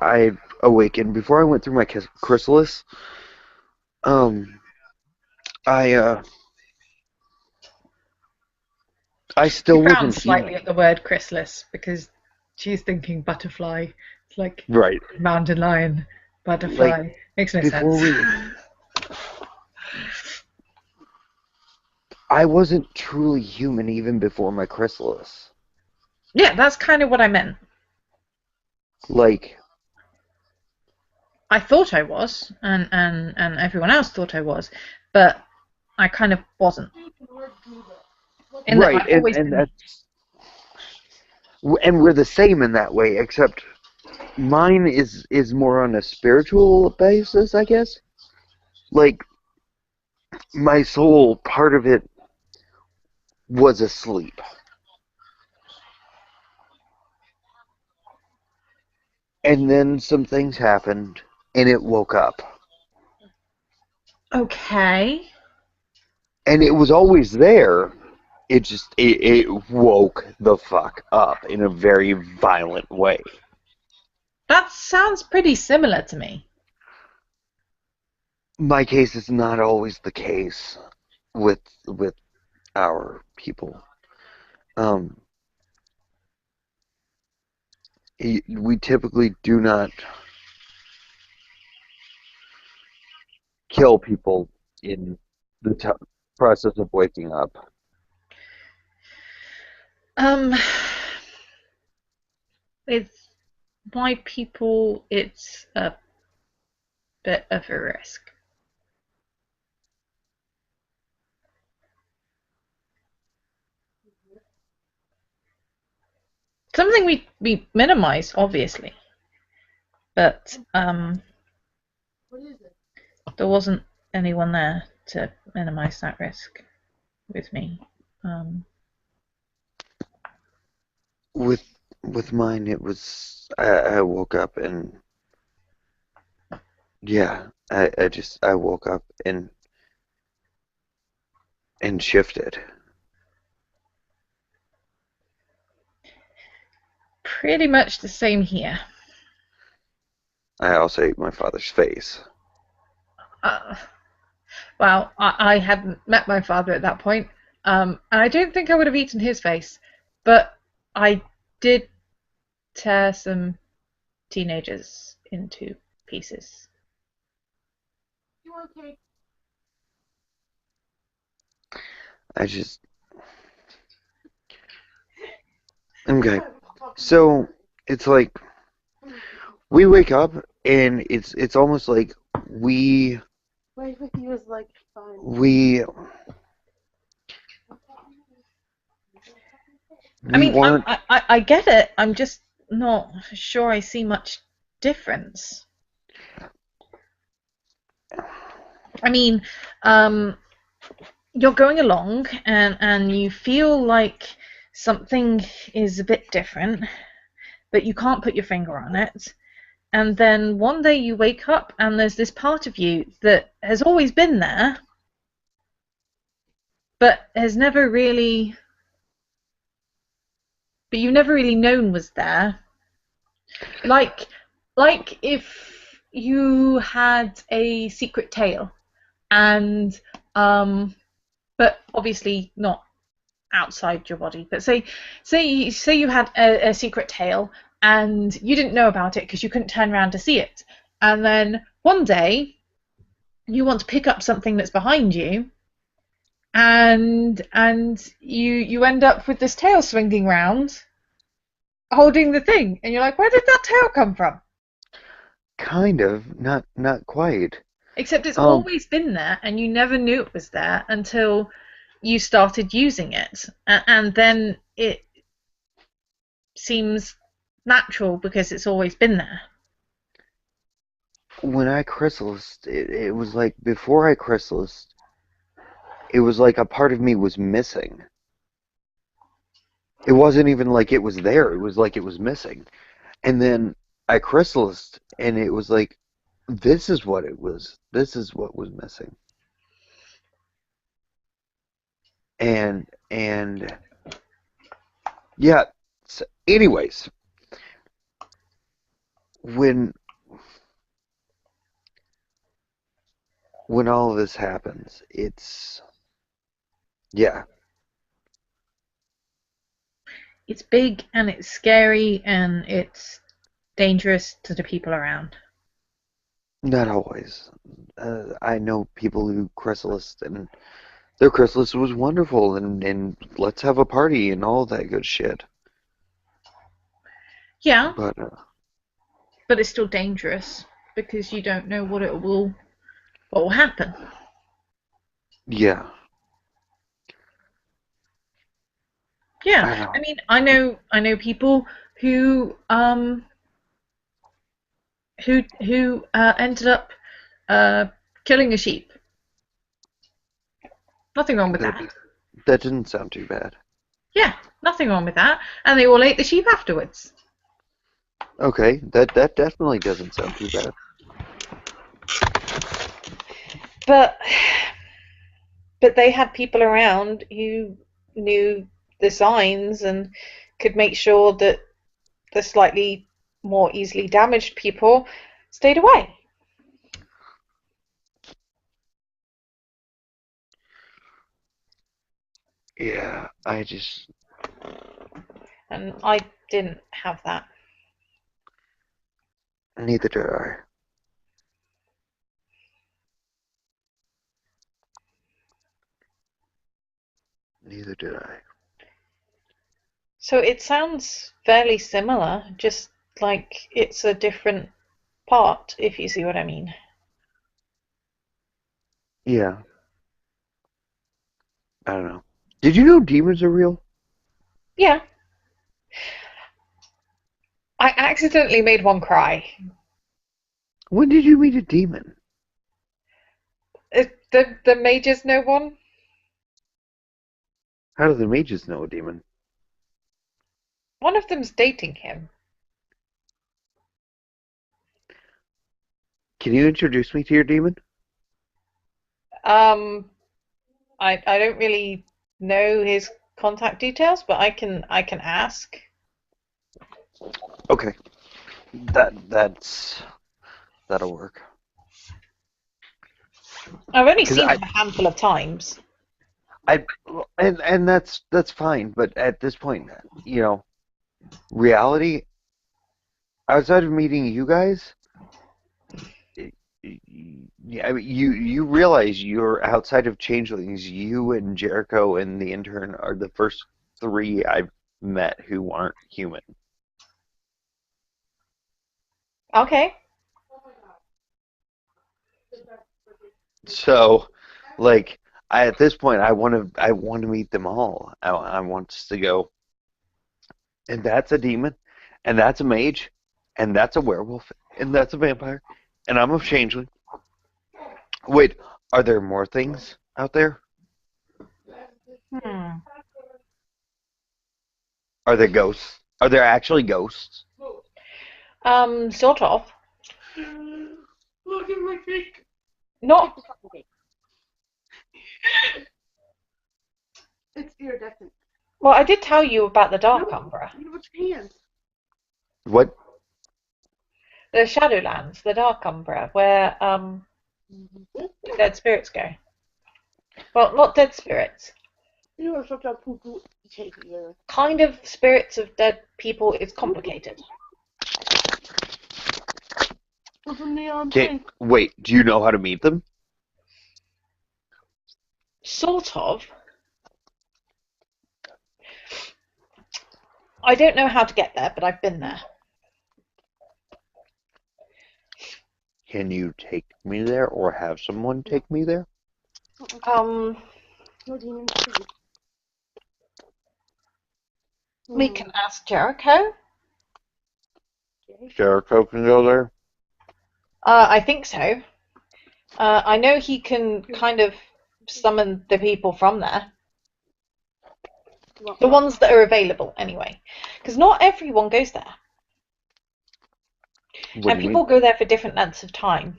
I awakened, before I went through my chrysalis, um, I I She still frowns wasn't slightly human. at the word chrysalis because she's thinking butterfly. It's like Right. mountain lion, Like butterfly. Makes no before sense. I wasn't truly human even before my chrysalis. Yeah, that's kind of what I meant. Like, I thought I was, and everyone else thought I was, but I kind of wasn't. In that right, I've always and been me. we're the same in that way, except mine is more on a spiritual basis, I guess. Like my soul, part of it was asleep, and then some things happened, and it woke up, Okay. and it was always there. It woke the fuck up in a very violent way. That sounds pretty similar to me. My case is not always the case with our people. Um, we typically do not kill people in the process of waking up. Um, it's my people. It's a bit of a risk. Something we minimize, obviously, but What is it? there wasn't anyone there to minimize that risk with me. Um, With mine, it was I woke up and yeah, I woke up and shifted. Pretty much the same here. I also ate my father's face. Uh, well, I hadn't met my father at that point, and I don't think I would have eaten his face, but I did tear some teenagers into pieces. You want cake? I just Okay. So it's like we wake up and it's almost like we Wait, he was like, fine. we I we mean, want I get it. I'm just not sure I see much difference. I mean, um, you're going along and you feel like something is a bit different, but you can't put your finger on it. And then one day you wake up and there's this part of you that has always been there, but has never really, but you've never really known was there. Like, like if you had a secret tail and, but obviously not outside your body. But say you had a secret tail and you didn't know about it because you couldn't turn around to see it, and then one day you want to pick up something that's behind you, and you end up with this tail swinging round, holding the thing, and you're like, where did that tail come from? kind of not quite. Except it's Um, always been there, and you never knew it was there until you started using it, and then it seems natural because it's always been there. when I chrysalis, it was like before I chrysalis, it was like a part of me was missing. It wasn't even like it was there. It was like it was missing. And then I chrysalis, and it was like this is what it was. This is what was missing. And yeah. So anyways, when when all of this happens, it's yeah. It's big and it's scary and it's dangerous to the people around. Not always. I know people who chrysalis, and their chrysalis was wonderful, and let's have a party and all that good shit. Yeah, But but it's still dangerous because you don't know what will happen. yeah, Yeah, I I know. mean, I know people who ended up uh, killing a sheep. Nothing wrong with That that. that didn't sound too bad. Yeah, nothing wrong with that. And they all ate the sheep afterwards. Okay, that definitely doesn't sound too bad. But but they had people around who knew the signs and could make sure that the slightly more easily damaged people stayed away. Yeah, I just And I didn't have that. neither did I. Neither did I. So it sounds fairly similar, just like it's a different part, if you see what I mean. Yeah, I don't know. Did you know demons are real? Yeah, I accidentally made one cry. When did you meet a demon? The mages know one? How do the mages know a demon? One of them's dating him. Can you introduce me to your demon? Um, I don't really know his contact details, but I can ask. Okay, that'll work. I've only Because seen him a handful of times. I and that's fine, but at this point, reality outside of meeting you guys, yeah, I mean, you realize you're outside of changelings. You and Jericho and the intern are the first three I've met who aren't human. Okay. So, like, at this point, I want to meet them all. I want us to go, and that's a demon, and that's a mage, and that's a werewolf, and that's a vampire, and I'm a changeling. Wait, are there more things out there? Hmm. Are there ghosts? Are there actually ghosts? Sort of. Look at my feet. Not. It's iridescent. Well, I did tell you about the Dark Umbra. Look at your hands. What? The Shadowlands, the Dark Umbra, where the dead spirits go. Well, not dead spirits. You are such a poo-poo here. Kind of spirits of dead people is complicated. What's a neon Okay, pink? wait, do you know how to meet them? Sort of. I don't know how to get there, but I've been there. Can you take me there or have someone take me there? Um, No demons, please. we can ask Jericho. Jericho can go there? I think so. I know he can kind of summon the people from there. The ones that are available, anyway. Because not everyone goes there. What And do you people mean? go there for different lengths of time.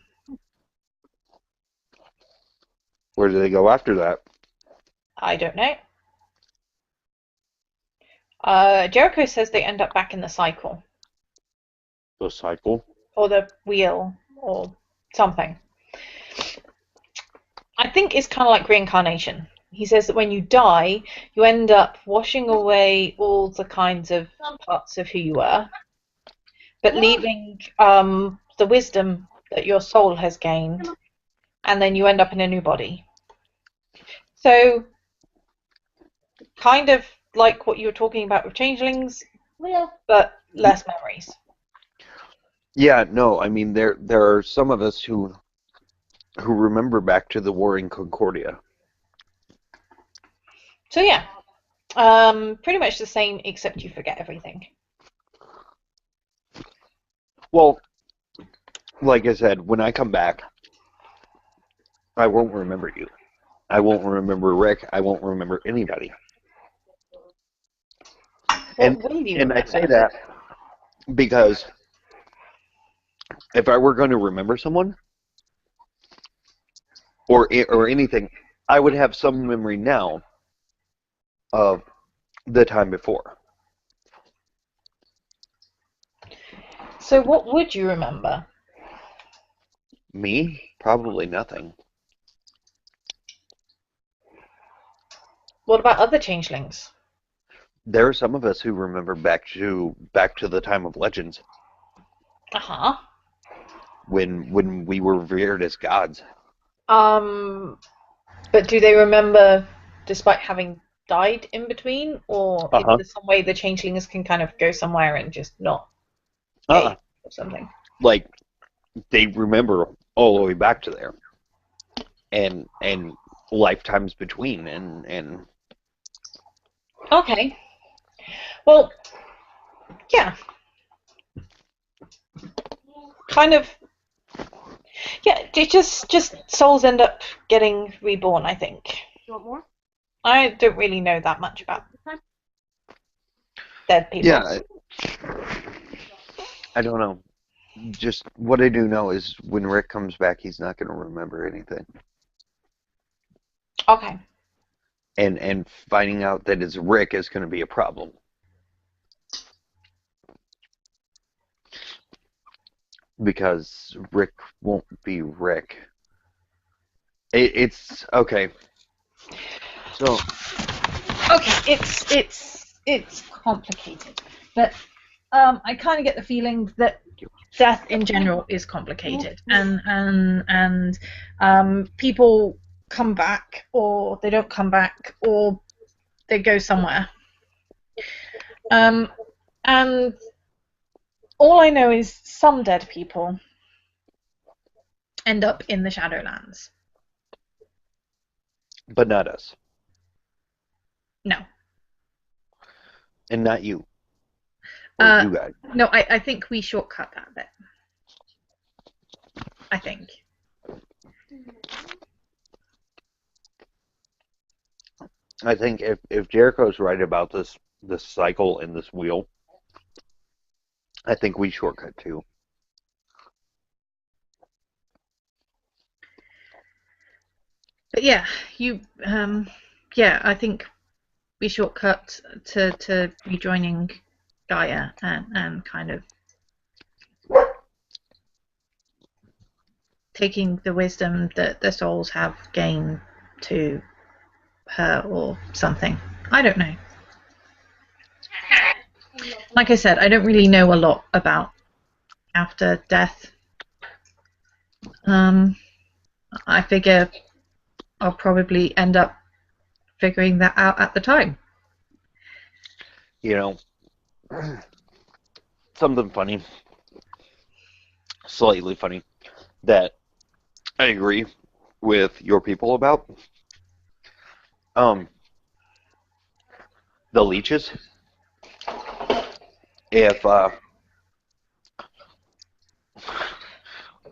Where do they go after that? I don't know. Jericho says they end up back in the cycle. The cycle? Or the wheel. Or something. I think it's kind of like reincarnation. He says that when you die, you end up washing away all the kinds of parts of who you were, but leaving the wisdom that your soul has gained, and then you end up in a new body. So, kind of like what you were talking about with changelings, but less memories. Yeah, no, I mean there are some of us who remember back to the war in Concordia. So yeah, pretty much the same, except you forget everything. Well, like I said, when I come back, I won't remember you. I won't remember Rick. I won't remember anybody. What will you And I remember? say that because if I were going to remember someone or anything, I would have some memory now of the time before. So what would you remember? Me? Probably nothing. What about other changelings? There are some of us who remember back to the time of legends Uh-huh. when we were revered as gods. But do they remember despite having died in between, or is Uh-huh. there some way the changelings can kind of go somewhere and just not Uh-uh. age or something? Like they remember all the way back to there, and lifetimes between, and Okay. Well, yeah. Kind of. Yeah. It just souls end up getting reborn, I think. You want more? I don't really know that much about dead people. yeah, I don't know. Just what I do know is when Rick comes back, he's not going to remember anything, Okay. and finding out that it's Rick is going to be a problem. Because Rick won't be Rick. It's okay. So Okay, it's complicated, but I kind of get the feeling that death in general is complicated, and people come back, or they don't come back, or they go somewhere. And all I know is some dead people end up in the Shadowlands. But not us. No. And not you. Or you guys. No, I think we shortcut that bit. I think. I think if Jericho's right about this cycle and this wheel, I think we shortcut too. But yeah, I think we shortcut to rejoining Gaia and kind of taking the wisdom that the souls have gained to her or something. I don't know. Like I said, I don't really know a lot about after death. I figure I'll probably end up figuring that out at the time. You know, something funny, slightly funny, that I agree with your people about. The leeches. If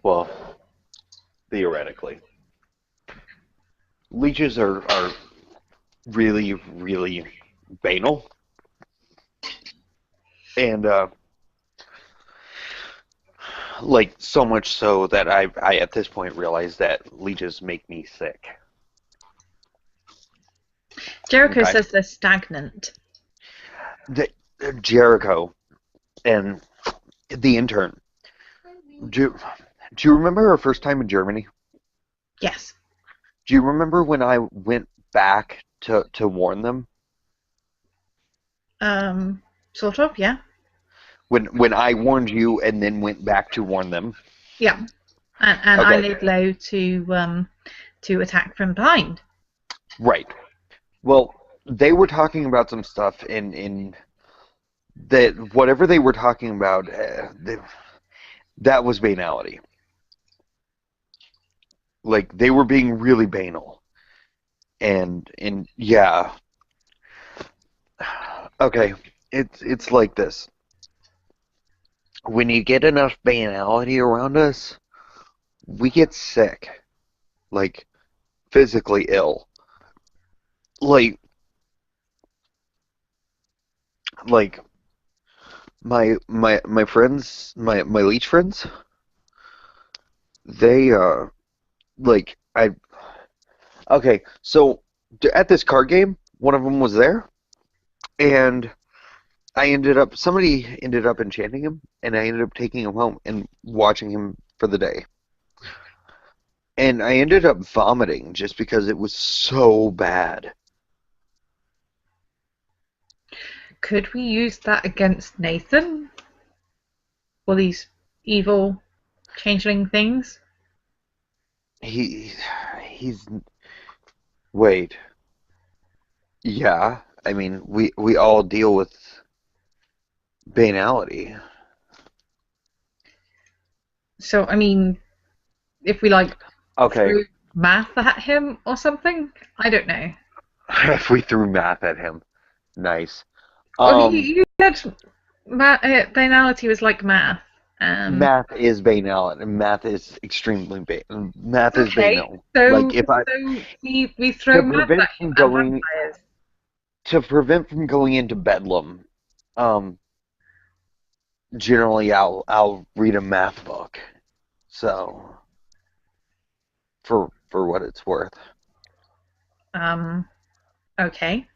well, theoretically, leeches are really, really banal, and like so much so that I at this point realize that leeches make me sick. Jericho Okay. says they're stagnant. Jericho and the intern. Do you remember our first time in Germany? Yes. Do you remember when I went back to warn them? Sort of, yeah. When I warned you and then went back to warn them? Yeah. And Okay. I laid low to attack from behind. Right. Well, they were talking about some stuff in that whatever they were talking about, that was banality. Like they were being really banal, and yeah. Okay, it's like this. When you get enough banality around us, we get sick, like physically ill. Like my friends, my leech friends, they like I okay. So at this card game, one of them was there, and somebody ended up enchanting him, and I ended up taking him home and watching him for the day. And I ended up vomiting just because it was so bad. Could we use that against Nathan? All these evil changeling things? He's wait. Yeah, I mean we all deal with banality. So, I mean, if we Okay, threw math at him or something? I don't know. if we threw math at him, nice. Well, you said banality was like math. Math is banal, and math is extremely math is Okay, banal. so Like if I we throw to math prevent at from him and going vampires. to prevent from going into bedlam, generally I'll read a math book. So for what it's worth. Okay.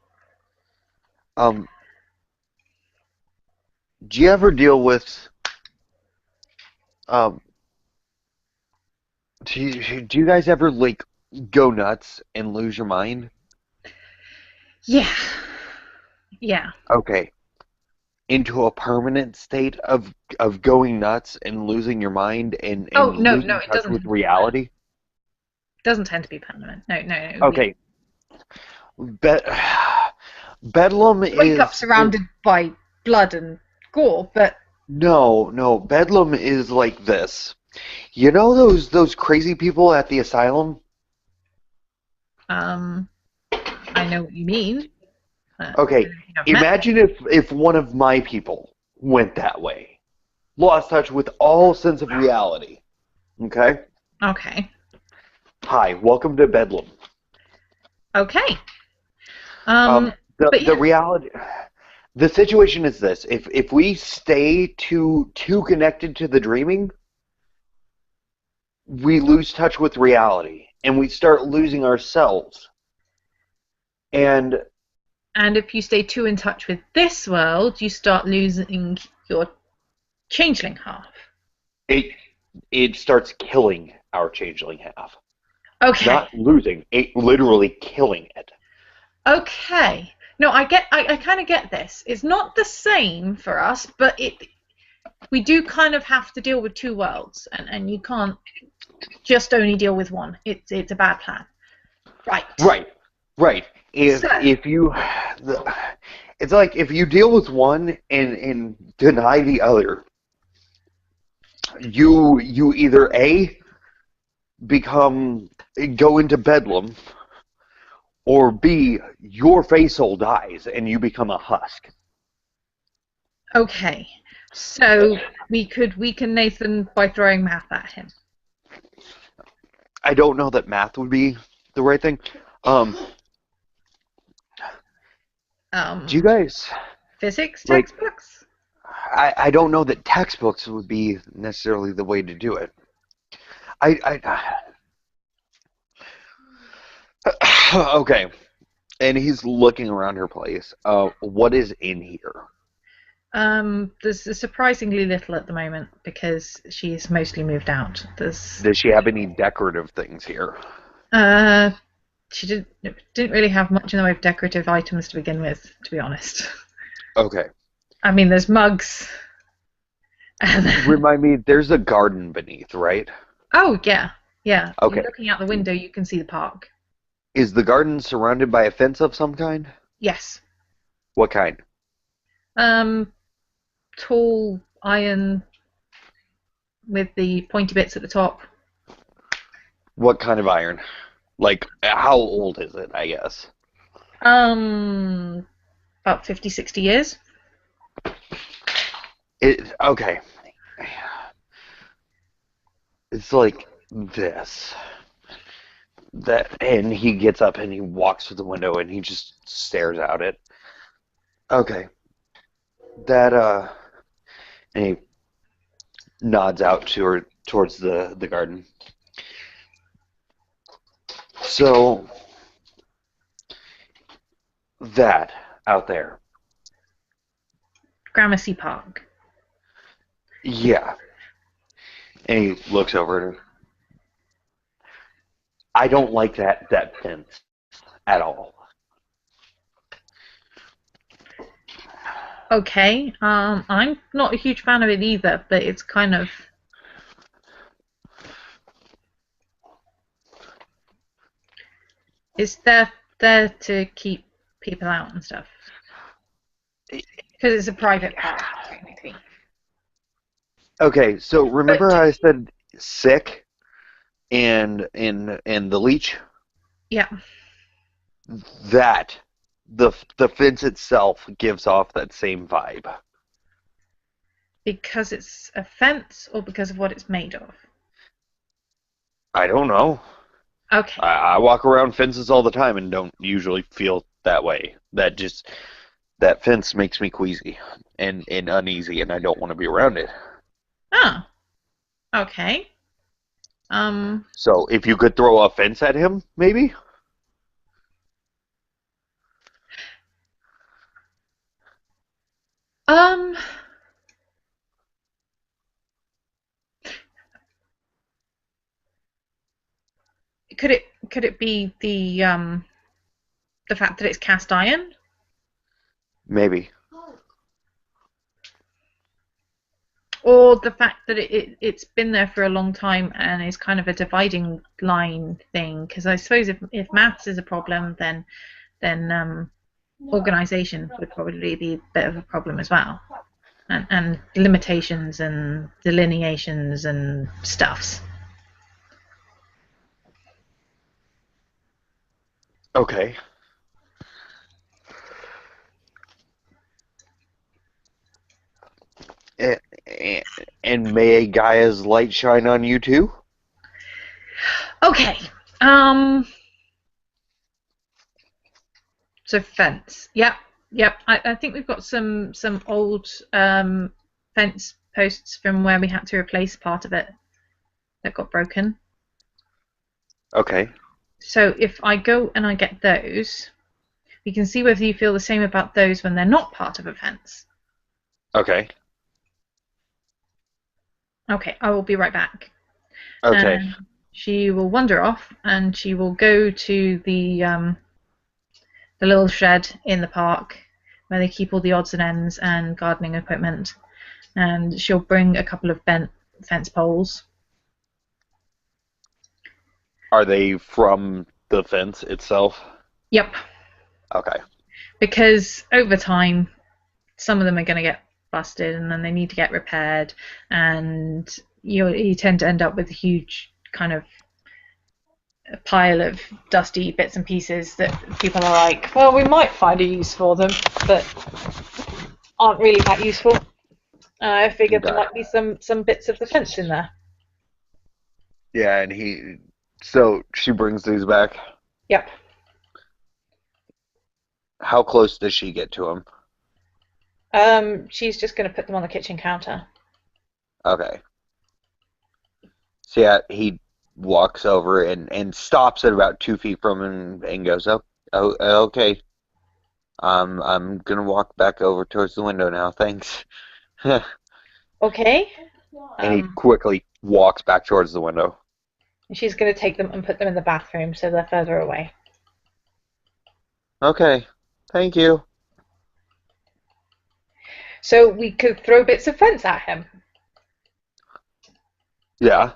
Do you ever deal with um do you guys ever like go nuts and lose your mind? Yeah. Yeah. Okay. Into a permanent state of going nuts and losing your mind and Oh, no, losing it touch doesn't with tend to be reality? It doesn't tend to be permanent. No. Okay. Bedlam We wake up is surrounded by blood and gore, but No, Bedlam is like this. You know those crazy people at the asylum? I know what you mean. I Okay, don't think I've met them. imagine if one of my people went that way, lost touch with all sense of reality. Okay? Okay. Hi, welcome to Bedlam. Okay. The But yeah. reality, the situation is this: if we stay too connected to the dreaming, we lose touch with reality, and we start losing ourselves. And And if you stay too in touch with this world, you start losing your changeling half. it starts killing our changeling half. Okay. Not losing, it literally killing it. Okay. No, I kind of get this. It's not the same for us, but we do kind of have to deal with two worlds, and you can't just only deal with one. It's a bad plan. Right. Right. If So, if you, it's like if you deal with one and deny the other, you either A, become go into bedlam, or B, your face soul dies and you become a husk. okay. So we could weaken Nathan by throwing math at him. I don't know that math would be the right thing. Do you guys Physics like? textbooks? I don't know that textbooks would be necessarily the way to do it. Okay. And he's looking around her place. What is in here? There's surprisingly little at the moment because she's mostly moved out. Does she have any decorative things here? She didn't really have much in the way of decorative items to begin with, to be honest. Okay. I mean, there's mugs. Remind me, there's a garden beneath, right? Oh, yeah. Yeah. Okay. You're looking out the window, you can see the park. Is the garden surrounded by a fence of some kind? Yes. What kind? Tall iron with the pointy bits at the top. What kind of iron? Like, how old is it, I guess? About 50, 60 years. Okay. It's like this. And he gets up and he walks to the window and he just stares out it. Okay. And he nods out towards the garden. So, that out there. Gramercy Park. Yeah. And he looks over at her. I don't like that fence at all. Okay. I'm not a huge fan of it either, but it's kind of... It's there to keep people out and stuff. Because it's a private park, technically. Okay, so remember how I said sick and the leech? Yeah. That the fence itself gives off that same vibe. Because it's a fence or because of what it's made of? I don't know. Okay. I walk around fences all the time and don't usually feel that way. That fence makes me queasy and uneasy, and I don't want to be around it. Oh. Okay. So if you could throw a fence at him, maybe? Could it be the fact that it's cast iron? Maybe. Or the fact that it's been there for a long time and is kind of a dividing line thing? Because I suppose if maths is a problem, then organisation would probably be a bit of a problem as well, and limitations and delineations and stuffs. Okay. A- a- And may Gaia's light shine on you too? Okay. So fence. Yep. Yep. I think we've got some old fence posts from where we had to replace part of it that got broken. Okay. So if I go and I get those, we can see whether you feel the same about those when they're not part of a fence. Okay. Okay, I will be right back. Okay. And she will wander off, and she will go to the little shed in the park where they keep all the odds and ends and gardening equipment, and she'll bring a couple of bent fence poles. Are they from the fence itself? Yep, Okay. because over time, some of them are going to get busted, and then they need to get repaired, and you tend to end up with a huge kind of pile of dusty bits and pieces that people are like, well, we might find a use for them, but aren't really that useful. I figured there Okay. might be some bits of the fence in there. Yeah, so she brings these back. Yep. How close does she get to him? She's just going to put them on the kitchen counter. Okay. So yeah, he walks over and stops at about 2 feet from him and goes, oh, okay. I'm gonna walk back over towards the window now, thanks. And Okay. he quickly walks back towards the window. She's going to take them and put them in the bathroom so they're further away. Okay, thank you. So we could throw bits of fence at him. Yeah.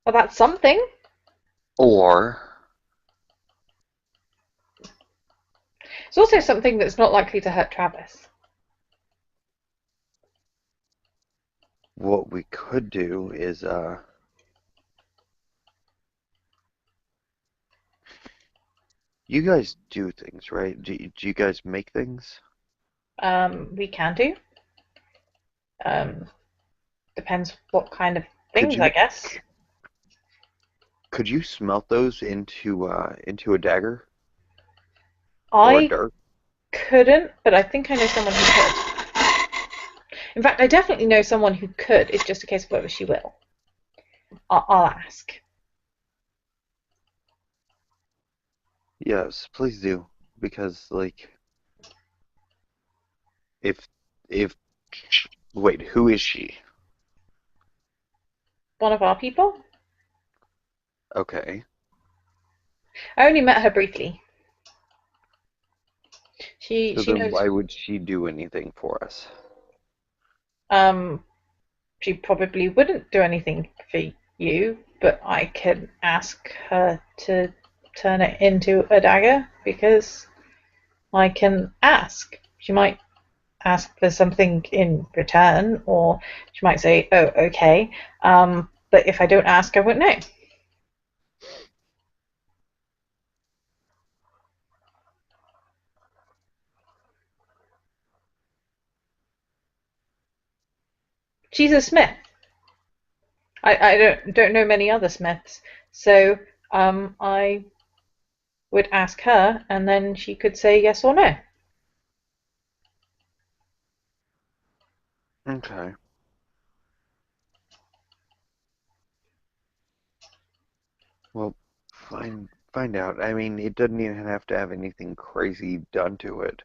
Well, that's something. Or It's also something that's not likely to hurt Travis. what we could do is you guys do things, right? Do you guys make things? We can do. Um, Depends what kind of Could things, I you guess. could you smelt those into a dagger or a I dart? couldn't, but I think I know someone who could. In fact, I definitely know someone who could. It's just a case of whether she will. I'll ask. Yes, please do. Because like if if wait, who is she? One of our people? Okay. I only met her briefly. So She then knows. why would she do anything for us? Um, she probably wouldn't do anything for you, but I can ask her to turn it into a dagger because I can ask. She might ask for something in return, or she might say, "Oh, okay." But if I don't ask, I won't know. She's a smith. I don't know many other smiths, so I would ask her, and then she could say yes or no. Okay. Well, find out. I mean, it doesn't even have to have anything crazy done to it.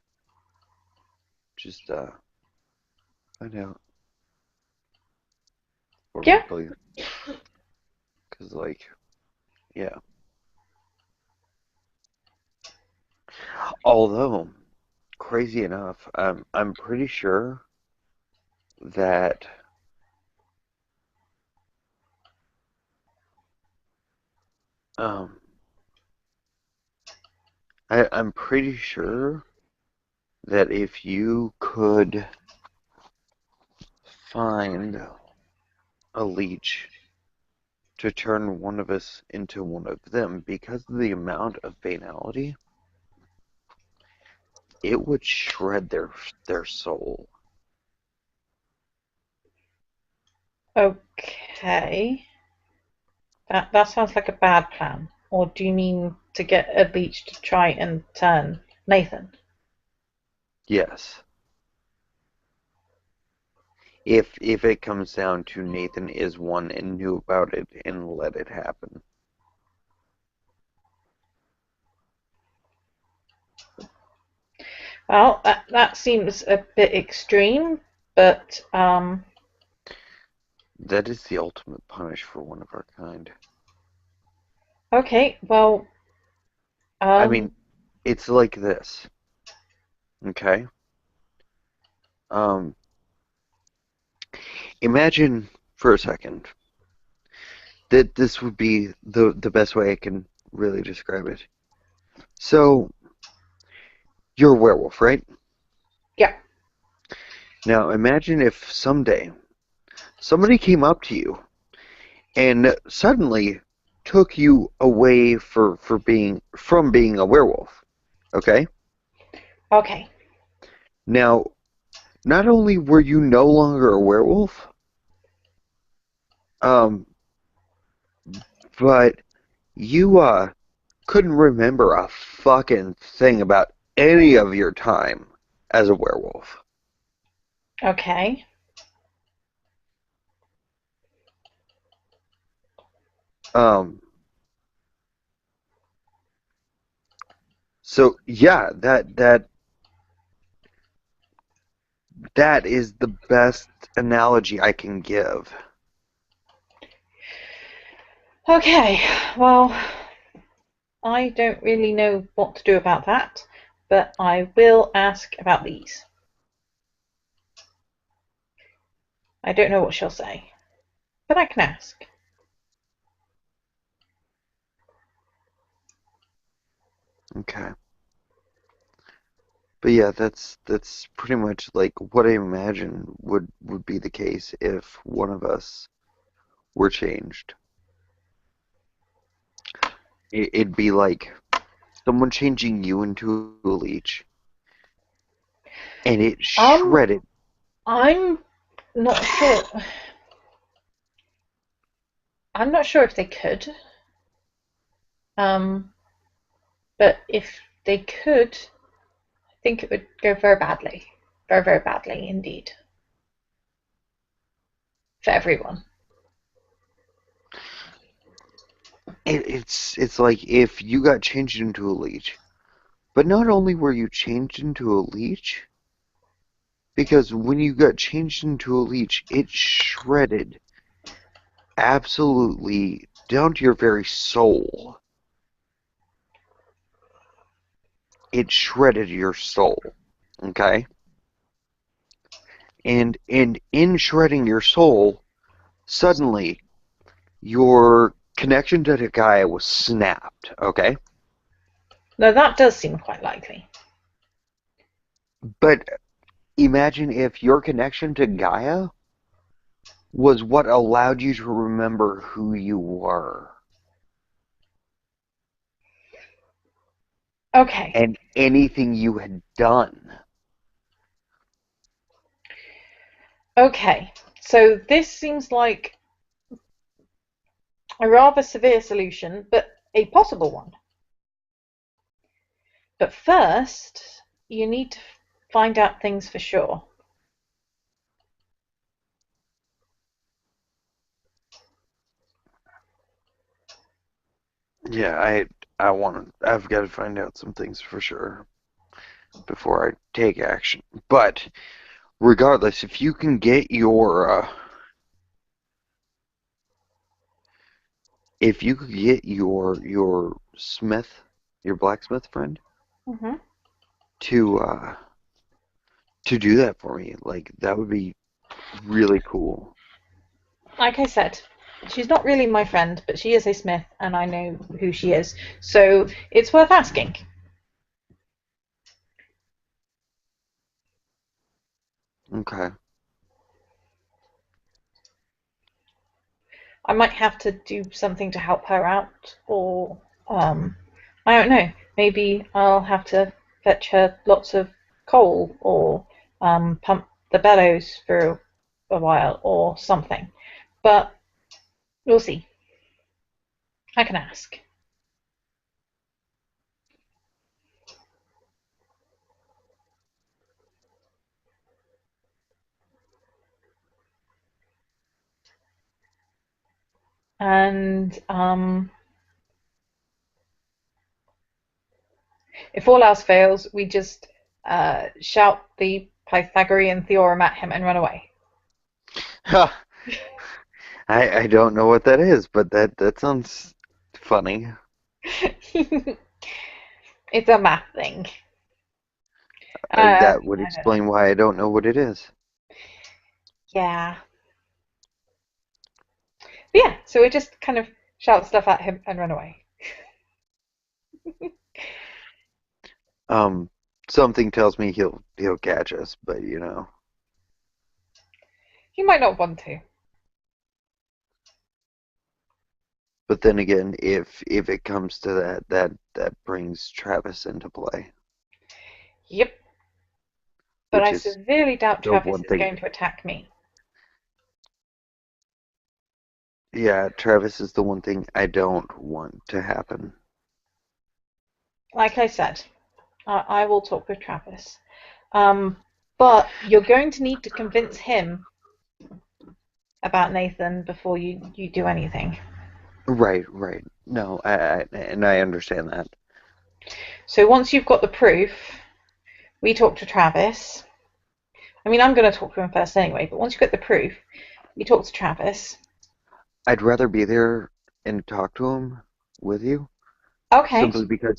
Just find out for me, Yeah. please. Cause like, yeah. Although, crazy enough, I'm pretty sure that um I'm pretty sure that if you could find a leech to turn one of us into one of them, because of the amount of banality, it would shred their soul. Okay. That sounds like a bad plan. Or do you mean to get a leech to try and turn Nathan? Yes. If it comes down to Nathan is one and knew about it and let it happen. Well, that seems a bit extreme, but That is the ultimate punish for one of our kind. okay. Well, I mean, it's like this, okay? Um, Imagine for a second that this would be the best way I can really describe it. So, you're a werewolf, right? yeah. Now, imagine if someday somebody came up to you and suddenly took you away for being from being a werewolf. Okay? Okay. Now, not only were you no longer a werewolf, um, but you couldn't remember a fucking thing about any of your time as a werewolf. Okay. Um, so yeah, that is the best analogy I can give. Okay. Well, I don't really know what to do about that, but I will ask about these. I don't know what she'll say, but I can ask. Okay. But yeah, that's pretty much like what I imagine would be the case if one of us were changed. It'd be like someone changing you into a leech, and it Um, shredded. I'm not sure. I'm not sure if they could. Um, but if they could, I think it would go very badly. Very, very badly indeed. For everyone. It's like if you got changed into a leech, but not only were you changed into a leech, because when you got changed into a leech, it shredded absolutely down to your very soul. It shredded your soul. Okay? And in shredding your soul, suddenly your connection to the guy was snapped. Okay? No, that does seem quite likely. But imagine if your connection to Gaia was what allowed you to remember who you were Okay. and anything you had done. Okay. So this seems like a rather severe solution, but a possible one. But first, you need to find out things for sure. Yeah, I've got to find out some things for sure before I take action. But regardless, if you could get your smith, your blacksmith friend Mm-hmm. to to do that for me, like that would be really cool. Like I said, she's not really my friend, but she is a smith, and I know who she is. So it's worth asking. Okay. I might have to do something to help her out, or I don't know. Maybe I'll have to fetch her lots of coal, or pump the bellows for a while, or something. But we'll see. I can ask. And if all else fails, we just shout the Pythagorean theorem at him and run away. Ha! I don't know what that is, but that sounds funny. It's a math thing. I That would don't know. explain why I don't know what it is. Yeah. But yeah, so we just kind of shout stuff at him and run away. Um, Something tells me he'll catch us, but you know. He might not want to. But then again, if it comes to that brings Travis into play, Yep. But which I is severely doubt the Travis one is thing. going to attack me. Yeah, Travis is the one thing I don't want to happen. Like I said, I will talk with Travis. Um, but you're going to need to convince him about Nathan before you do anything. Right, right. No, and I understand that. So once you've got the proof, we talk to Travis. I mean, I'm going to talk to him first anyway, but once you get the proof, we talk to Travis. I'd rather be there and talk to him with you, Okay. simply because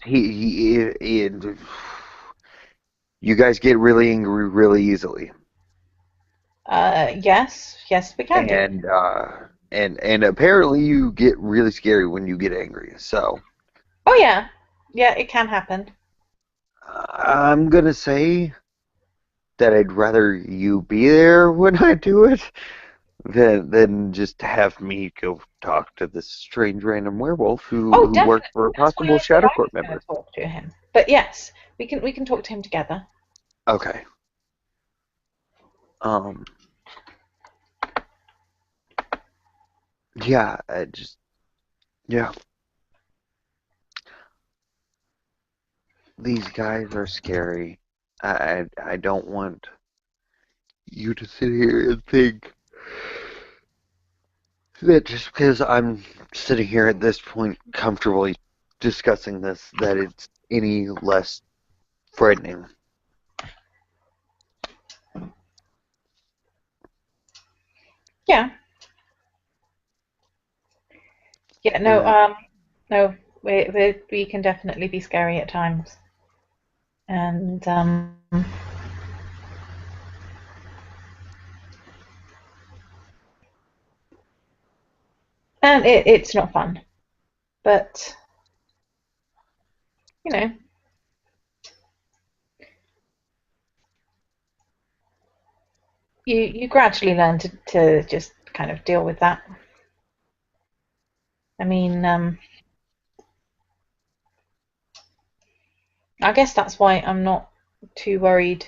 you guys get really angry really easily, Yes, we can do. and apparently you get really scary when you get angry. So Oh yeah, it can happen. I'm gonna say that I'd rather you be there when I do it than just have me go talk to this strange random werewolf Oh, who works for definitely. a That's why possible I said Shadow I Court was going member. to talk to him. But yes, we can talk to him together. Okay. Um. Yeah. I just. Yeah. These guys are scary. I don't want you to sit here and think that just because I'm sitting here at this point comfortably discussing this, that it's any less frightening. Yeah. Yeah. No. Uh, No. We can definitely be scary at times, and it's not fun. But you know, you gradually learn to just kind of deal with that. I mean, I guess that's why I'm not too worried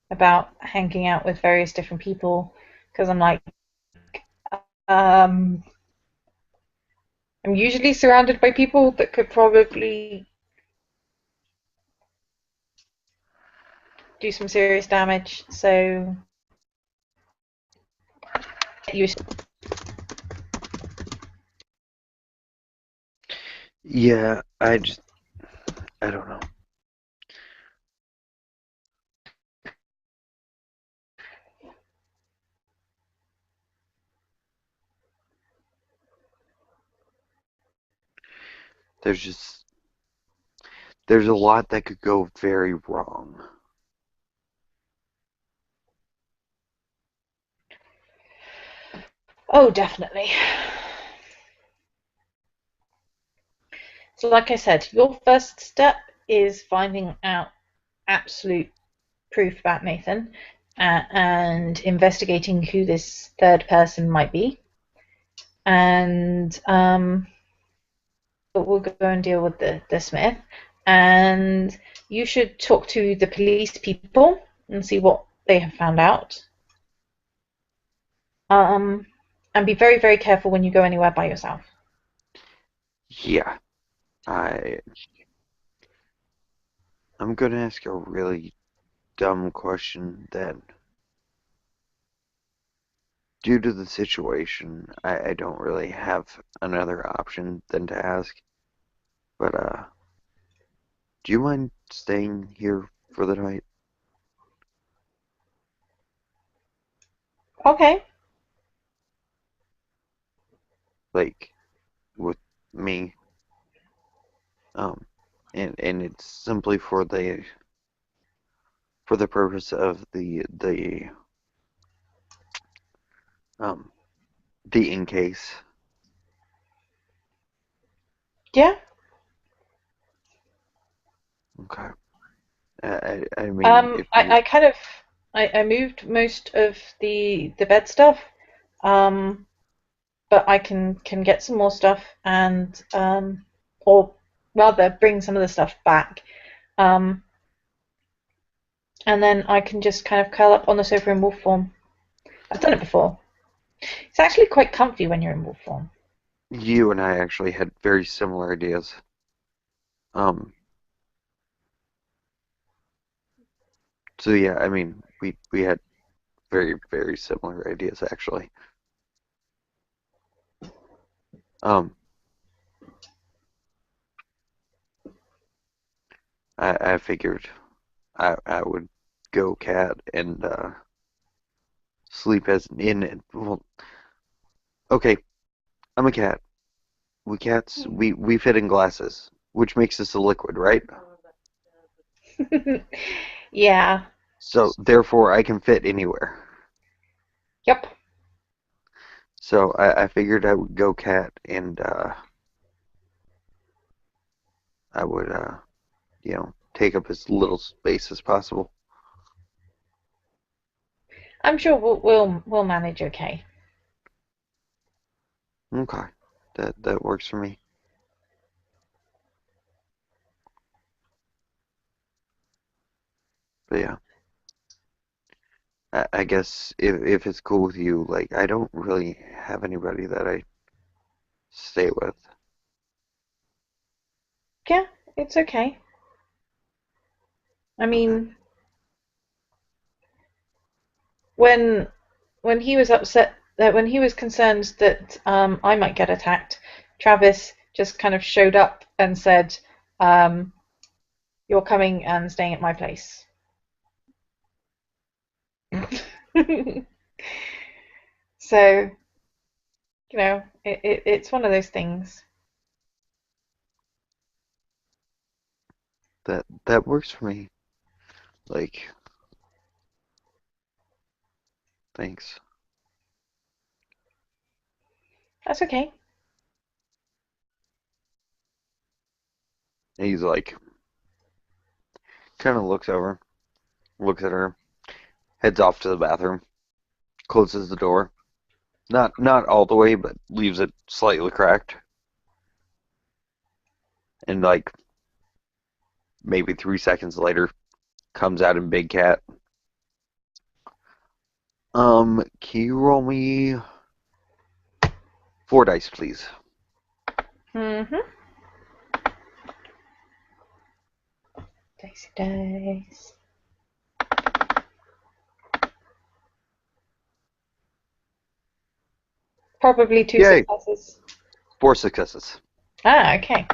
about hanging out with various different people because I'm like, um, I'm usually surrounded by people that could probably do some serious damage. So you yeah, I don't know. There's just there's a lot that could go very wrong. oh definitely. So like I said, your first step is finding out absolute proof about Nathan. and investigating who this third person might be. And but we'll go and deal with the Smith. And you should talk to the police people and see what they have found out. And be very, very careful when you go anywhere by yourself. Yeah. I I'm gonna ask a really dumb question then. Due to the situation, I don't really have another option than to ask. But do you mind staying here for the night? Okay. Like with me? Um and it's simply for the purpose of um the in case. Yeah. Okay. I mean if I you kind of I moved most of the bed stuff. Um, but I can get some more stuff and or rather bring some of the stuff back. Um, and then I can just kind of curl up on the sofa in wolf form. I've done it before. It's actually quite comfy when you're in wolf form. you and I actually had very similar ideas. Um so yeah, I mean we had very, very similar ideas actually. Um I figured I would go cat and sleep as in it. Well, okay, I'm a cat. We cats we fit in glasses, which makes us a liquid, right? Yeah. So therefore I can fit anywhere. Yep. So I figured I would go cat and I would take up as little space as possible. I'm sure we'll manage okay. Okay. That works for me. But yeah. I guess if it's cool with you, like I don't really have anybody that I stay with. Yeah, it's okay. I Okay. mean, when when he was upset that when he was concerned that I might get attacked, Travis just kind of showed up and said, um, "You're coming and staying at my place." So, it's one of those things. That works for me. Like, thanks. That's okay. And he's like, kind of looks over, looks at her, heads off to the bathroom, closes the door. Not all the way, but leaves it slightly cracked. And like maybe 3 seconds later, comes out in Big Cat. Can you roll me 4 dice, please? Mm-hmm. Dicey dice. Probably two Yay! successes. 4 successes. Ah, okay.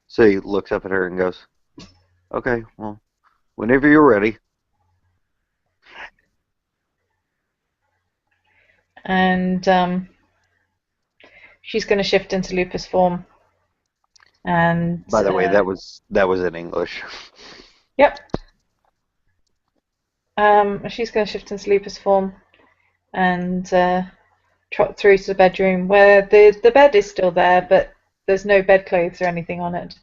So he looks up at her and goes, "Okay, well, whenever you're ready." And she's going to shift into lupus form. And By the way, that was in English. yep, she's going to shift into lupus form and trot through to the bedroom where the bed is still there, but there's no bedclothes or anything on it.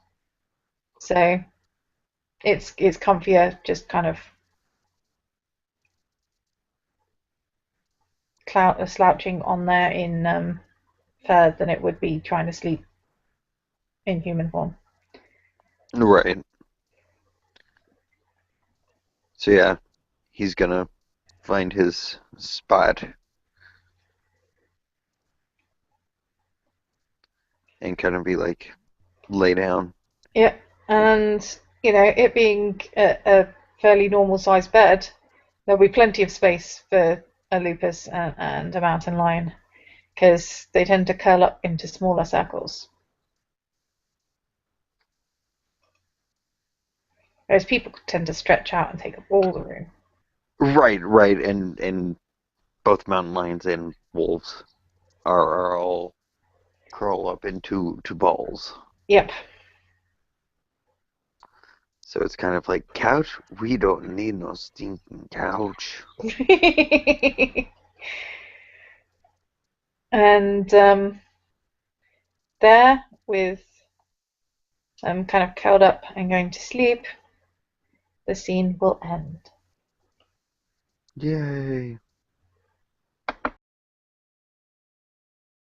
So it's comfier, just kind of slouching on there in fur than it would be trying to sleep in human form. Right. So yeah, he's gonna find his spot and kind of be like, lay down. Yep, and it being a fairly normal sized bed, there'll be plenty of space for a lupus and a mountain lion because they tend to curl up into smaller circles. Whereas people tend to stretch out and take up all the room. Right, and both mountain lions and wolves are all curl up into balls. Yep. So it's kind of like, couch? We don't need no stinking couch. And there, with kind of curled up and going to sleep, the scene will end. Yay.